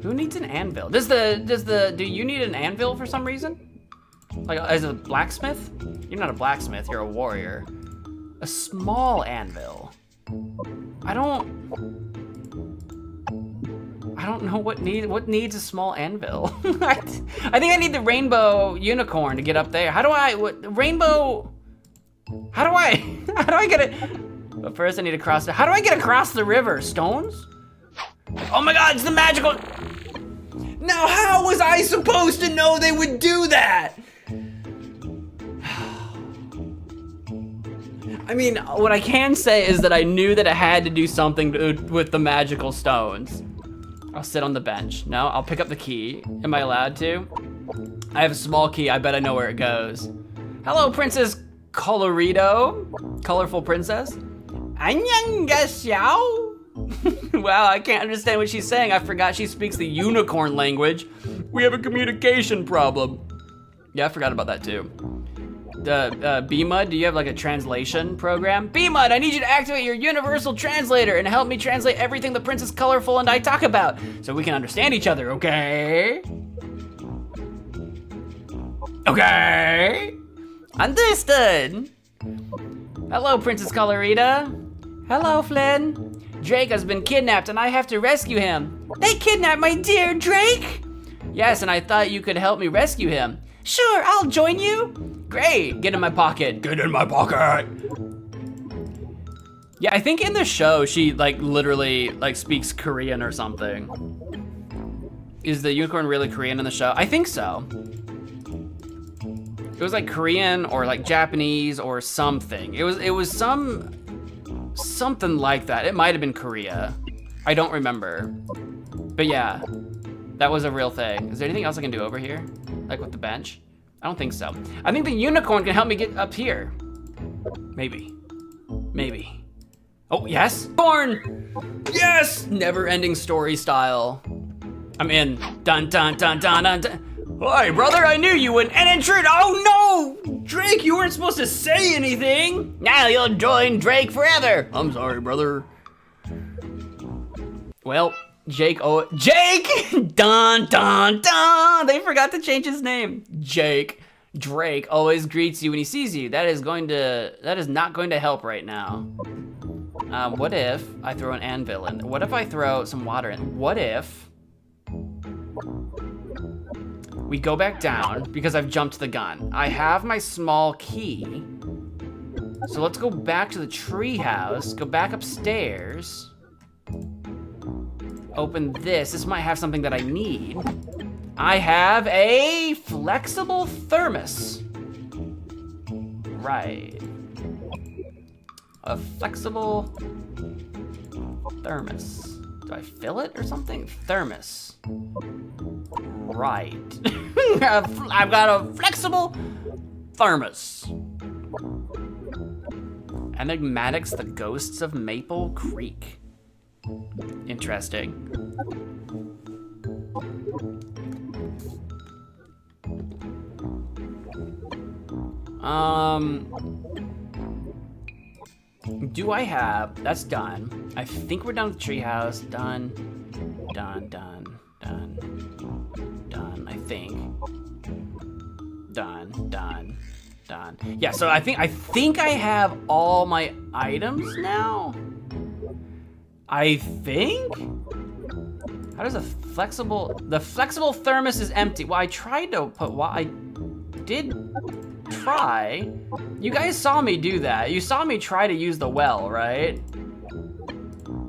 Who needs an anvil? Do you need an anvil for some reason? Like as a blacksmith? You're not a blacksmith, you're a warrior. A small anvil. I don't know what needs a small anvil. I think I need the rainbow unicorn to get up there. How do I get it? But first I need to cross how do I get across the river? Stones? Oh my god, it's the magical. Now how was I supposed to know they would do that? I mean, what I can say is that I knew that it had to do something with the magical stones. I'll sit on the bench. No, I'll pick up the key. Am I allowed to? I have a small key, I bet I know where it goes. Hello, Princess Colorido. Colorful princess. Annyeonghaseyo. Wow, I can't understand what she's saying. I forgot she speaks the unicorn language. We have a communication problem. Yeah, I forgot about that too. B-Mud, do you have like a translation program? B-Mud, I need you to activate your universal translator and help me translate everything the Princess Colorful and I talk about so we can understand each other, okay? Okay? Understood. Hello, Princess Colorita. Hello, Flynn. Drake has been kidnapped and I have to rescue him. They kidnapped my dear Drake? Yes, and I thought you could help me rescue him. Sure, I'll join you. Great, get in my pocket. Get in my pocket. Yeah, I think in the show, she like literally like speaks Korean or something. Is the unicorn really Korean in the show? I think so. It was like Korean or like Japanese or something. It was something like that. It might have been Korea. I don't remember. But yeah, that was a real thing. Is there anything else I can do over here? Like with the bench? I don't think so. I think the unicorn can help me get up here. Maybe. Maybe. Oh, yes? Corn! Yes! Never-ending story style. I'm in. Dun, dun, dun, dun, dun, dun. Hi, brother, I knew you wouldn't. An intruder! Oh, no! Drake, you weren't supposed to say anything. Now you'll join Drake forever. I'm sorry, brother. Well, Jake, dun, dun, dun. They forgot to change his name. Drake always greets you when he sees you. That is not going to help right now. What if I throw an anvil in? What if I throw some water in? What if we go back down because I've jumped the gun? I have my small key. So let's go back to the tree house, go back upstairs. Open this. This might have something that I need. I have a flexible thermos. Right. A flexible thermos. Do I fill it or something? Thermos. Right. I've got a flexible thermos. Enigmatics, the ghosts of Maple Creek. Interesting. Do I have, that's done. I think we're done with the treehouse. Done, I think. Done. Yeah, so I think I have all my items now. I think? How does the flexible thermos is empty. Well, I tried to put, I did try. You guys saw me do that. You saw me try to use the well, right?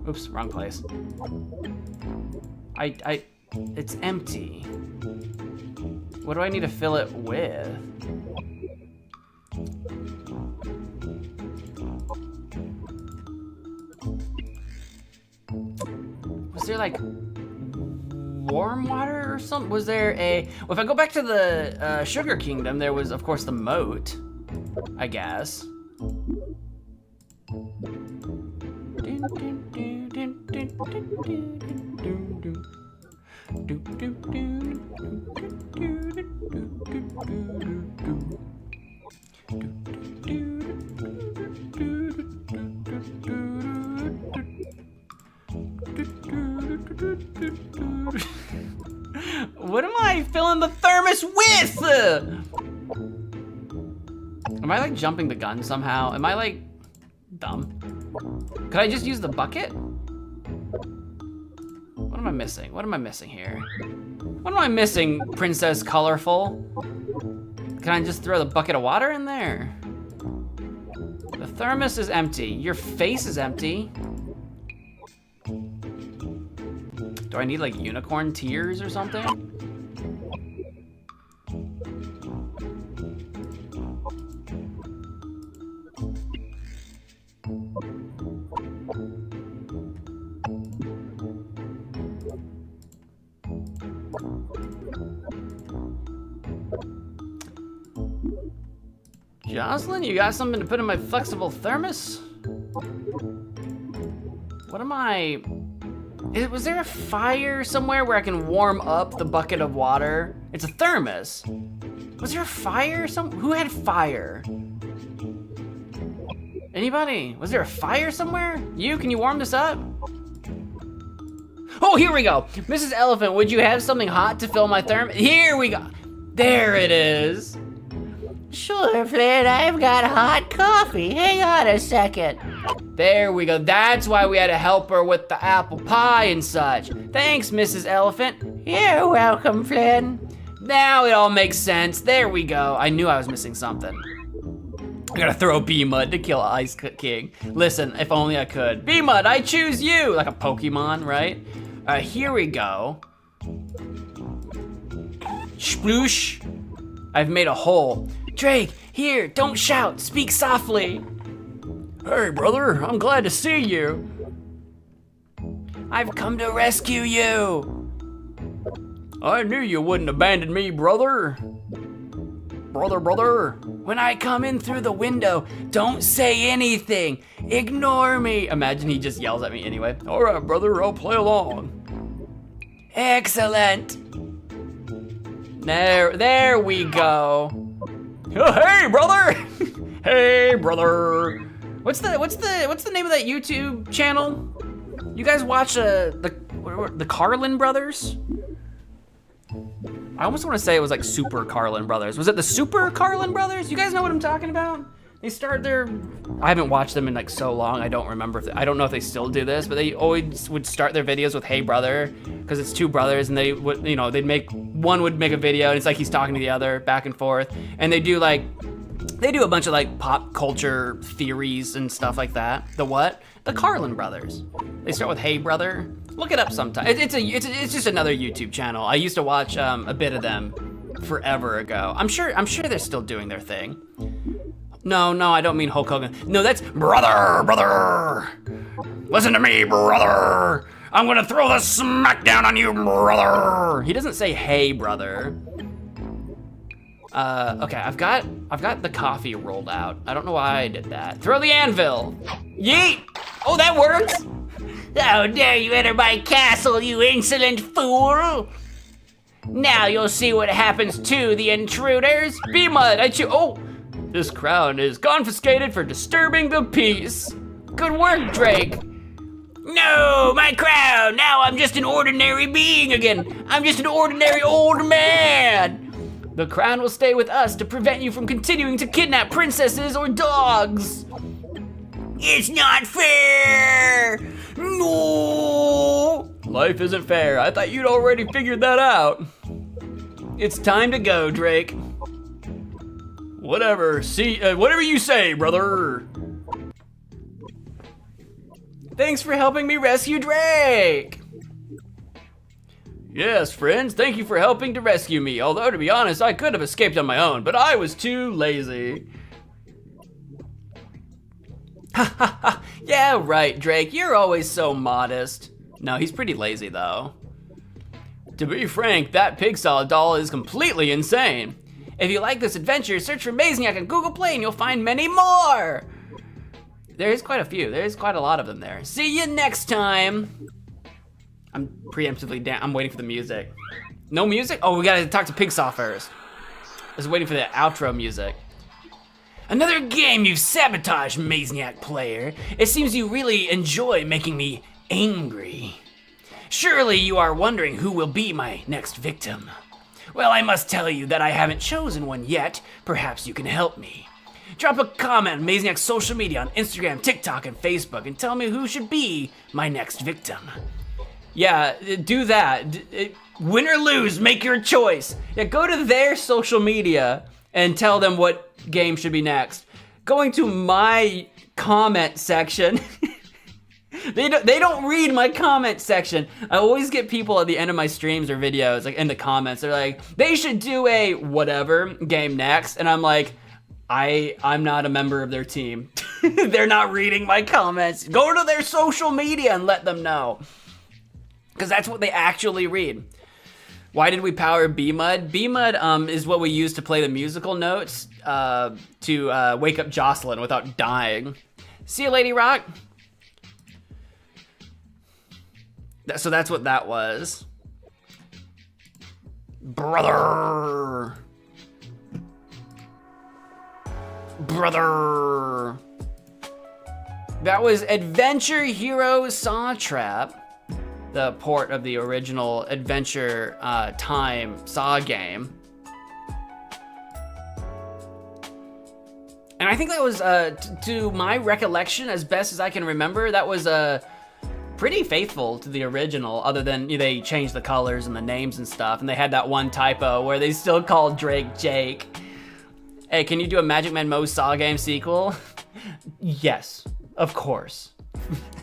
Oops, wrong place. It's empty. What do I need to fill it with? Was there like warm water or something? Was there a, well, if I go back to the Sugar Kingdom, there was of course the moat, I guess. What am I filling the thermos with? Am I like jumping the gun somehow? Am I like dumb? Could I just use the bucket? What am I missing? What am I missing here? What am I missing, Princess Colorful? Can I just throw the bucket of water in there? The thermos is empty. Your face is empty. Do I need like unicorn tears or something? Jocelyn, you got something to put in my flexible thermos? What am I? Was there a fire somewhere where I can warm up the bucket of water? It's a thermos. Was there a fire? Who had fire? Anybody? Was there a fire somewhere? Can you warm this up? Oh, here we go. Mrs. Elephant, would you have something hot to fill my thermos? Here we go. There it is. Sure, Flynn, I've got hot coffee. Hang on a second. There we go. That's why we had to help her with the apple pie and such. Thanks, Mrs. Elephant. You're welcome, Flynn. Now it all makes sense. There we go. I knew I was missing something. I gotta throw B-Mud to kill Ice King. Listen, if only I could. B-Mud, I choose you! Like a Pokemon, right? Here we go. Sploosh. I've made a hole. Drake, here, don't shout, speak softly. Hey, brother, I'm glad to see you. I've come to rescue you. I knew you wouldn't abandon me, brother. Brother. When I come in through the window, don't say anything. Ignore me. Imagine he just yells at me anyway. All right, brother, I'll play along. Excellent. There we go. Oh, hey, brother. Hey, brother. What's the name of that YouTube channel? You guys watch the Carlin Brothers? I almost want to say it was like Super Carlin Brothers. Was it the Super Carlin Brothers? You guys know what I'm talking about? They start their, I haven't watched them in like so long, I don't remember I don't know if they still do this, but they always would start their videos with "Hey brother," because it's two brothers, and they would, one would make a video and it's like he's talking to the other back and forth, and they do a bunch of like pop culture theories and stuff like that. The what? The Carlin Brothers. They start with "Hey brother." Look it up sometime. It's just another YouTube channel. I used to watch a bit of them forever ago. I'm sure they're still doing their thing. No, I don't mean Hulk Hogan. No, that's brother. Listen to me, brother. I'm gonna throw the smackdown on you, brother. He doesn't say "Hey brother." Okay, I've got the coffee rolled out. I don't know why I did that. Throw the anvil. Yeet. Oh, that works. How dare you enter my castle, you insolent fool! Now you'll see what happens to the intruders. B-Mud, oh! This crown is confiscated for disturbing the peace. Good work, Drake. No, my crown! Now I'm just an ordinary being again. I'm just an ordinary old man. The crown will stay with us to prevent you from continuing to kidnap princesses or dogs. It's not fair! No! Life isn't fair. I thought you'd already figured that out. It's time to go, Drake. Whatever. Whatever you say, brother. Thanks for helping me rescue Drake. Yes, friends, thank you for helping to rescue me. Although, to be honest, I could have escaped on my own, but I was too lazy. Yeah, right, Drake. You're always so modest. No, he's pretty lazy, though. To be frank, that pig salad doll is completely insane. If you like this adventure, search for Mazniac on Google Play and you'll find many more. There's quite a few. There's quite a lot of them there. See you next time. I'm preemptively down. I'm waiting for the music. No music? Oh, we gotta talk to Pigsaw first. I was waiting for the outro music. Another game you've sabotaged, Mazniac player. It seems you really enjoy making me angry. Surely you are wondering who will be my next victim. Well, I must tell you that I haven't chosen one yet. Perhaps you can help me. Drop a comment on Mazniac's social media on Instagram, TikTok, and Facebook and tell me who should be my next victim. Yeah, do that. Win or lose, make your choice. Yeah, go to their social media and tell them what game should be next. Going to my comment section. They don't read my comment section. I always get people at the end of my streams or videos, like in the comments, they're like, they should do a whatever game next. And I'm like, I'm not a member of their team. They're not reading my comments. Go to their social media and let them know. Because that's what they actually read. Why did we power B-Mud? B-Mud is what we use to play the musical notes to wake up Jocelyn without dying. See you, Lady Rock. So that's what that was. Brother. That was Adventure Hero Saw Trap, the port of the original Adventure Time Saw game. And I think that was, to my recollection, as best as I can remember, that was pretty faithful to the original, other than they changed the colors and the names and stuff, and they had that one typo where they still called Drake Jake. Hey, can you do a MagicManMo Saw game sequel? Yes, of course.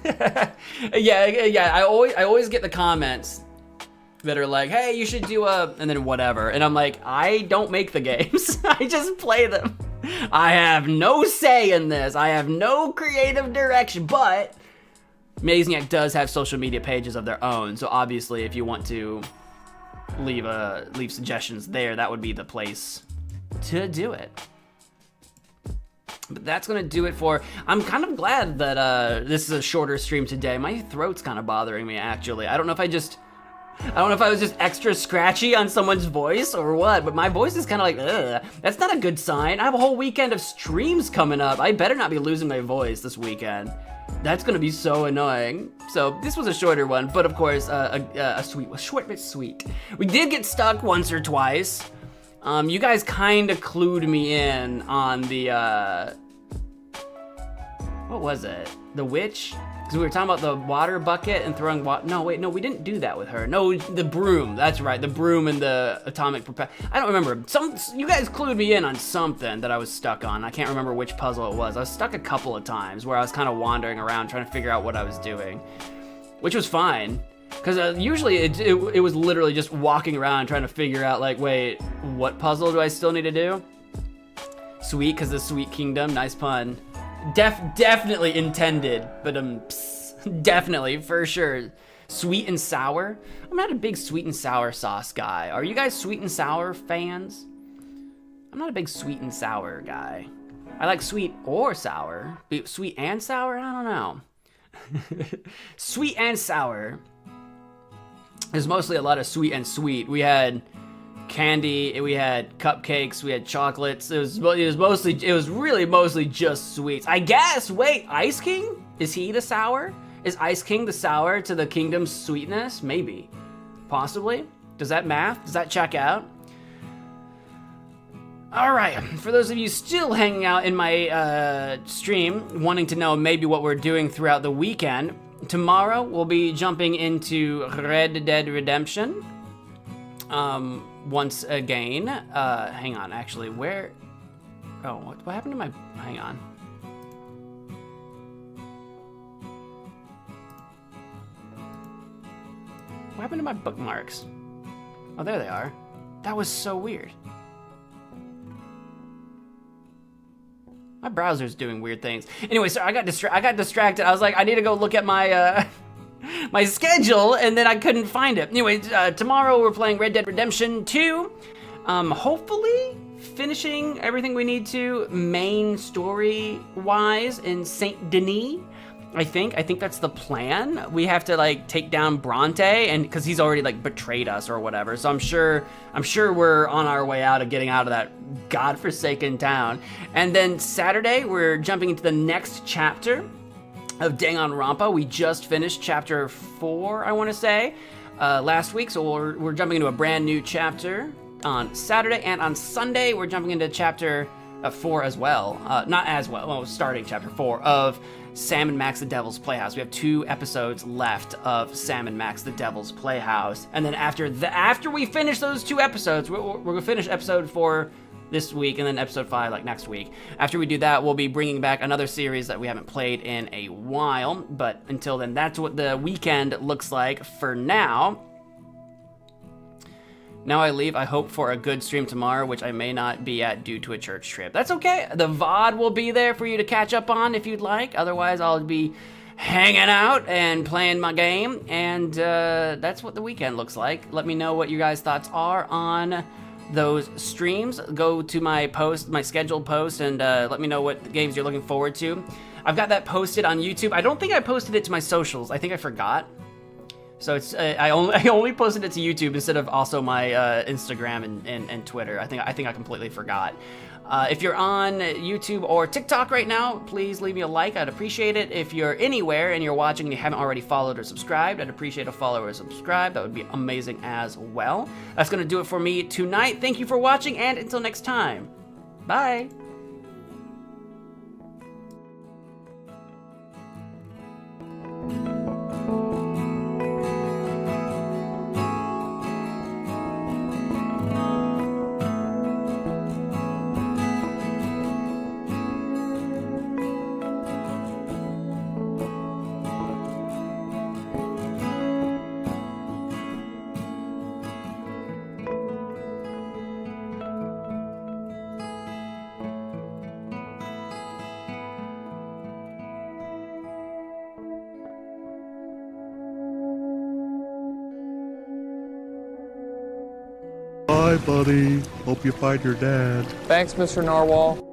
yeah. I always get the comments that are like, hey, you should do a, and then whatever. And I'm like, I don't make the games. I just play them. I have no say in this. I have no creative direction, but Mazniac does have social media pages of their own. So obviously if you want to leave suggestions there, that would be the place to do it. But that's gonna do it for, I'm kind of glad that this is a shorter stream today. My throat's kind of bothering me, actually. I don't know if I was just extra scratchy on someone's voice or what, but my voice is kind of like, ugh. That's not a good sign. I have a whole weekend of streams coming up. I better not be losing my voice this weekend. That's gonna be so annoying. So this was a shorter one, but of course, a short but sweet. We did get stuck once or twice. You guys kind of clued me in on the, what was it? The witch? Because we were talking about the water bucket and throwing water. No, wait, no, we didn't do that with her. No, the broom, that's right, the broom and the atomic propeller. I don't remember. You guys clued me in on something that I was stuck on. I can't remember which puzzle it was. I was stuck a couple of times where I was kind of wandering around trying to figure out what I was doing, which was fine. Because usually it was literally just walking around trying to figure out, like, wait, what puzzle do I still need to do? Sweet, because the Sweet Kingdom, nice pun. Definitely intended, but definitely, for sure. Sweet and sour? I'm not a big sweet and sour sauce guy. Are you guys sweet and sour fans? I'm not a big sweet and sour guy. I like sweet or sour. Sweet and sour? I don't know. Sweet and sour. There's mostly a lot of sweet and sweet. We had candy, we had cupcakes, we had chocolates. It was really mostly just sweets. I guess, wait, Ice King? Is he the sour? Is Ice King the sour to the kingdom's sweetness? Maybe. Possibly. Does that math? Does that check out? All right, for those of you still hanging out in my stream, wanting to know maybe what we're doing throughout the weekend, tomorrow we'll be jumping into Red Dead Redemption. Once again, hang on, actually, where? Oh, what happened to my? Hang on. What happened to my bookmarks? Oh, there they are. That was so weird. My browser's doing weird things. Anyway, so I got distracted. I was like, I need to go look at my my schedule, and then I couldn't find it. Anyway, tomorrow we're playing Red Dead Redemption 2. Hopefully finishing everything we need to main story-wise in Saint Denis. I think that's the plan. We have to like take down Bronte, and because he's already like betrayed us or whatever. So I'm sure we're on our way out of getting out of that godforsaken town. And then Saturday we're jumping into the next chapter of Danganronpa. We just finished chapter 4, I want to say, last week. So we're jumping into a brand new chapter on Saturday, and on Sunday we're jumping into chapter 4 as well. Not as well. Well, starting chapter 4 of Sam and Max the Devil's Playhouse. We have 2 episodes left of Sam and Max the Devil's Playhouse, and then after we finish those 2 episodes, we're gonna finish episode 4 this week, and then episode 5 like next week. After we do that, we'll be bringing back another series that we haven't played in a while. But until then, that's what the weekend looks like for now. Now I leave. I hope for a good stream tomorrow, which I may not be at due to a church trip. That's okay. The VOD will be there for you to catch up on if you'd like. Otherwise, I'll be hanging out and playing my game. And that's what the weekend looks like. Let me know what you guys' thoughts are on those streams. Go to my post, my scheduled post, and let me know what games you're looking forward to. I've got that posted on YouTube. I don't think I posted it to my socials. I think I forgot. So it's I only posted it to YouTube instead of also my Instagram and Twitter. I think I completely forgot. If you're on YouTube or TikTok right now, please leave me a like. I'd appreciate it. If you're anywhere and you're watching and you haven't already followed or subscribed, I'd appreciate a follow or subscribe. That would be amazing as well. That's gonna do it for me tonight. Thank you for watching, and until next time, bye. Bye, buddy. Hope you find your dad. Thanks, Mr. Narwhal.